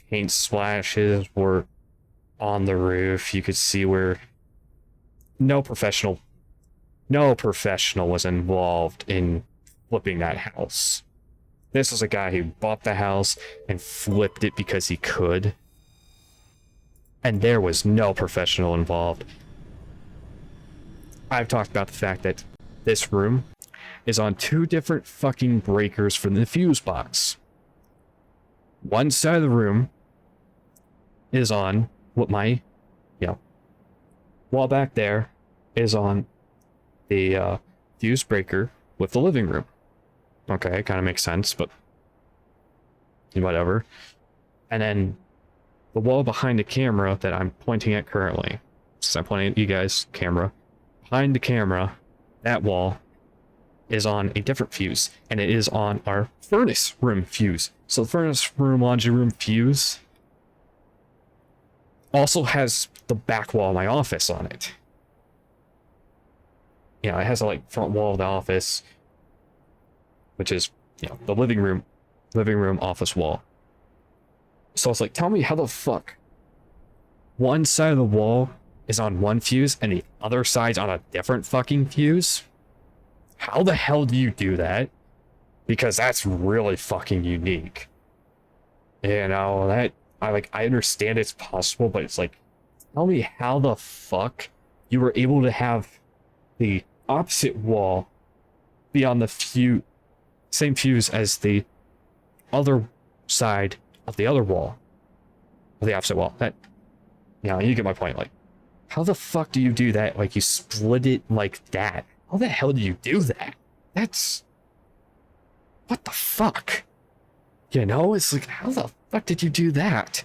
paint splashes were on the roof. You could see where no professional was involved in flipping that house. This was a guy who bought the house and flipped it because he could. And there was no professional involved. I've talked about the fact that this room is on 2 different fucking breakers from the fuse box. One side of the room is on what my, wall back there is on the fuse breaker with the living room. Okay, kind of makes sense, but whatever. And then the wall behind the camera that I'm pointing at currently, since I'm pointing at you guys, camera, behind the camera, that wall is on a different fuse, and it is on our furnace room fuse. So the furnace room, laundry room fuse also has the back wall of my office on it. You know, it has a like front wall of the office, which is, you know, the living room office wall. So it's like, tell me how the fuck one side of the wall is on one fuse and the other side's on a different fucking fuse? How the hell do you do that? Because that's really fucking unique. You know, that I understand it's possible, but it's like, tell me how the fuck you were able to have the opposite wall be on the same fuse as the other side of the other wall, of the opposite wall. That, you know, you get my point. Like, how the fuck do you do that? Like, you split it like that. How the hell do you do that? That's... what the fuck? You know, it's like, how the fuck did you do that?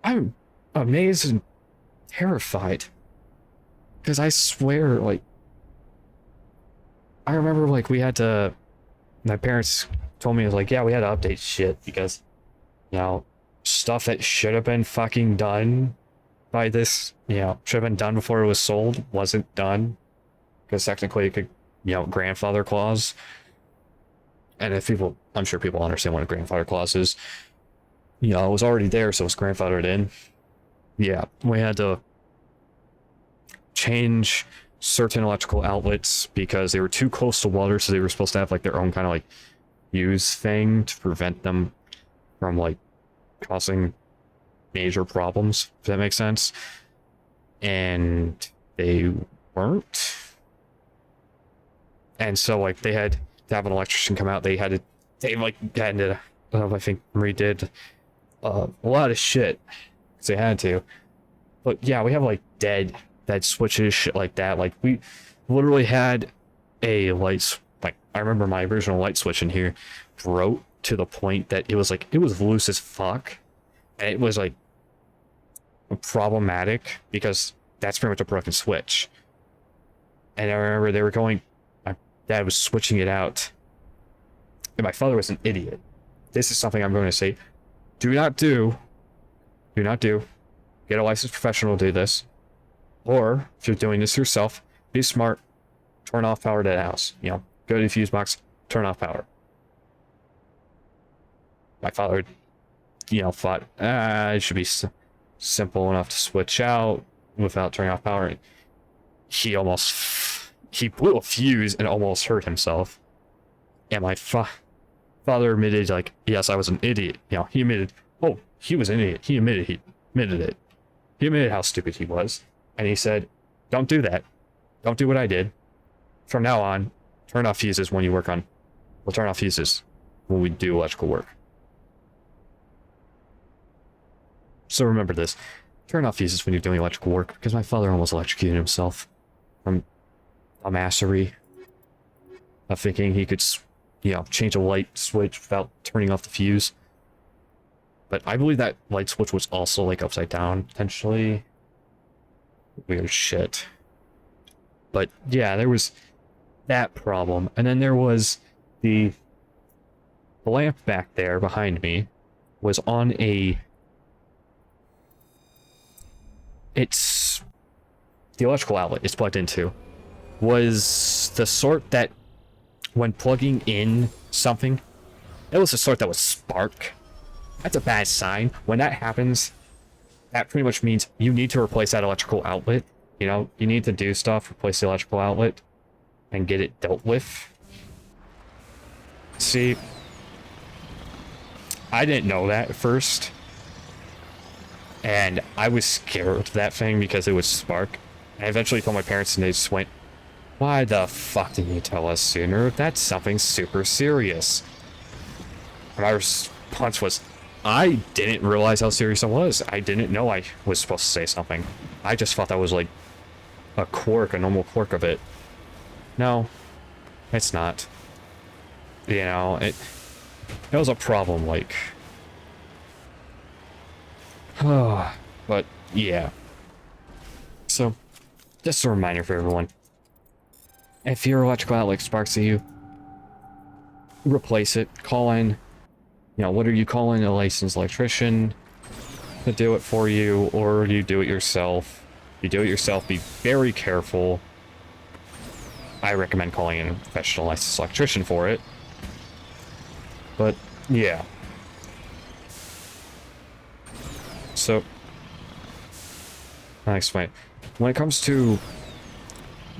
I'm amazed and terrified. Because I swear, like... I remember, like, we had to... my parents told me, it was like, yeah, we had to update shit because, you know, stuff that should have been fucking done by this, you know, should have been done before it was sold, wasn't done. Because technically it could, you know, grandfather clause. And if people, I'm sure people understand what a grandfather clause is. You know, it was already there, so it's grandfathered in. Yeah, we had to change certain electrical outlets because they were too close to water, so they were supposed to have like their own kind of like fuse thing to prevent them from like causing major problems, if that makes sense. And they weren't. And so like they had to have an electrician come out. They had to, I think redid a lot of shit because they had to. But yeah, we have like dead switches, shit like that. Like we literally had a light, like I remember my original light switch in here broke to the point that it was like, it was loose as fuck. And it was like problematic because that's pretty much a broken switch. And I remember they were going, my dad was switching it out. And my father was an idiot. This is something I'm going to say. Do not do. Get a licensed professional to do this. Or, if you're doing this yourself, be smart. Turn off power to the house. You know, go to the fuse box, turn off power. My father, you know, thought, it should be simple enough to switch out without turning off power. He blew a fuse and almost hurt himself. And my father admitted, like, yes, I was an idiot. You know, he admitted, oh, he was an idiot. He admitted it. He admitted how stupid he was. And he said, don't do that. Don't do what I did. From now on, turn off fuses when you work on... We'll turn off fuses when we do electrical work. So remember this. Turn off fuses when you're doing electrical work, because my father almost electrocuted himself from a massery of thinking he could, you know, change a light switch without turning off the fuse. But I believe that light switch was also, like, upside down, potentially. Weird shit. But, yeah, there was that problem. And then there was the lamp back there behind me was on a... It's... the electrical outlet it's plugged into was the sort that when plugging in something, it was the sort that would spark. That's a bad sign. When that happens, that pretty much means you need to replace that electrical outlet. You know, you need to do stuff, replace the electrical outlet, and get it dealt with. See, I didn't know that at first. And I was scared of that thing because it would spark. I eventually told my parents and they just went, why the fuck didn't you tell us sooner? That's something super serious. And my response was, I didn't realize how serious it was. I didn't know I was supposed to say something. I just thought that was like a quirk, a normal quirk of it. No, it's not. You know, it was a problem like But yeah. So, just a reminder for everyone. If your electrical outlet sparks at you, replace it. Call in, what are you calling, a licensed electrician to do it for you, or you do it yourself. If you do it yourself, be very careful. I recommend calling in a professional licensed electrician for it. But yeah. So, I'll explain. When it comes to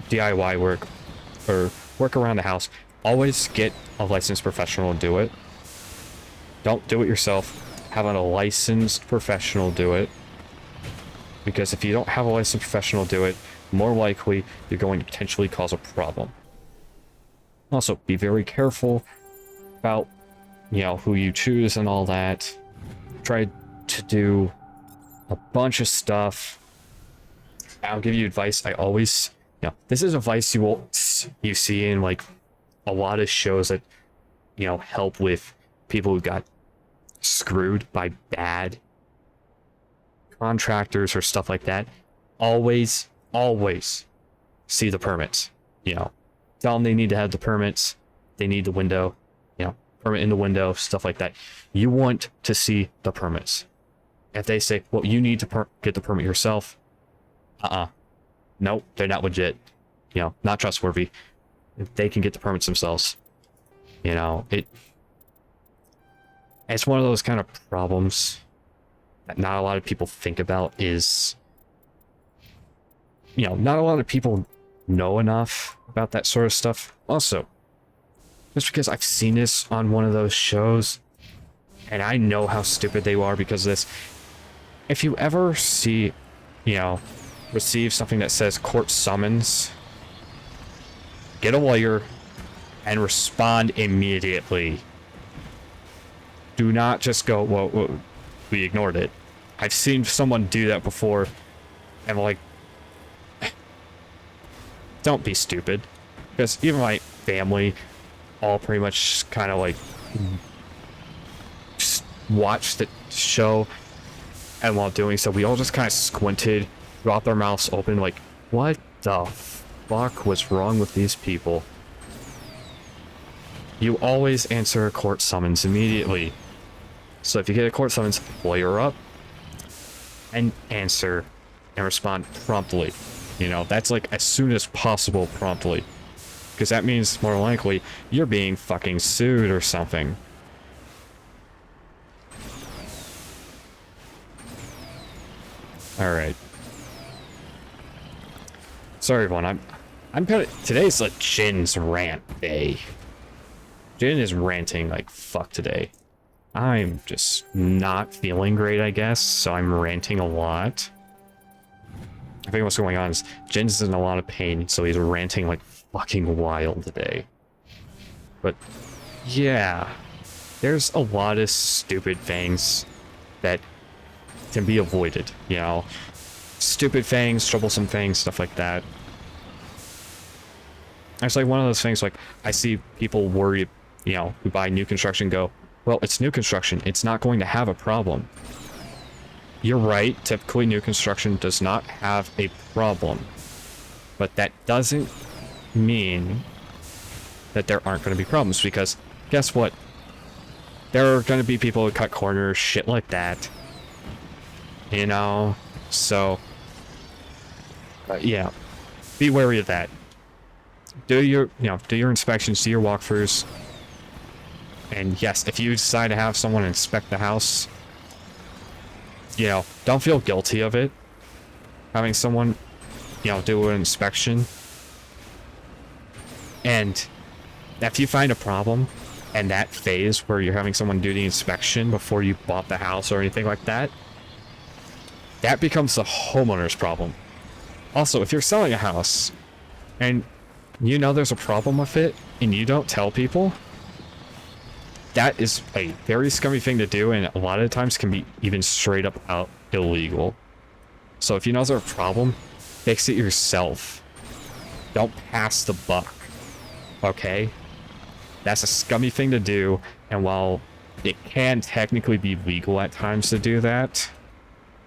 DIY work, or work around the house, always get a licensed professional to do it. Don't do it yourself. Have a licensed professional do it. Because if you don't have a licensed professional do it, more likely you're going to potentially cause a problem. Also, be very careful about, who you choose and all that. Try to do a bunch of stuff. I'll give you advice. I always, this is advice you see in like a lot of shows that, help with people who got screwed by bad contractors or stuff like that. Always see the permits. Tell them they need to have the permits. They need the window, permit in the window, stuff like that. You want to see the permits. If they say, well, you need to get the permit yourself. Nope, they're not legit. Not trustworthy. If they can get the permits themselves. It's one of those kind of problems that not a lot of people think about is, not a lot of people know enough about that sort of stuff. Also, just because I've seen this on one of those shows, and I know how stupid they are because of this. If you ever see, receive something that says court summons, get a lawyer and respond immediately. Do not just go, well, we ignored it. I've seen someone do that before, and like, don't be stupid. Because even my family all pretty much kind of like just watched the show, and while doing so, we all just kind of squinted, dropped our mouths open, like, what the fuck was wrong with these people? You always answer a court summons immediately. So if you get a court summons, lawyer up and answer and respond promptly. That's like as soon as possible promptly. Because that means more likely you're being fucking sued or something. Alright. Sorry everyone, I'm kind of, today's like Jin's rant day. Jin is ranting like fuck today. I'm just not feeling great, I guess, so I'm ranting a lot. I think what's going on is Jin's in a lot of pain, so he's ranting like fucking wild today. But yeah, there's a lot of stupid things that can be avoided, stupid things, troublesome things, stuff like that. It's like one of those things, like I see people worry, who buy new construction go, well, it's new construction, it's not going to have a problem. You're right, typically new construction does not have a problem. But that doesn't mean that there aren't going to be problems, because guess what? There are going to be people who cut corners, shit like that. So, yeah, be wary of that. Do your, do your inspections, do your walkthroughs. And yes, if you decide to have someone inspect the house, don't feel guilty of it. Having someone, do an inspection. And if you find a problem in that phase where you're having someone do the inspection before you bought the house or anything like that, that becomes the homeowner's problem. Also, if you're selling a house and there's a problem with it and you don't tell people, that is a very scummy thing to do, and a lot of times can be even straight up out illegal. So if you know there's a problem, fix it yourself. Don't pass the buck. Okay? That's a scummy thing to do, and while it can technically be legal at times to do that,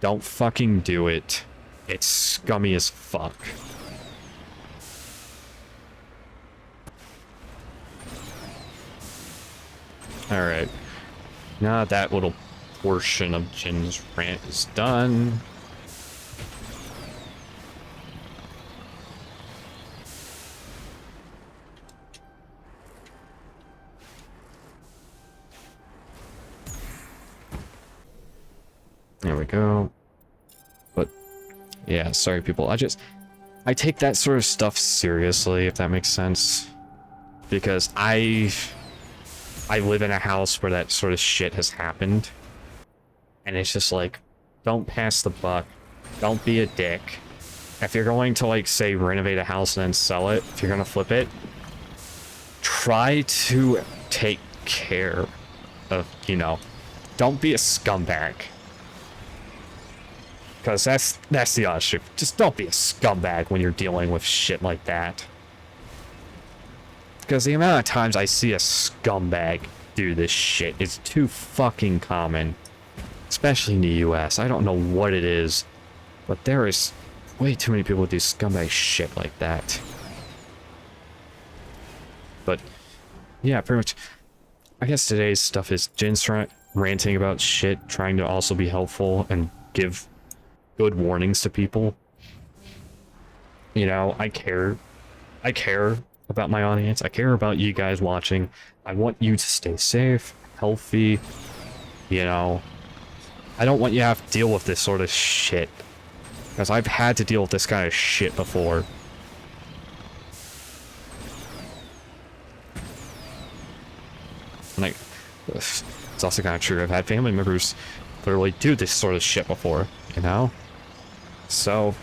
Don't fucking do it. It's scummy as fuck. Alright. Now that little portion of Jin's rant is done. There we go. But yeah, sorry people. I take that sort of stuff seriously, if that makes sense. Because I live in a house where that sort of shit has happened. And it's just like, don't pass the buck. Don't be a dick. If you're going to, like, say, renovate a house and then sell it, if you're going to flip it, try to take care of, you know, don't be a scumbag. Because that's the honest truth. Just don't be a scumbag when you're dealing with shit like that. Because the amount of times I see a scumbag do this shit is too fucking common. Especially in the US. I don't know what it is. But there is way too many people who do scumbag shit like that. But, yeah, pretty much. I guess today's stuff is Jin's ranting about shit, trying to also be helpful and give good warnings to people. You know, I care about my audience. I care about you guys watching. I want you to stay safe, healthy, you know. I don't want you to have to deal with this sort of shit. Because I've had to deal with this kind of shit before. Like, it's also kind of true. I've had family members literally do this sort of shit before, you know? So,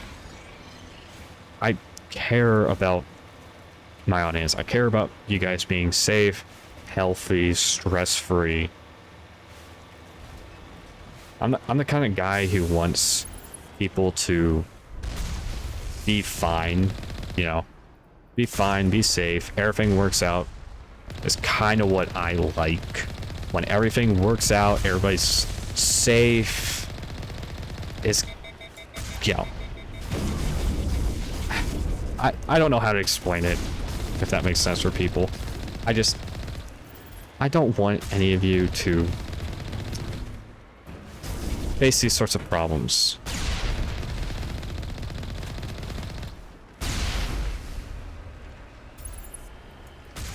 I care about my audience. I care about you guys being safe, healthy, stress-free. I'm the kind of guy who wants people to be fine, you know? Be fine, be safe, everything works out. Is kind of what I like. When everything works out, everybody's safe. Is, you know, I don't know how to explain it, if that makes sense for people. I don't want any of you to face these sorts of problems.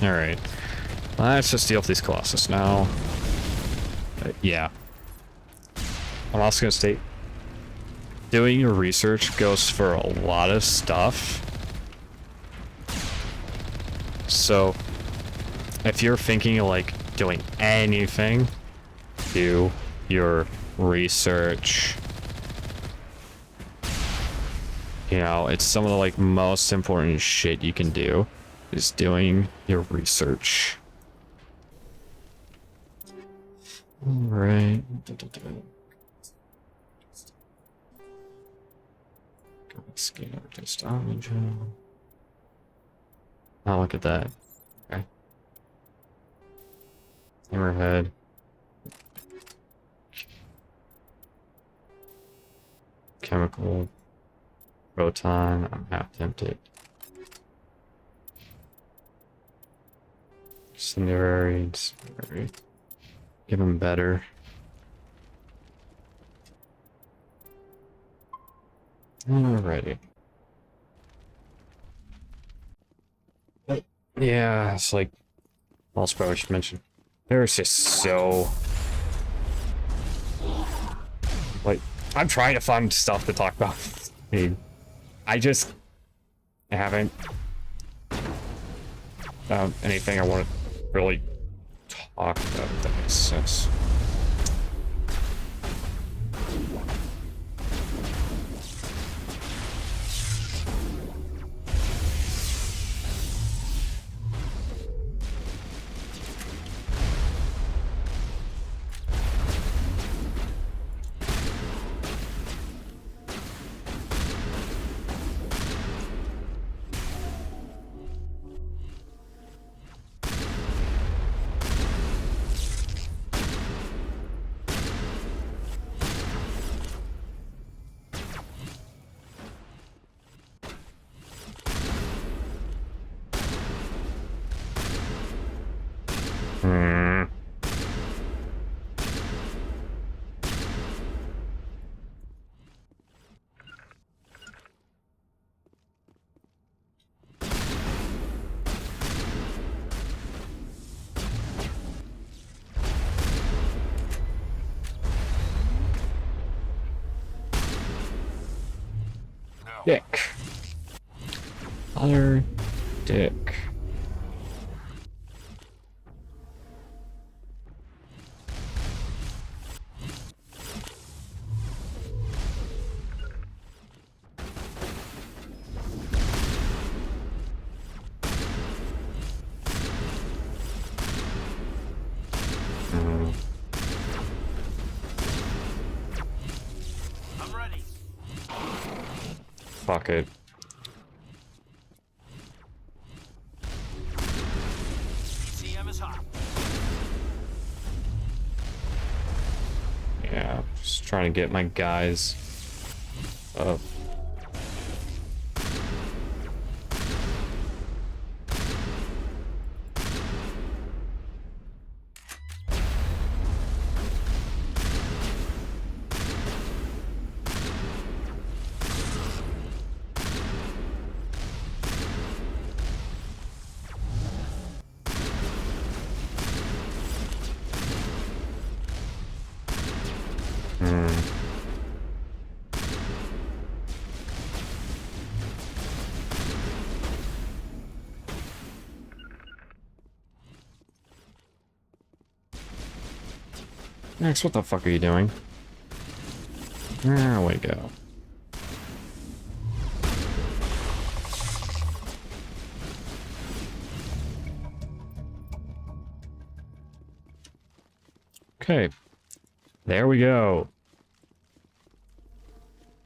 Alright. Let's just deal with these Colossus now. Yeah. I'm also going to state, doing your research goes for a lot of stuff. So, if you're thinking of, like, doing anything, do your research. You know, it's some of the, like, most important shit you can do, is doing your research. Alright. Scan just orange. Oh, look at that. Okay. Hammerhead. Chemical. Proton. I'm half tempted. Incendiary. Give him better. Alrighty. But yeah, it's like, also probably should mention, there's just so, like, I'm trying to find stuff to talk about. I mean, I haven't found anything I want to really talk about, if that makes sense. Dick. Other dick. I'm ready. Fuck it. CM is hot. Yeah, just trying to get my guys up. Max, what the fuck are you doing? There we go. Okay. There we go.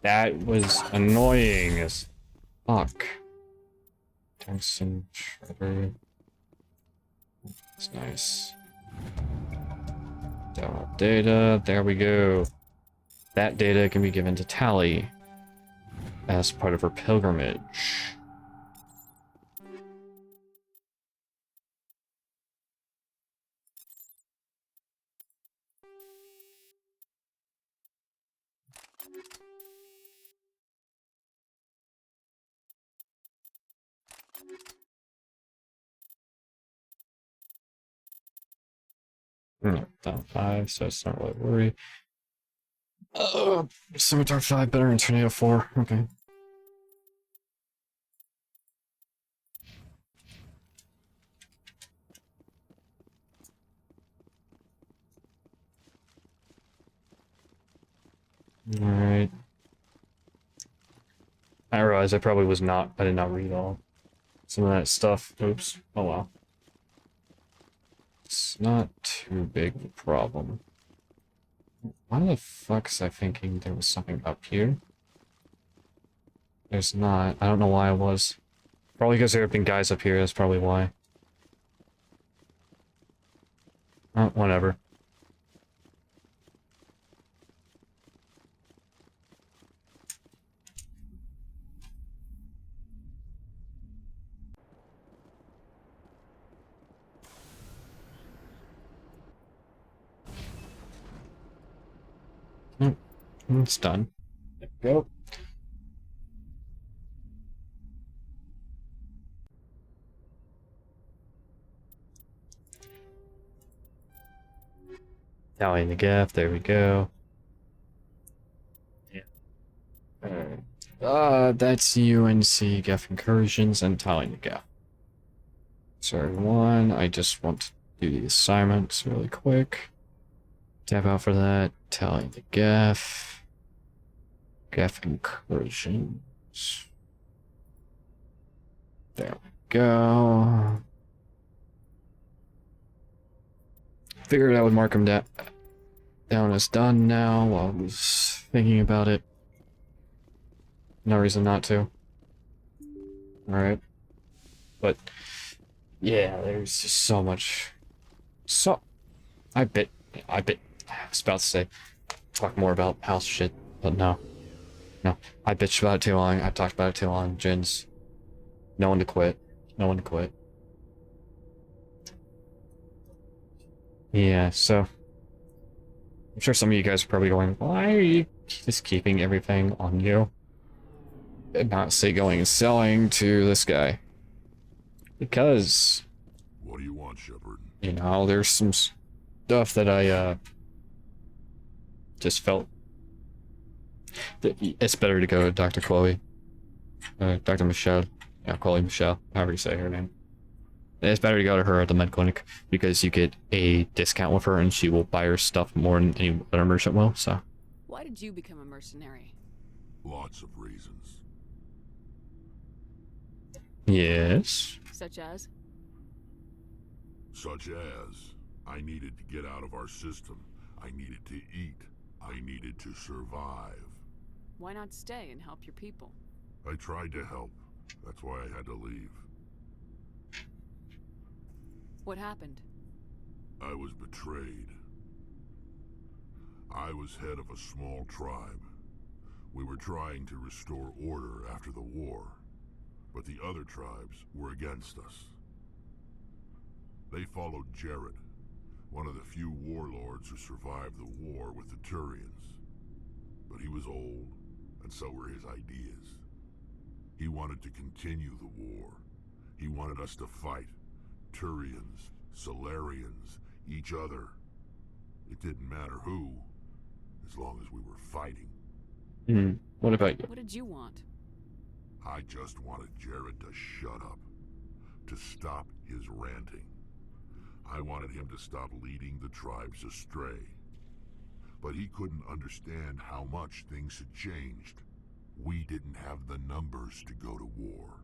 That was annoying as fuck. Tungsten shredder. That's nice. Download data. There we go. That data can be given to Tally as part of her pilgrimage. Down 5, so it's not really a worry. Scimitar 5 better than Tornado 4. Okay. Alright. I realized I probably was not, I did not read all some of that stuff. Oops. Oh well. It's not too big of a problem. Why the fuck was I thinking there was something up here? There's not. I don't know why I was. Probably because there have been guys up here, that's probably why. Oh, whatever. Nope. It's done. There we go. Tallying the gap, there we go. Yeah. That's UNC Gap incursions and tallying the gap. Sorry, one. I just want to do the assignments really quick. Tap out for that. Tallying the gaff. Gaff incursions. There we go. Figured I would mark them down as done now while I was thinking about it. No reason not to. Alright. But, yeah, there's just so much. I was about to say, talk more about house shit, but no. No. I bitched about it too long. I talked about it too long. Jin's. No one to quit. No one to quit. Yeah, so. I'm sure some of you guys are probably going, why are you just keeping everything on you? And not, say, going and selling to this guy. Because. What do you want, Shepard? You know, there's some stuff that I, just felt that it's better to go to Dr. Chloe. Dr. Michelle. Yeah, I'll call her Michelle, however you say her name. It's better to go to her at the med clinic because you get a discount with her and she will buy her stuff more than any other merchant will, so. Why did you become a mercenary? Lots of reasons. Yes. Such as? Such as, I needed to get out of our system. I needed to eat. I needed to survive. Why not stay and help your people? I tried to help. That's why I had to leave. What happened? I was betrayed. I was head of a small tribe. We were trying to restore order after the war, but the other tribes were against us. They followed Jared, one of the few warlords who survived the war with the Turians. But he was old, and so were his ideas. He wanted to continue the war. He wanted us to fight. Turians, Solarians, each other. It didn't matter who, as long as we were fighting. What about you? What did you want? I just wanted Jared to shut up, to stop his ranting. I wanted him to stop leading the tribes astray. But he couldn't understand how much things had changed. We didn't have the numbers to go to war.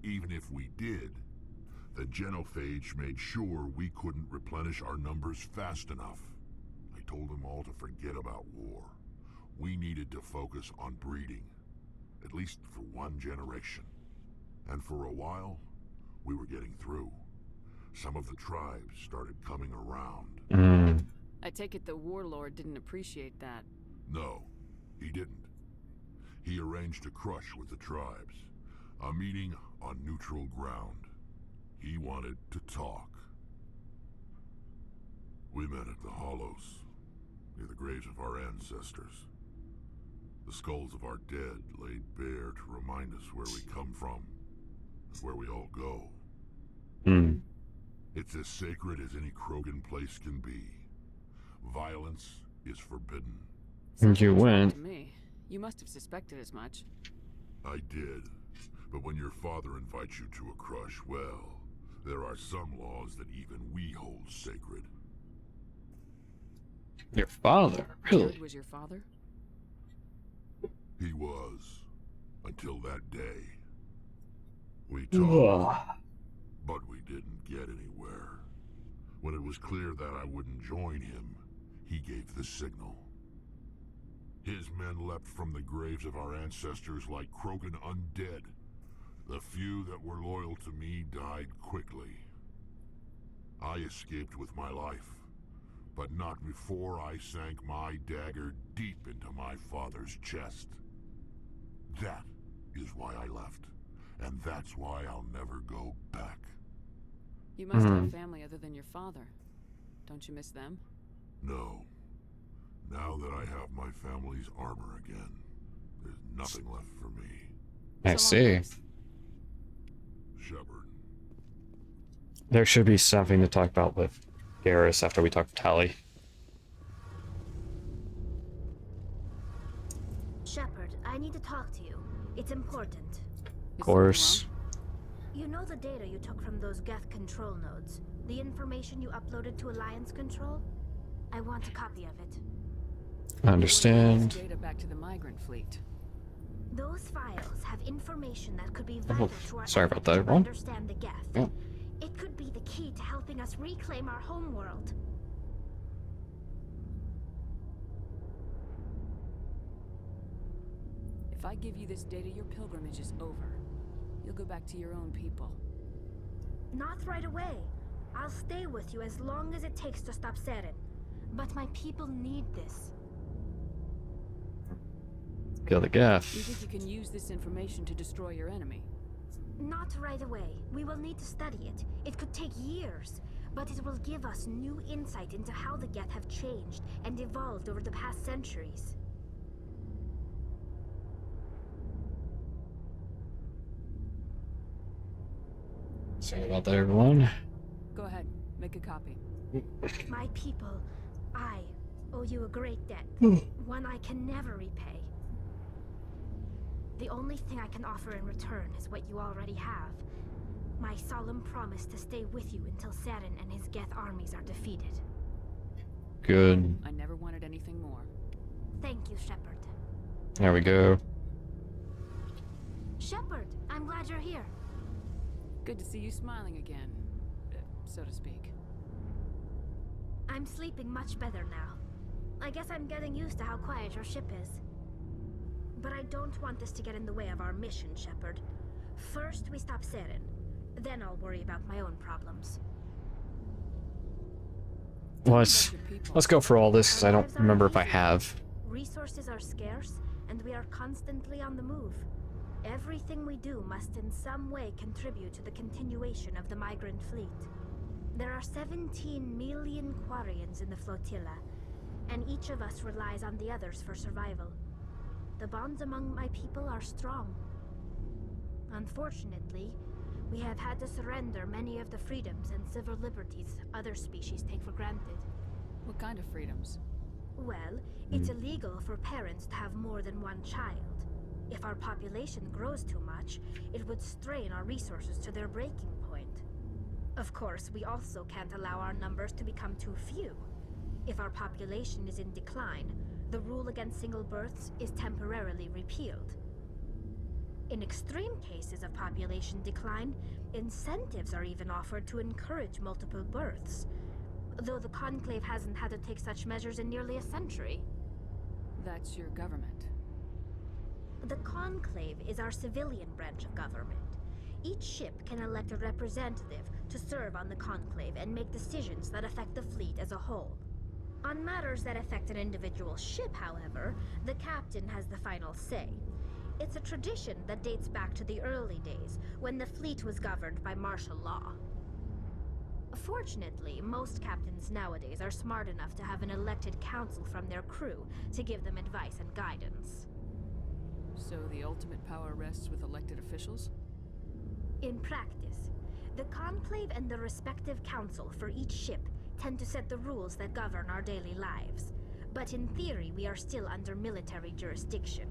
Even if we did, the genophage made sure we couldn't replenish our numbers fast enough. I told them all to forget about war. We needed to focus on breeding, at least for one generation. And for a while, we were getting through. Some of the tribes started coming around. I take it the warlord didn't appreciate that. No, he didn't. He arranged a crush with the tribes, a meeting on neutral ground. He wanted to talk. We met at the Hollows, near the graves of our ancestors. The skulls of our dead laid bare to remind us where we come from, and where we all go. It's as sacred as any Krogan place can be. Violence is forbidden. And you went. To me, you must have suspected as much. I did. But when your father invites you to a crush, well, there are some laws that even we hold sacred. Your father? Really? Jared was your father? He was. Until that day. We talked. But we didn't get anywhere. When it was clear that I wouldn't join him, he gave the signal. His men leapt from the graves of our ancestors like Krogan undead. The few that were loyal to me died quickly. I escaped with my life, but not before I sank my dagger deep into my father's chest. That is why I left, and that's why I'll never go back. You must have family other than your father. Don't you miss them? No. Now that I have my family's armor again, there's nothing left for me. I see. Shepard. There should be something to talk about with Garrus after we talk to Tally. Shepard, I need to talk to you. It's important. Of course. You know the data you took from those Geth control nodes? The information you uploaded to Alliance Control? I want a copy of it. I understand. Data back to the migrant fleet. Those files have information that could be vital to our sorry about efforts that, to everyone. understand the Geth. Yeah. It could be the key to helping us reclaim our homeworld. If I give you this data, your pilgrimage is over. You'll go back to your own people. Not right away. I'll stay with you as long as it takes to stop Seren. But my people need this. Kill the You Geth. think you can use this information to destroy your enemy? Not right away. We will need to study it. It could take years. But it will give us new insight into how the Geth have changed and evolved over the past centuries. Sorry about that, everyone. Go ahead, make a copy. My people, I owe you a great debt. One I can never repay. The only thing I can offer in return is what you already have. My solemn promise to stay with you until Saren and his Geth armies are defeated. Good. I never wanted anything more. Thank you, Shepard. There we go. Shepard, I'm glad you're here. Good to see you smiling again, so to speak. I'm sleeping much better now. I guess I'm getting used to how quiet your ship is. But I don't want this to get in the way of our mission, Shepard. First, we stop Saren. Then I'll worry about my own problems. Let's go for all this, because I don't remember if I have. Resources are scarce, and we are constantly on the move. Everything we do must in some way contribute to the continuation of the migrant fleet. There are 17 million Quarians in the flotilla, and each of us relies on the others for survival. The bonds among my people are strong. Unfortunately, we have had to surrender many of the freedoms and civil liberties other species take for granted. What kind of freedoms? Well, it's illegal for parents to have more than one child. If our population grows too much, it would strain our resources to their breaking point. Of course, we also can't allow our numbers to become too few. If our population is in decline, the rule against single births is temporarily repealed. In extreme cases of population decline, incentives are even offered to encourage multiple births, though the Conclave hasn't had to take such measures in nearly a century. That's your government. The Conclave is our civilian branch of government. Each ship can elect a representative to serve on the Conclave and make decisions that affect the fleet as a whole. On matters that affect an individual ship, however, the captain has the final say. It's a tradition that dates back to the early days, when the fleet was governed by martial law. Fortunately, most captains nowadays are smart enough to have an elected council from their crew to give them advice and guidance. So the ultimate power rests with elected officials? In practice, the Conclave and the respective council for each ship tend to set the rules that govern our daily lives. But in theory, we are still under military jurisdiction.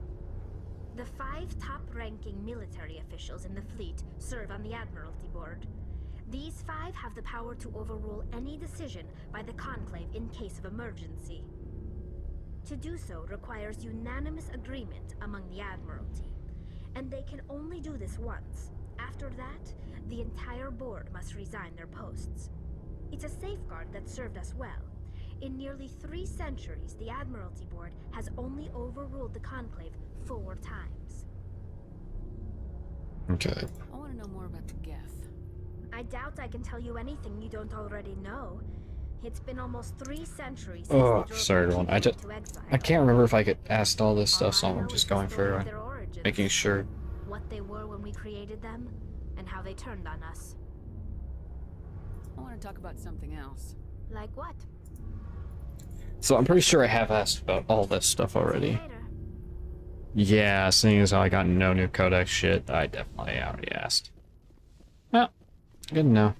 The 5 top-ranking military officials in the fleet serve on the Admiralty Board. These 5 have the power to overrule any decision by the Conclave in case of emergency. To do so requires unanimous agreement among the Admiralty, and they can only do this once. After that, the entire board must resign their posts. It's a safeguard that served us well. In nearly 3 centuries, the Admiralty Board has only overruled the Conclave 4 times. Okay. I want to know more about the Geth. I doubt I can tell you anything you don't already know. It's been almost 3 centuries since Oh, they drove sorry their everyone. people into exile. I can't remember if I could ask all this stuff, so All I know I'm is just the going story for of their origins, making sure. what they were when we created them, and how they turned on us. I want to talk about something else. Like what? So I'm pretty sure I have asked about all this stuff already. Later. Yeah, seeing as how I got no new codex shit, I definitely already asked. Well, good to know.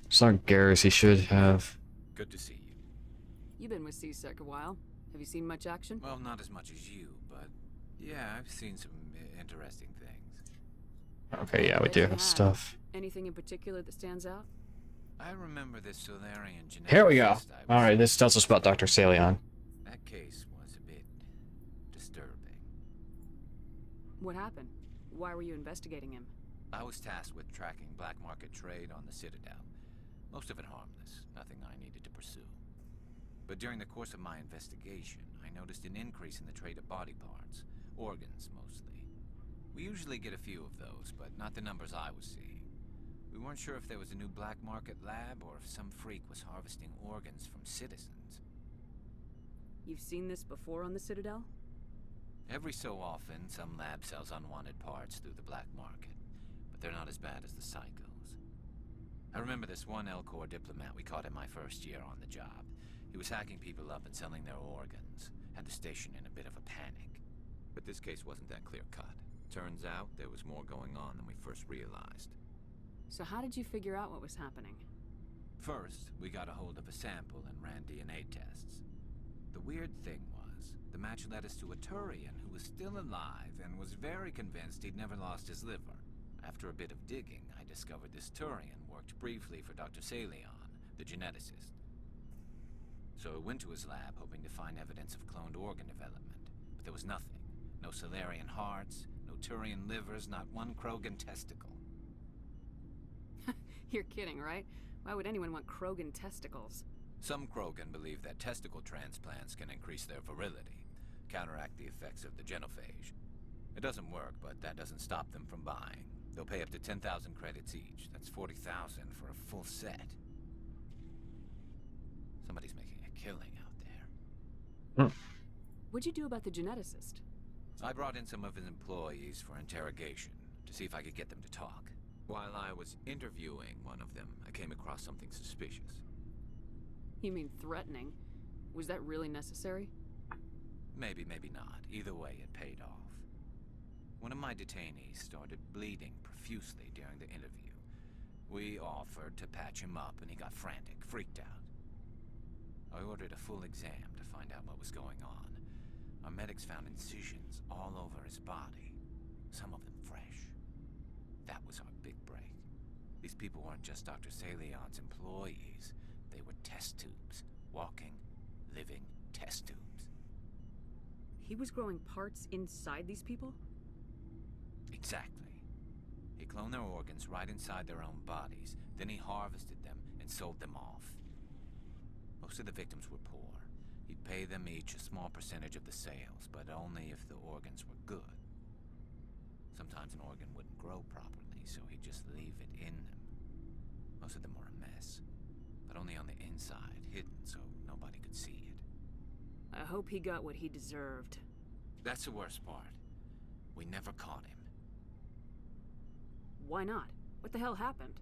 Saw Garrus, he should have. Good to see you. You've been with CSEC a while. Have you seen much action? Well, not as much as you, but yeah, I've seen some interesting things. Okay, yeah, we do have stuff. Anything in particular that stands out? I remember this Solarian geneticist. Here we go. Alright, this tells us about Dr. Salion. That case was a bit disturbing. What happened? Why were you investigating him? I was tasked with tracking black market trade on the Citadel. Most of it harmless, nothing I needed to pursue. But during the course of my investigation, I noticed an increase in the trade of body parts, organs mostly. We usually get a few of those, but not the numbers I was seeing. We weren't sure if there was a new black market lab or if some freak was harvesting organs from citizens. You've seen this before on the Citadel? Every so often, some lab sells unwanted parts through the black market, but they're not as bad as the psychos. I remember this one L-Corps diplomat we caught in my first year on the job. He was hacking people up and selling their organs. Had the station in a bit of a panic. But this case wasn't that clear-cut. Turns out there was more going on than we first realized. So how did you figure out what was happening? First, we got a hold of a sample and ran DNA tests. The weird thing was, was, the match led us to a Turian who was still alive and was very convinced he'd never lost his liver. After a bit of digging, I discovered this Turian worked briefly for Dr. Salion, the geneticist. So I went to his lab hoping to find evidence of cloned organ development, but there was nothing. No Salarian hearts, no Turian livers, not one Krogan testicle. You're kidding, right? Why would anyone want Krogan testicles? Some Krogan believe that testicle transplants can increase their virility, counteract the effects of the genophage. It doesn't work, but that doesn't stop them from buying. They'll pay up to 10,000 credits each. That's 40,000 for a full set. Somebody's making a killing out there. What'd you do about the geneticist? I brought in some of his employees for interrogation, to see if I could get them to talk. While I was interviewing one of them, I came across something suspicious. You mean threatening? Was that really necessary? Maybe, maybe not. Either way, it paid off. One of my detainees started bleeding profusely during the interview. We offered to patch him up, and he got frantic, freaked out. I ordered a full exam to find out what was going on. Our medics found incisions all over his body, some of them fresh. That was our big break. These people weren't just Dr. Salion's employees. They were test tubes. Walking, living test tubes. He was growing parts inside these people? Exactly. He cloned their organs right inside their own bodies. Then he harvested them and sold them off. Most of the victims were poor. He'd pay them each a small percentage of the sales, but only if the organs were good. Sometimes an organ wouldn't grow properly, so he'd just leave it in them. Most of them were a mess, but only on the inside, hidden so nobody could see it. I hope he got what he deserved. That's the worst part. We never caught him. Why not? What the hell happened?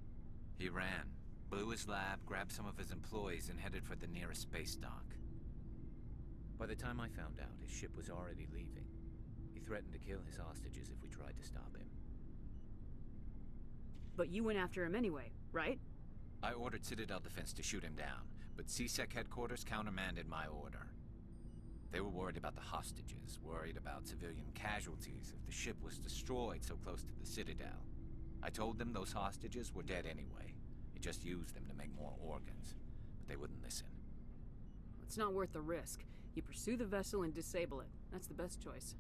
He ran, blew his lab, grabbed some of his employees, and headed for the nearest space dock. By the time I found out, his ship was already leaving. He threatened to kill his hostages if we tried to stop him. But you went after him anyway, right? I ordered Citadel Defense to shoot him down, but CSEC headquarters countermanded my order. They were worried about the hostages, worried about civilian casualties if the ship was destroyed so close to the Citadel. I told them those hostages were dead anyway. He just used them to make more organs, but they wouldn't listen. It's not worth the risk. You pursue the vessel and disable it. That's the best choice.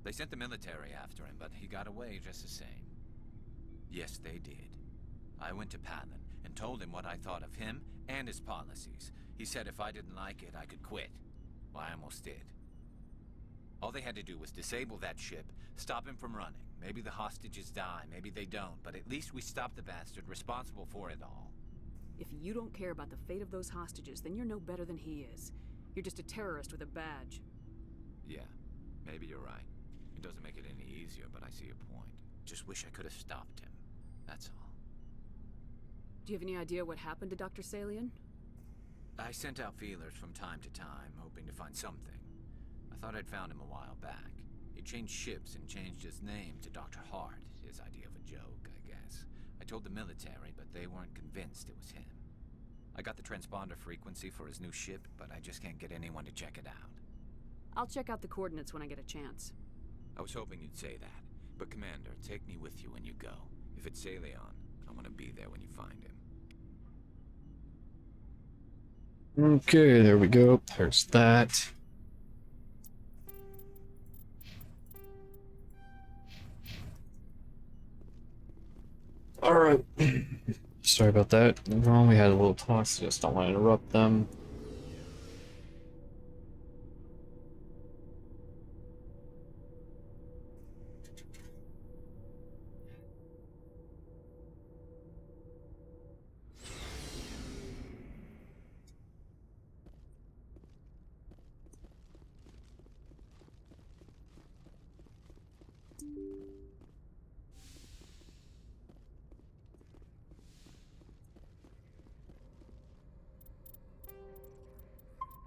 They sent the military after him, but he got away just the same. Yes, they did. I went to Palin and told him what I thought of him and his policies. He said if I didn't like it, I could quit. Well, I almost did. All they had to do was disable that ship, stop him from running. Maybe the hostages die, maybe they don't, but at least we stopped the bastard responsible for it all. If you don't care about the fate of those hostages, then you're no better than he is. You're just a terrorist with a badge. Yeah, maybe you're right. It doesn't make it any easier, but I see your point. Just wish I could have stopped him. That's all. Do you have any idea what happened to Dr. Salion? I sent out feelers from time to time, hoping to find something. I thought I'd found him a while back. He changed ships and changed his name to Dr. Hart, his idea of a joke, I guess. I told the military, but they weren't convinced it was him. I got the transponder frequency for his new ship, but I just can't get anyone to check it out. I'll check out the coordinates when I get a chance. I was hoping you'd say that. But Commander, take me with you when you go. If it's Salion, I want to be there when you find him. Okay, there we go. There's that. Alright. Sorry about that. Well, we had a little talk, so just don't want to interrupt them.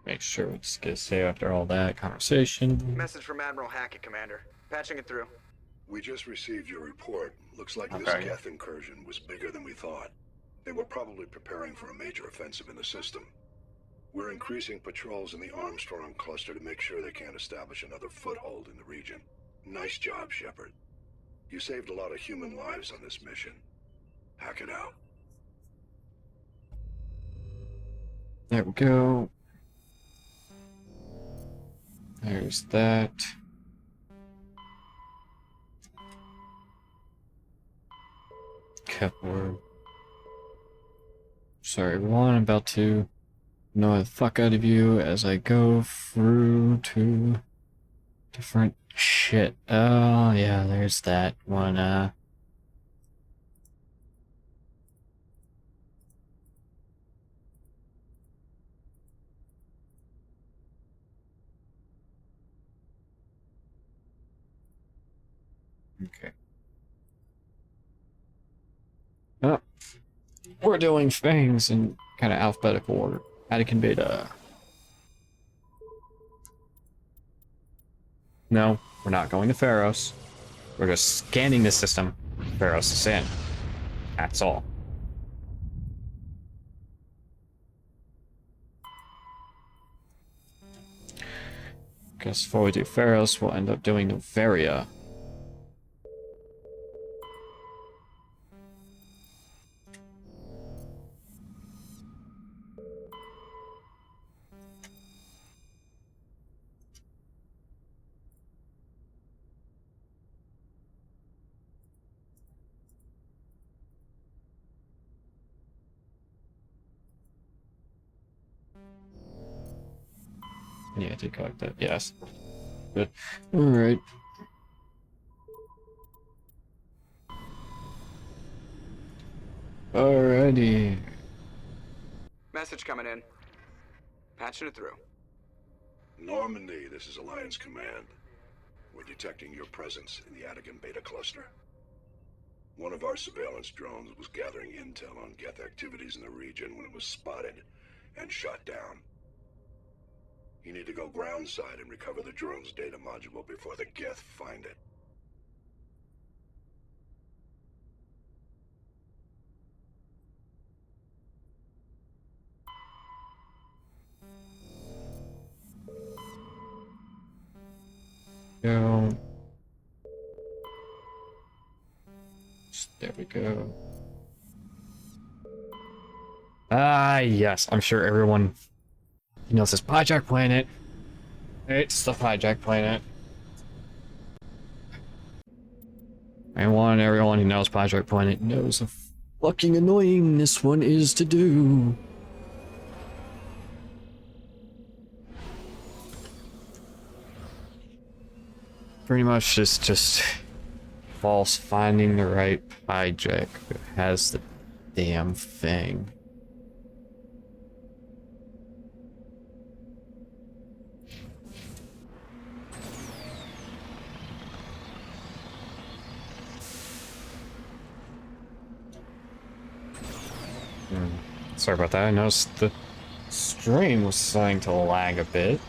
Make sure we just get saved after all that conversation. Message from Admiral Hackett, Commander. Patching it through. We just received your report. Looks like this Okay. Geth incursion was bigger than we thought. They were probably preparing for a major offensive in the system. We're increasing patrols in the Armstrong cluster to make sure they can't establish another foothold in the region. Nice job, Shepard. You saved a lot of human lives on this mission. Hack it out. There we go. There's that. Kepler. Sorry, everyone. I'm about to annoy the fuck out of you as I go through to different shit. Oh, yeah, there's that one. Okay. Oh, we're doing things in kind of alphabetical order. Anakin Beta. No, we're not going to Pharos. We're just scanning the system. Pharos is in. That's all. Guess before we do Pharos, we'll end up doing Novaria. Yeah, I did collect that. Yes. Good. Alright. Alrighty. Message coming in. Patching it through. Normandy, this is Alliance Command. We're detecting your presence in the Paragon Beta cluster. One of our surveillance drones was gathering intel on Geth activities in the region when it was spotted and shot down. You need to go groundside and recover the drone's data module before the Geth find it. Go. There we go. Ah, yes. I'm sure everyone knows this hijack planet. It's the hijack planet. Everyone who knows hijack planet knows how fucking annoying this one is to do. Pretty much just false finding the right hijack who has the damn thing. Sorry about that. I noticed the stream was starting to lag a bit.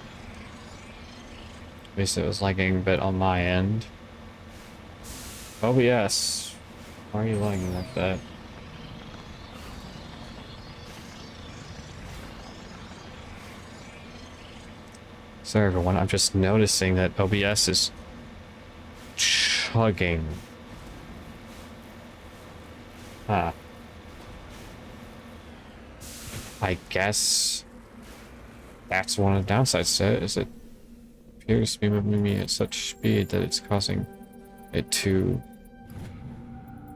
At least it was lagging a bit on my end. OBS, why are you lagging like that? Sorry everyone, I'm just noticing that OBS is chugging. Huh. I guess that's one of the downsides to it, is it appears to be moving me at such speed that it's causing it to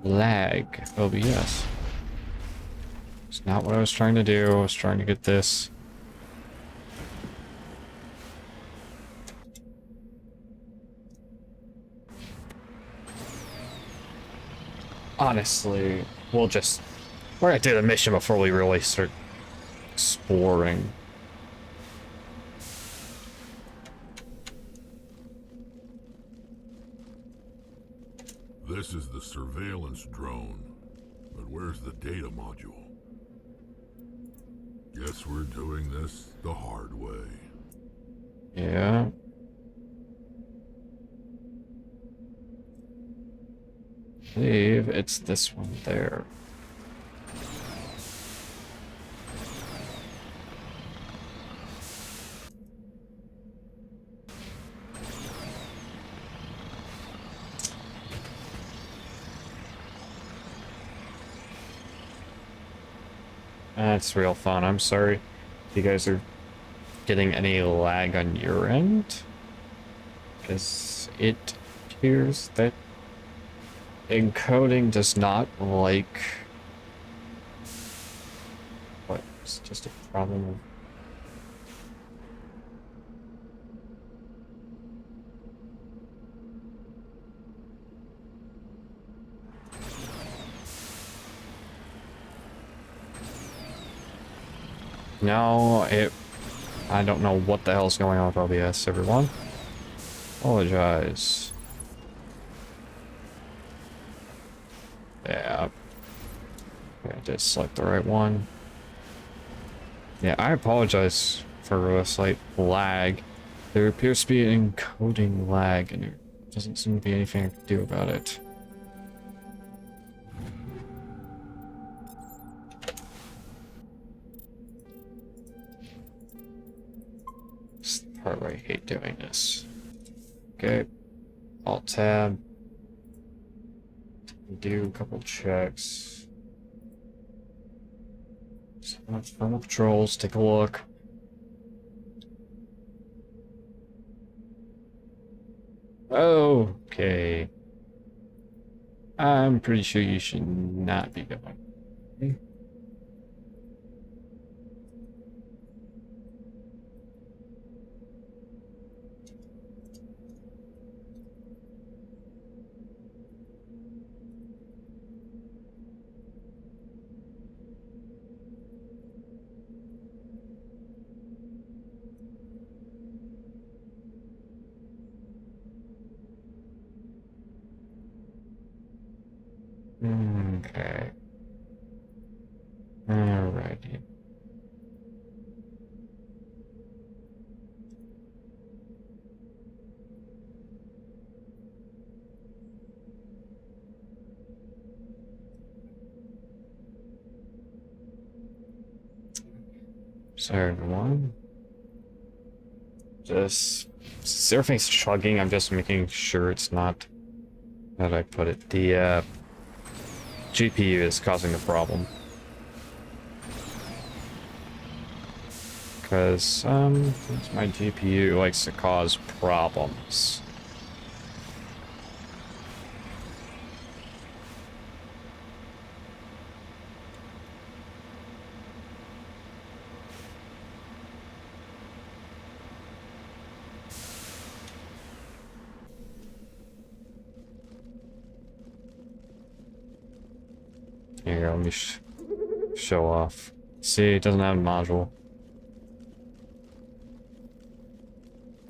lag OBS. It's not what I was trying to do. I was trying to get this. Honestly, we're gonna do the mission before we really start exploring. This is the surveillance drone, but where's the data module? Guess we're doing this the hard way. Yeah. I believe it's this one there. That's real fun. I'm sorry if you guys are getting any lag on your end, because it appears that encoding does not like... What? It's just a problem. No, I don't know what the hell's going on with OBS, everyone. Apologize. Yeah. I did select the right one. Yeah, I apologize for a slight lag. There appears to be an encoding lag, and there doesn't seem to be anything I can do about it. It's the part where I hate doing this. Okay. Alt tab. Do a couple checks. Thermal controls, take a look. Okay. I'm pretty sure you should not be going. Okay. Alrighty. Sorry, everyone. Just... Since everything's chugging, I'm just making sure it's not... How did I put it? The, GPU is causing the problem. Because, my GPU likes to cause problems. Here, let me show off. See, it doesn't have a module.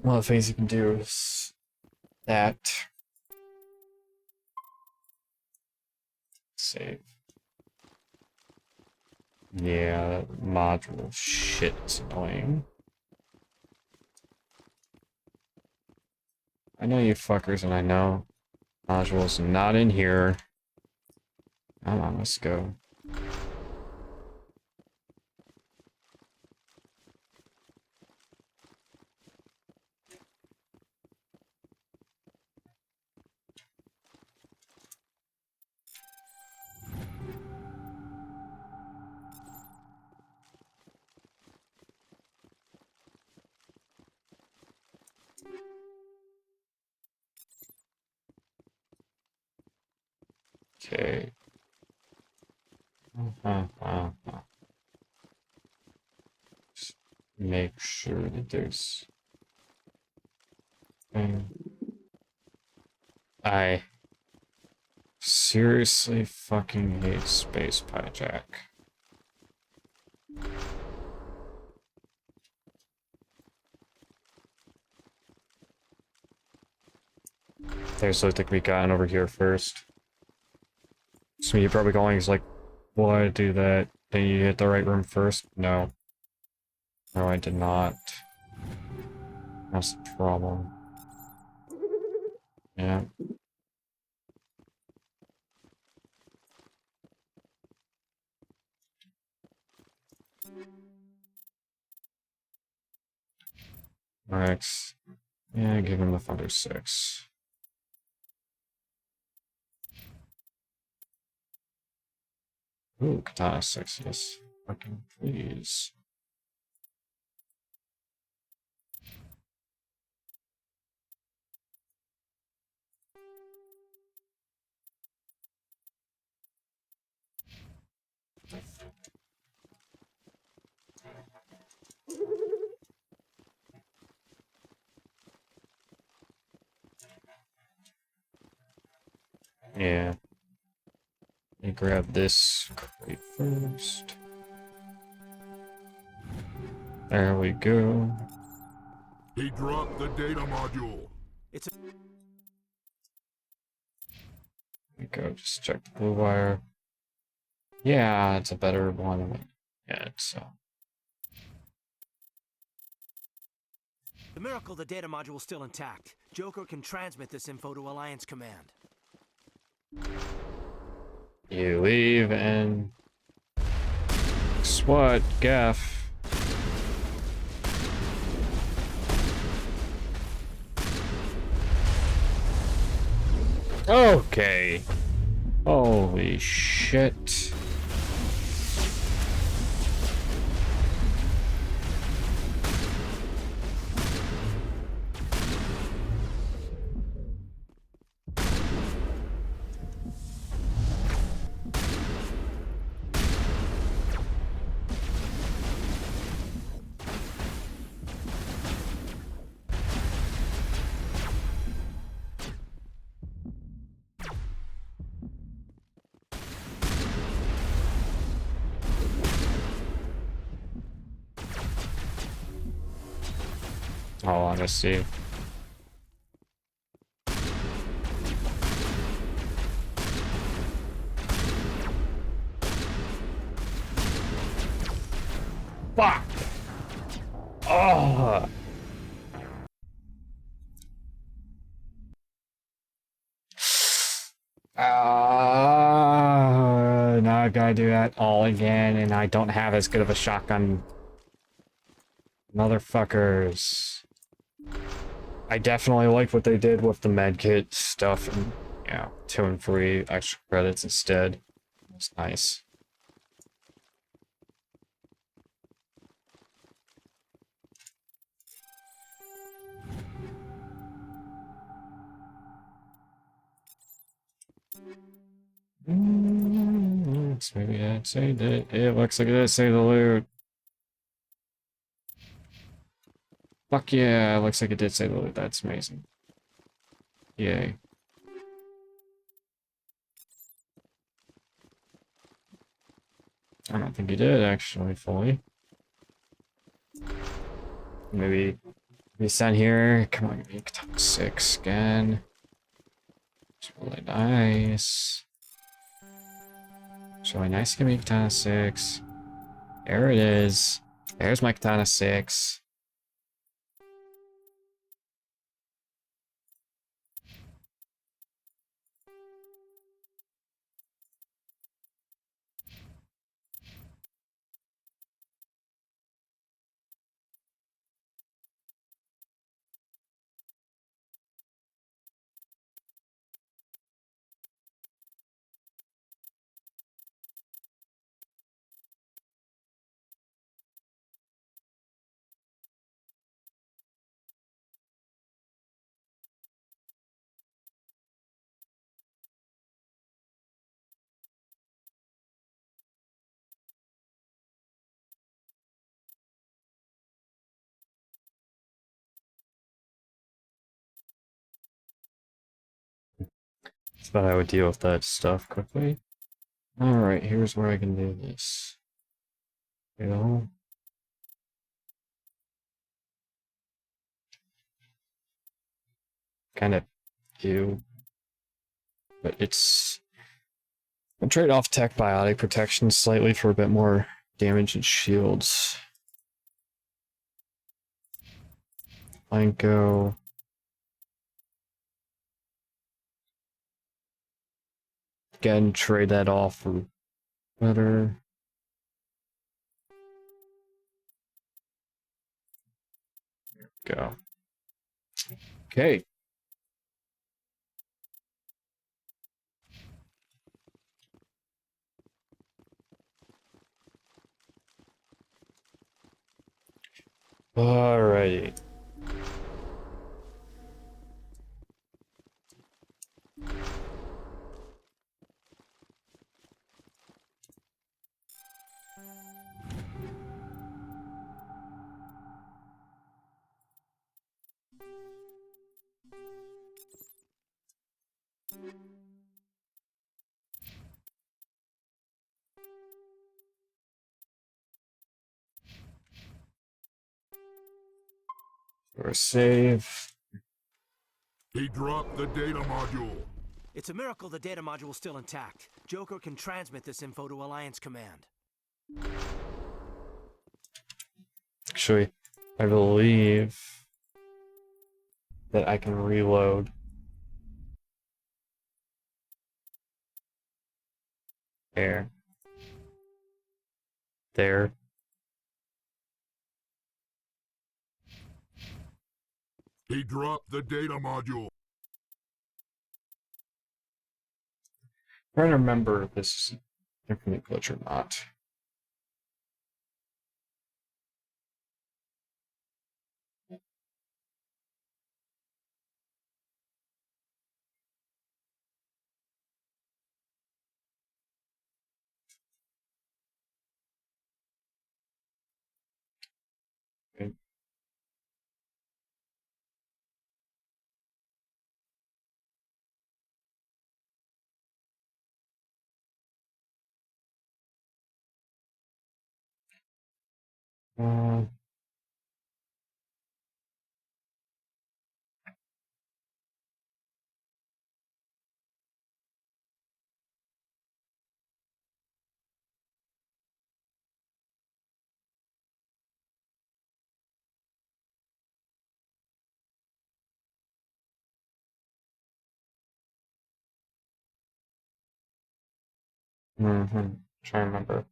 One of the things you can do is that. Save. Yeah, that module shit is annoying. I know you fuckers, and I know module's not in here. Come on, let's go. Okay. Just make sure that there's... I seriously fucking hate Space Hijack. There's the thing we got over here first. So you're probably going, is like, why do that? Did you hit the right room first? No. No, I did not. That's the problem. Yeah. Rex. Yeah, give him the Thunder 6. Ooh, Katana 6, yes. Fucking please. Yeah. Let me grab this crate first. There we go. He dropped the data module. It's a There we go. Just check the blue wire. Yeah, it's a better one. Yeah, it's The miracle the data module's still intact. Joker can transmit this info to Alliance Command. You leave and guess what, Gaff? Okay. Holy shit. All honesty. Fuck! Oh! Now I've got to do that all again, and I don't have as good of a shotgun. Motherfuckers. I definitely like what they did with the medkit stuff, and yeah, 2 and 3 extra credits instead. It's nice. Maybe I'd say that it looks like it say the loot. Fuck yeah, it looks like it did say the loot. That's amazing. Yay. I don't think he did actually fully. Maybe we sent here. Come on, give me top 6 again. It's really nice. It's really nice. Give me Katana 6. There it is. There's my Katana 6. Thought I would deal with that stuff quickly. Alright, here's where I can do this. You know? Kind of do. But it's... I'll trade off tech biotic protection slightly for a bit more damage and shields. Blanco. Again, trade that off for better. There we go. Okay. Alrighty. Or save. He dropped the data module. It's a miracle the data module's still intact. Joker can transmit this info to Alliance Command. Actually, I believe that I can reload. There. There. He dropped the data module. I'm trying to remember if this is an infinite glitch or not. Okay. Uh, mm-hmm. Trying to remember.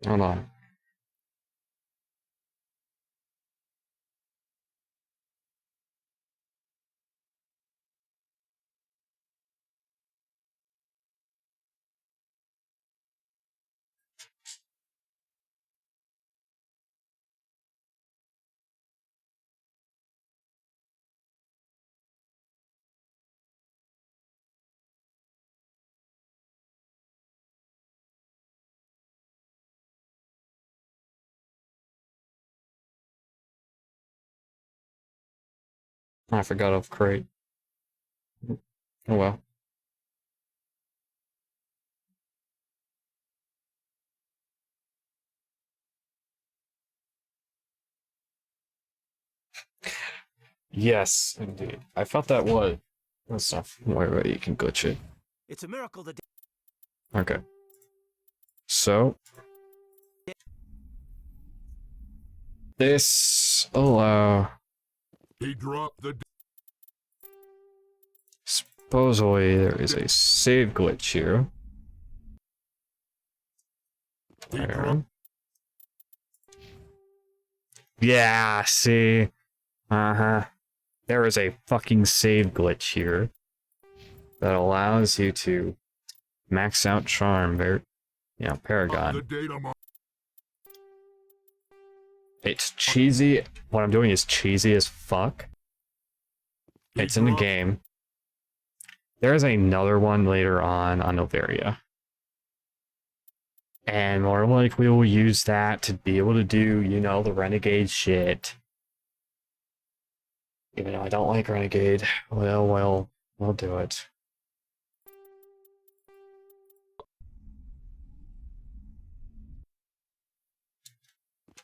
Hold on. I forgot of crate. Oh well. Yes, indeed. I thought that was. That's not where you can glitch it. It's a miracle the Okay. So this allow. He dropped the. Supposedly there is a save glitch here. There. Yeah, see. Uh-huh. There is a fucking save glitch here that allows you to max out charm, Paragon. It's cheesy. What I'm doing is cheesy as fuck. It's in the game. There is another one later on Novaria. And more likely we'll use that to be able to do, the Renegade shit. Even though I don't like Renegade. Well, We'll do it.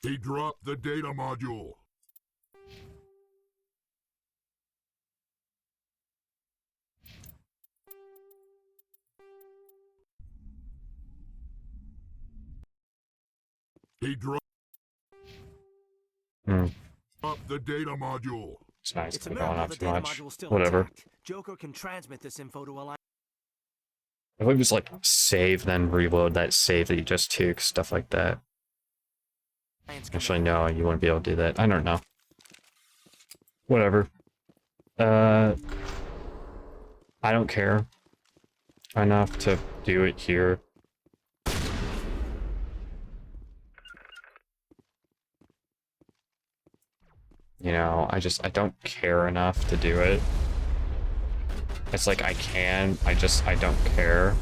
He dropped the data module. He dropped the data module. It's nice It's to a go miracle on the too data much. module's still Whatever. intact. Joker can transmit this info to Alliance. If we just like save, then reload that save that you just took, stuff like that. Actually, no, you wouldn't be able to do that. I don't know. Whatever. I don't care enough to do it here. You know, I don't care enough to do it. It's like I can, I don't care.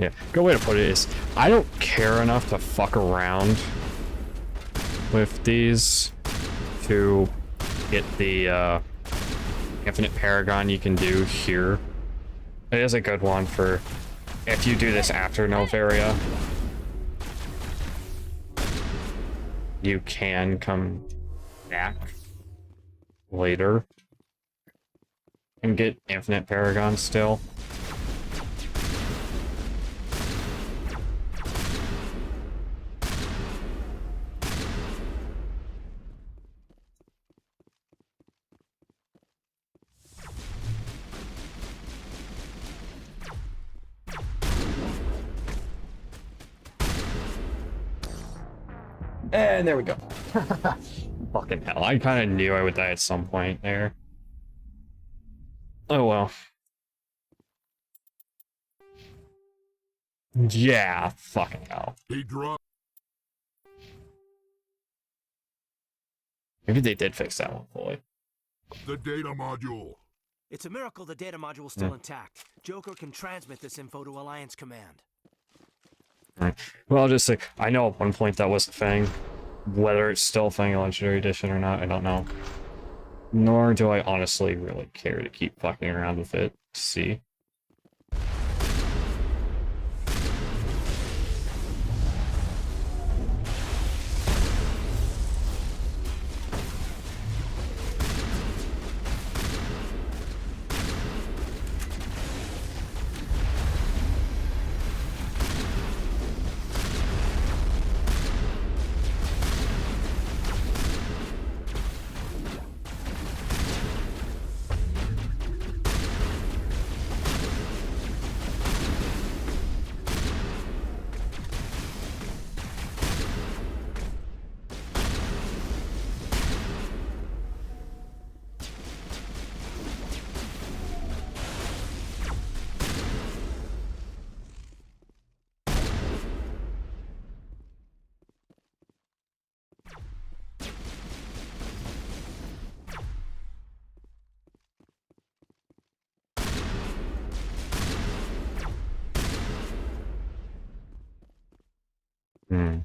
Yeah, good way to put it is, I don't care enough to fuck around with these to get the infinite Paragon you can do here. It is a good one for if you do this after Novaria. You can come back later and get infinite Paragon still. And there we go. Fucking hell, I kind of knew I would die at some point there. Oh well. Yeah, fucking hell. He dropped Maybe they did fix that one fully. the data module. It's a miracle the data module's still intact. Joker can transmit this info to Alliance Command. Right. Well, I'll just say, I know at one point that was a thing. Whether it's still a thing in Legendary Edition or not, I don't know. Nor do I honestly really care to keep fucking around with it to see. Hmm.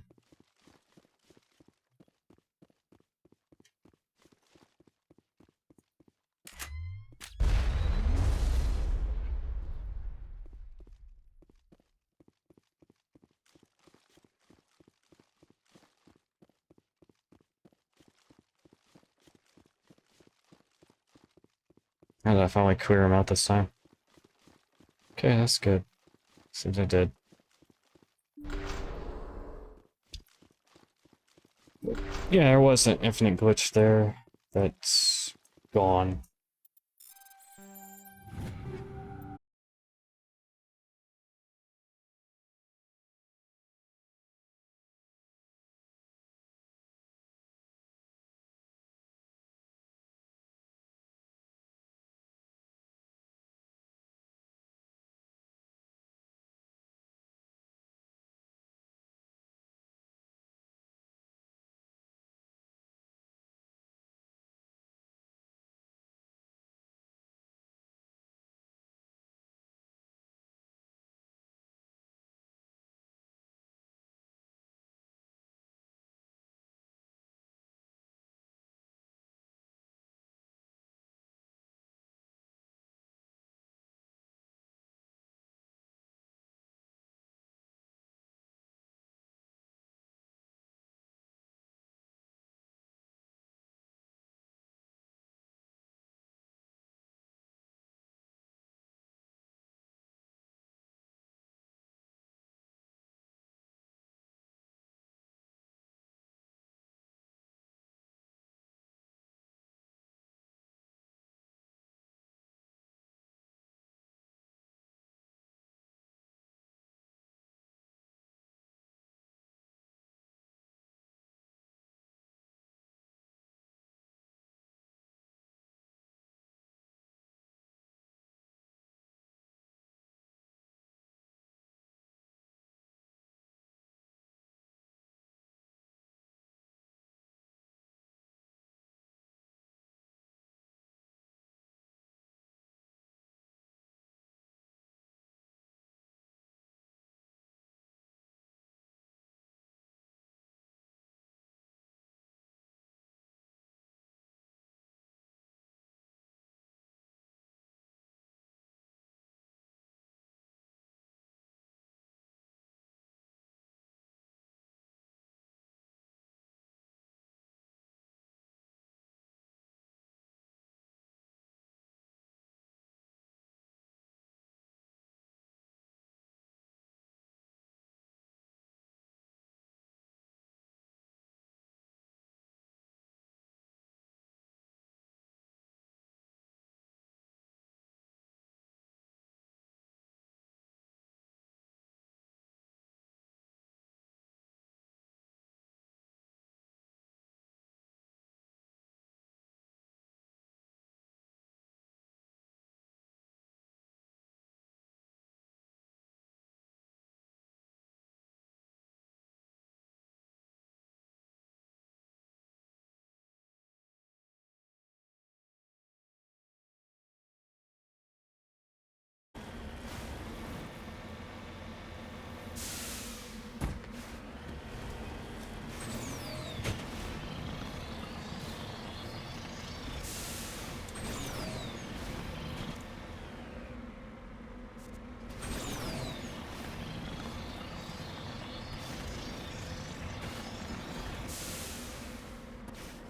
How did I finally clear him out this time? Okay, that's good. Seems I did. Yeah, there was an infinite glitch there that's gone.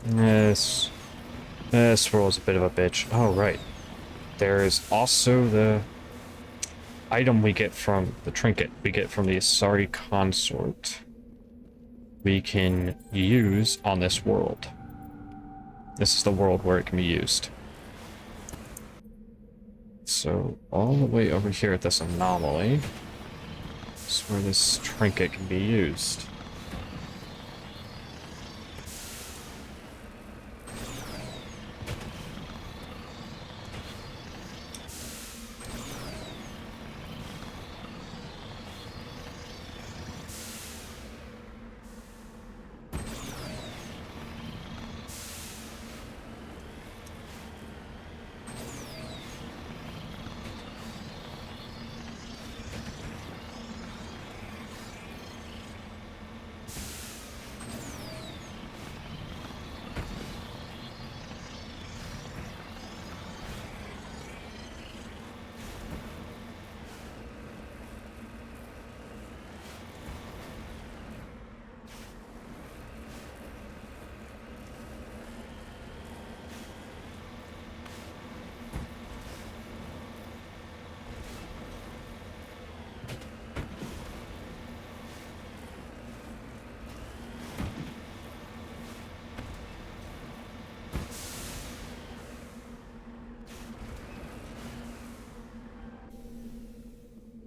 This world's a bit of a bitch. Oh, right. There is also the item we get from the trinket we get from the Asari consort. We can use on this world. This is the world where it can be used. So all the way over here at this anomaly is where this trinket can be used.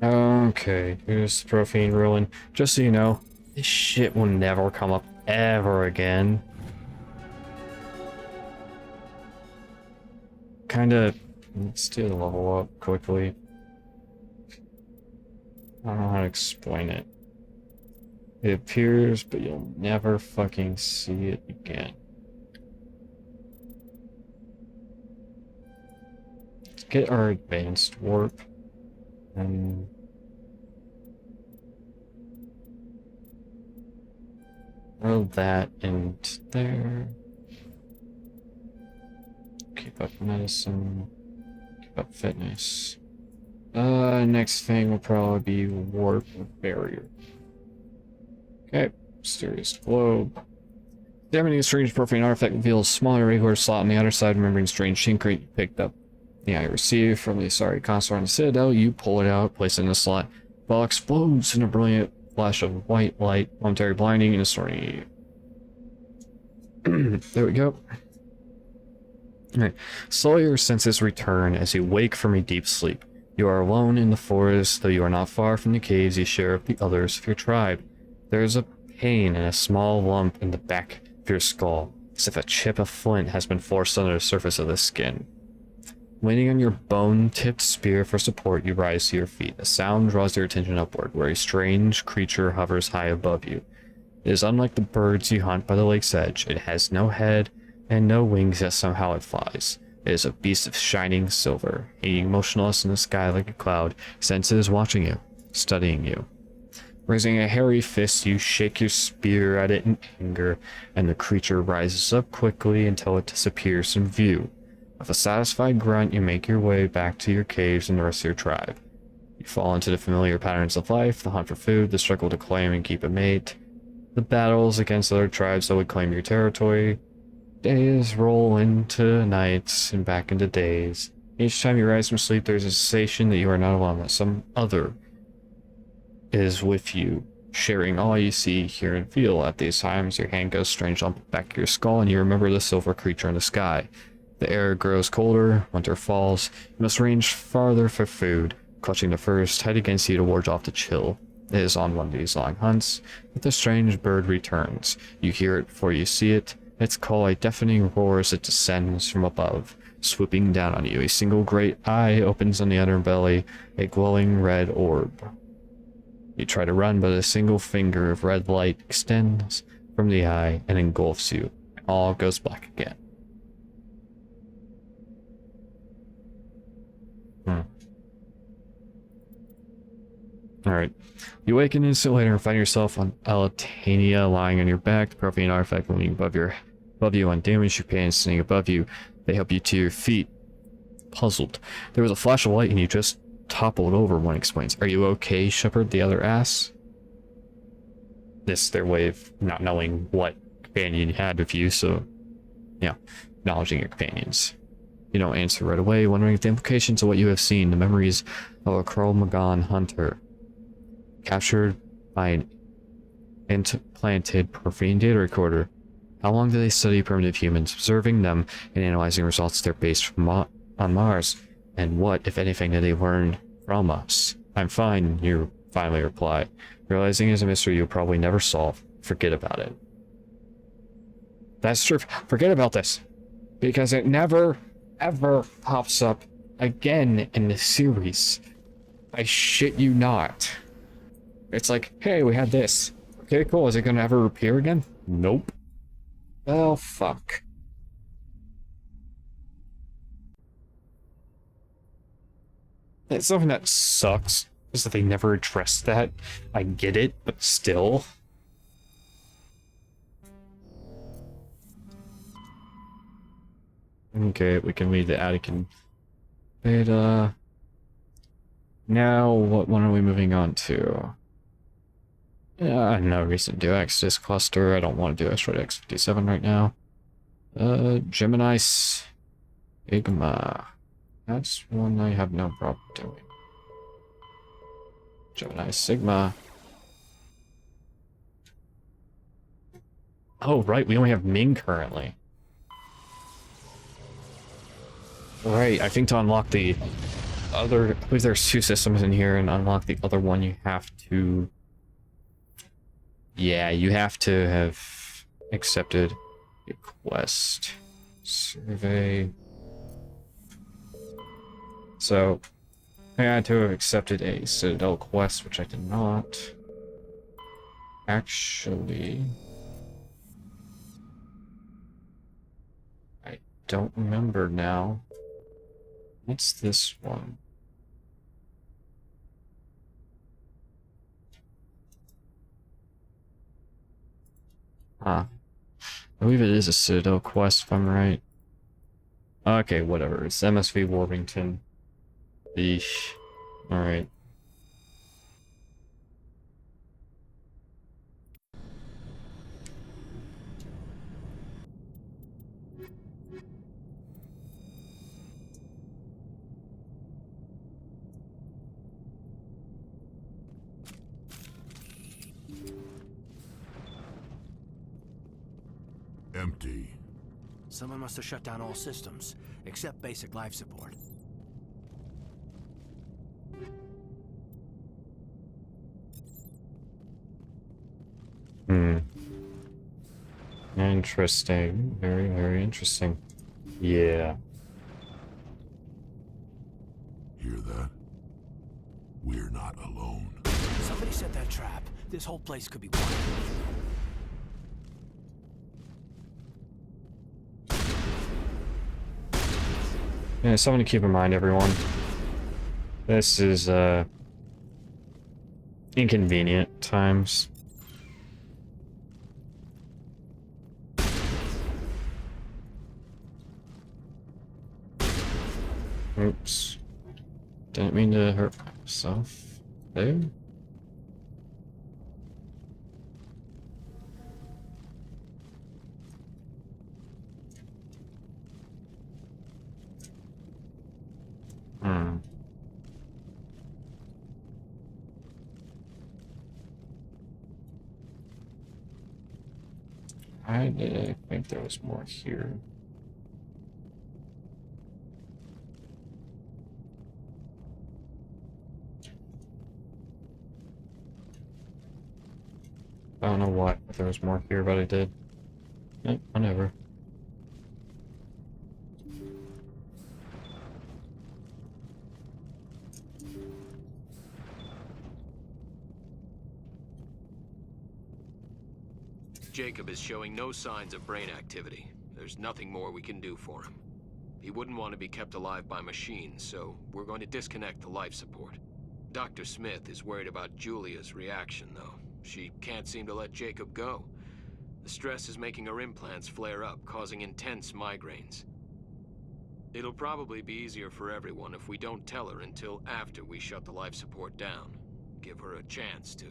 Okay, here's the profane ruin. Just so you know, this shit will never come up ever again. Kinda, let's do the level up quickly. I don't know how to explain it. It appears, but you'll never fucking see it again. Let's get our advanced warp. And throw that into there. Keep up medicine. Keep up fitness. Next thing will probably be warp barrier. Okay, mysterious globe. Examining a strange profane artifact reveals a small irregular slot on the outer side, remembering strange syncrete you picked up. The eye received from the Asari consort on the Citadel, you pull it out, place it in the slot. The ball explodes in a brilliant flash of white light, momentary blinding, and distorting you. There we go. Alright. Slowly your senses return as you wake from a deep sleep. You are alone in the forest, though you are not far from the caves you share with the others of your tribe. There is a pain and a small lump in the back of your skull, as if a chip of flint has been forced under the surface of the skin. Leaning on your bone-tipped spear for support, you rise to your feet. A sound draws your attention upward, where a strange creature hovers high above you. It is unlike the birds you hunt by the lake's edge. It has no head and no wings, yet somehow it flies. It is a beast of shining silver, hanging motionless in the sky like a cloud, since it is watching you, studying you. Raising a hairy fist, you shake your spear at it in anger, and the creature rises up quickly until it disappears from view. With a satisfied grunt, you make your way back to your caves and the rest of your tribe. You fall into the familiar patterns of life, the hunt for food, the struggle to claim and keep a mate, the battles against other tribes that would claim your territory. Days roll into nights and back into days. Each time you rise from sleep, there's a sensation that you are not alone, that some other is with you, sharing all you see, hear, and feel. At these times, your hand goes strange on the back of your skull, and you remember the silver creature in the sky. The air grows colder, winter falls. You must range farther for food, clutching the fur's tight against you to ward off the chill. It is on one of these long hunts that the strange bird returns. You hear it before you see it. Its call a deafening roar as it descends from above, swooping down on you. A single great eye opens on the underbelly, a glowing red orb. You try to run, but a single finger of red light extends from the eye and engulfs you. All goes black again. Alright. You awaken an instant later and find yourself on Alatania, lying on your back, the profane artifact looming above you undamaged, your pants sitting above you. They help you to your feet. Puzzled. There was a flash of light and you just toppled over, one explains. Are you okay, Shepard? The other asks. This their way of not knowing what companion you had with you, so acknowledging your companions. You don't answer right away, wondering if the implications of what you have seen, the memories of a Cro-Magnon hunter, captured by an implanted Porphyrian data recorder. How long do they study primitive humans, observing them and analyzing results they're based on Mars? And what, if anything, did they learn from us? I'm fine, you finally reply, realizing it's a mystery you'll probably never solve. Forget about it. That's true. Forget about this. Because it never, ever pops up again in the series. I shit you not. It's like, hey, we had this. Okay, cool. Is it gonna ever appear again? Nope. Well, fuck. It's something that sucks, is that they never addressed that. I get it, but still. Okay, we can read the Attican beta. Now, what one are we moving on to? No reason to do Exodus cluster. I don't want to do Asteroid X57 right now. Gemini Sigma. That's one I have no problem doing. Gemini Sigma. Oh, right, we only have Ming currently. Right, I think to unlock the other... I believe there's 2 systems in here, and unlock the other one you have to... Yeah, you have to have accepted a quest. Survey... So, I had to have accepted a Citadel quest, which I did not. Actually... I don't remember now. What's this one? I believe it is a Citadel quest, if I'm right. Okay, whatever. It's MSV Warrington. Eesh. Alright. Empty. Someone must have shut down all systems, except basic life support. Interesting. Very, very interesting. Yeah. Hear that? We're not alone. Somebody set that trap. This whole place could be wild. Yeah, something to keep in mind, everyone. This is, inconvenient times. Oops. Didn't mean to hurt myself there. I did think there was more here. I don't know why there was more here, but I did. Whatever. Jacob is showing no signs of brain activity. There's nothing more we can do for him. He wouldn't want to be kept alive by machines, so we're going to disconnect the life support. Dr. Smith is worried about Julia's reaction, though. She can't seem to let Jacob go. The stress is making her implants flare up, causing intense migraines. It'll probably be easier for everyone if we don't tell her until after we shut the life support down. Give her a chance to...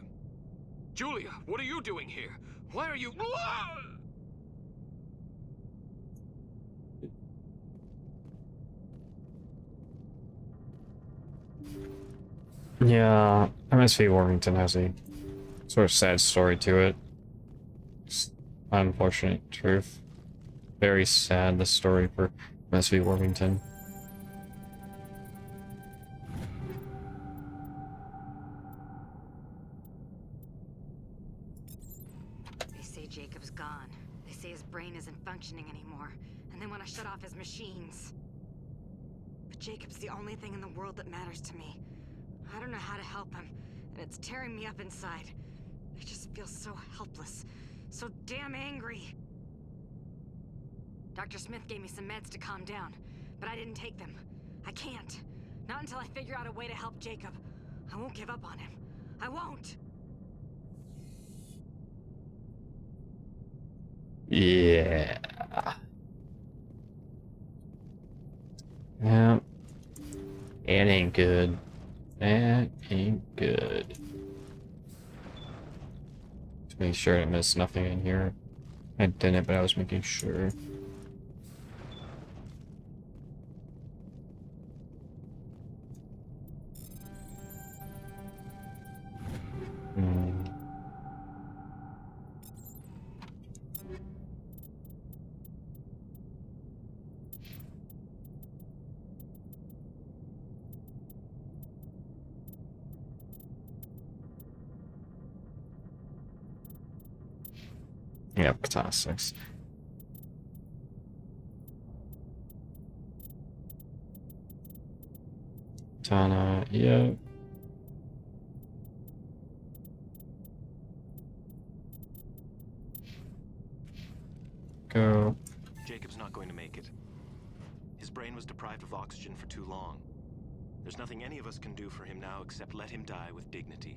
Julia, what are you doing here? Why are you... Yeah, MSV Warmington has a sort of sad story to it. Just unfortunate truth. Very sad, the story for MSV Warmington. They say Jacob's gone. They say his brain isn't functioning anymore, and they want to shut off his machines. But Jacob's the only thing in the world that matters to me. I don't know how to help him, and it's tearing me up inside. I just feel so helpless, so damn angry. Dr. Smith gave me some meds to calm down, but I didn't take them. I can't. Not until I figure out a way to help Jacob. I won't give up on him. I won't! Yeah. Yeah. It ain't good. That ain't good. Just make sure I missed nothing in here. I didn't, but I was making sure. Yep, Katana 6. Katana, yeah. Go. Jacob's not going to make it. His brain was deprived of oxygen for too long. There's nothing any of us can do for him now except let him die with dignity.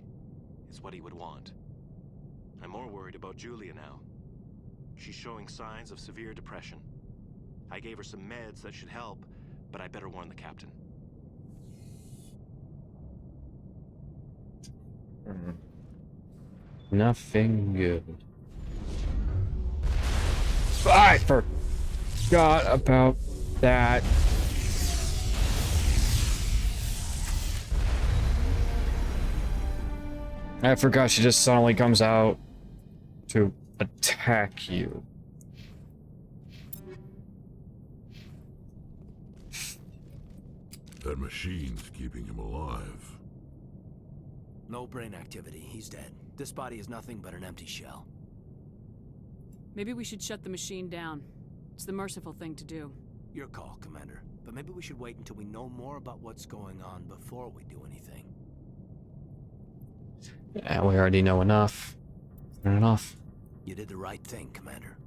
It's what he would want. I'm more worried about Julia now. She's showing signs of severe depression. I gave her some meds that should help, but I better warn the captain. Nothing good. I forgot about that. I forgot she just suddenly comes out to attack you. That machine's keeping him alive. No brain activity. He's dead. This body is nothing but an empty shell. Maybe we should shut the machine down. It's the merciful thing to do. Your call, Commander. But maybe we should wait until we know more about what's going on before we do anything. Yeah, we already know enough. Fair enough. You did the right thing, Commander.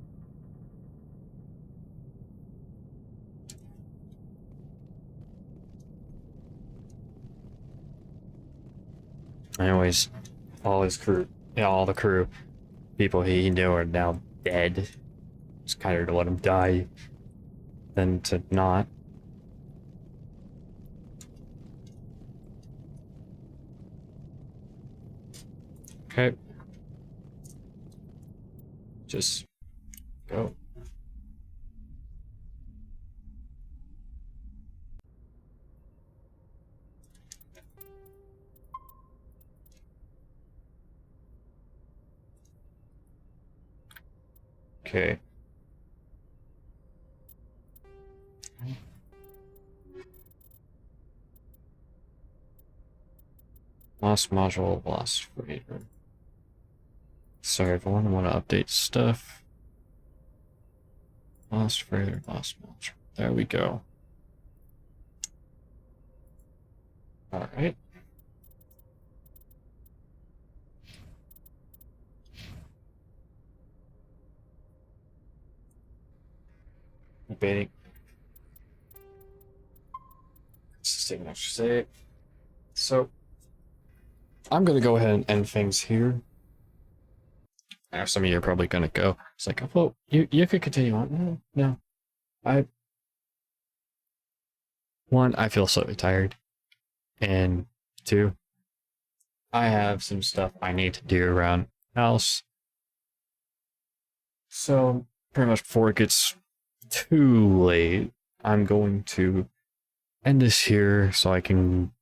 Anyways, all his crew, yeah, all the crew, people he knew are now dead. It's kinder to let him die than to not. Okay. Just go. Okay. Lost module, lost freighter. Sorry, everyone, I want to update stuff. Lost freighter, lost module. There we go. Alright. Debating. Let's just take an extra save. So, I'm gonna go ahead and end things here. I know some of you are probably gonna go. It's like, well, you could continue on. No. One, I feel slightly tired. And two, I have some stuff I need to do around the house. So, pretty much before it gets too late, I'm going to end this here so I can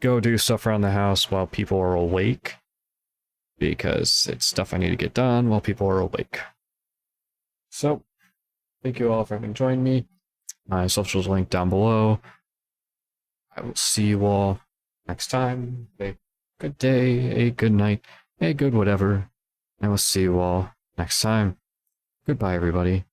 go do stuff around the house while people are awake, because it's stuff I need to get done while people are awake. So, thank you all for having joined me. My socials linked down below. I will see you all next time. A good day, a good night, a good whatever. I will see you all next time. Goodbye, everybody.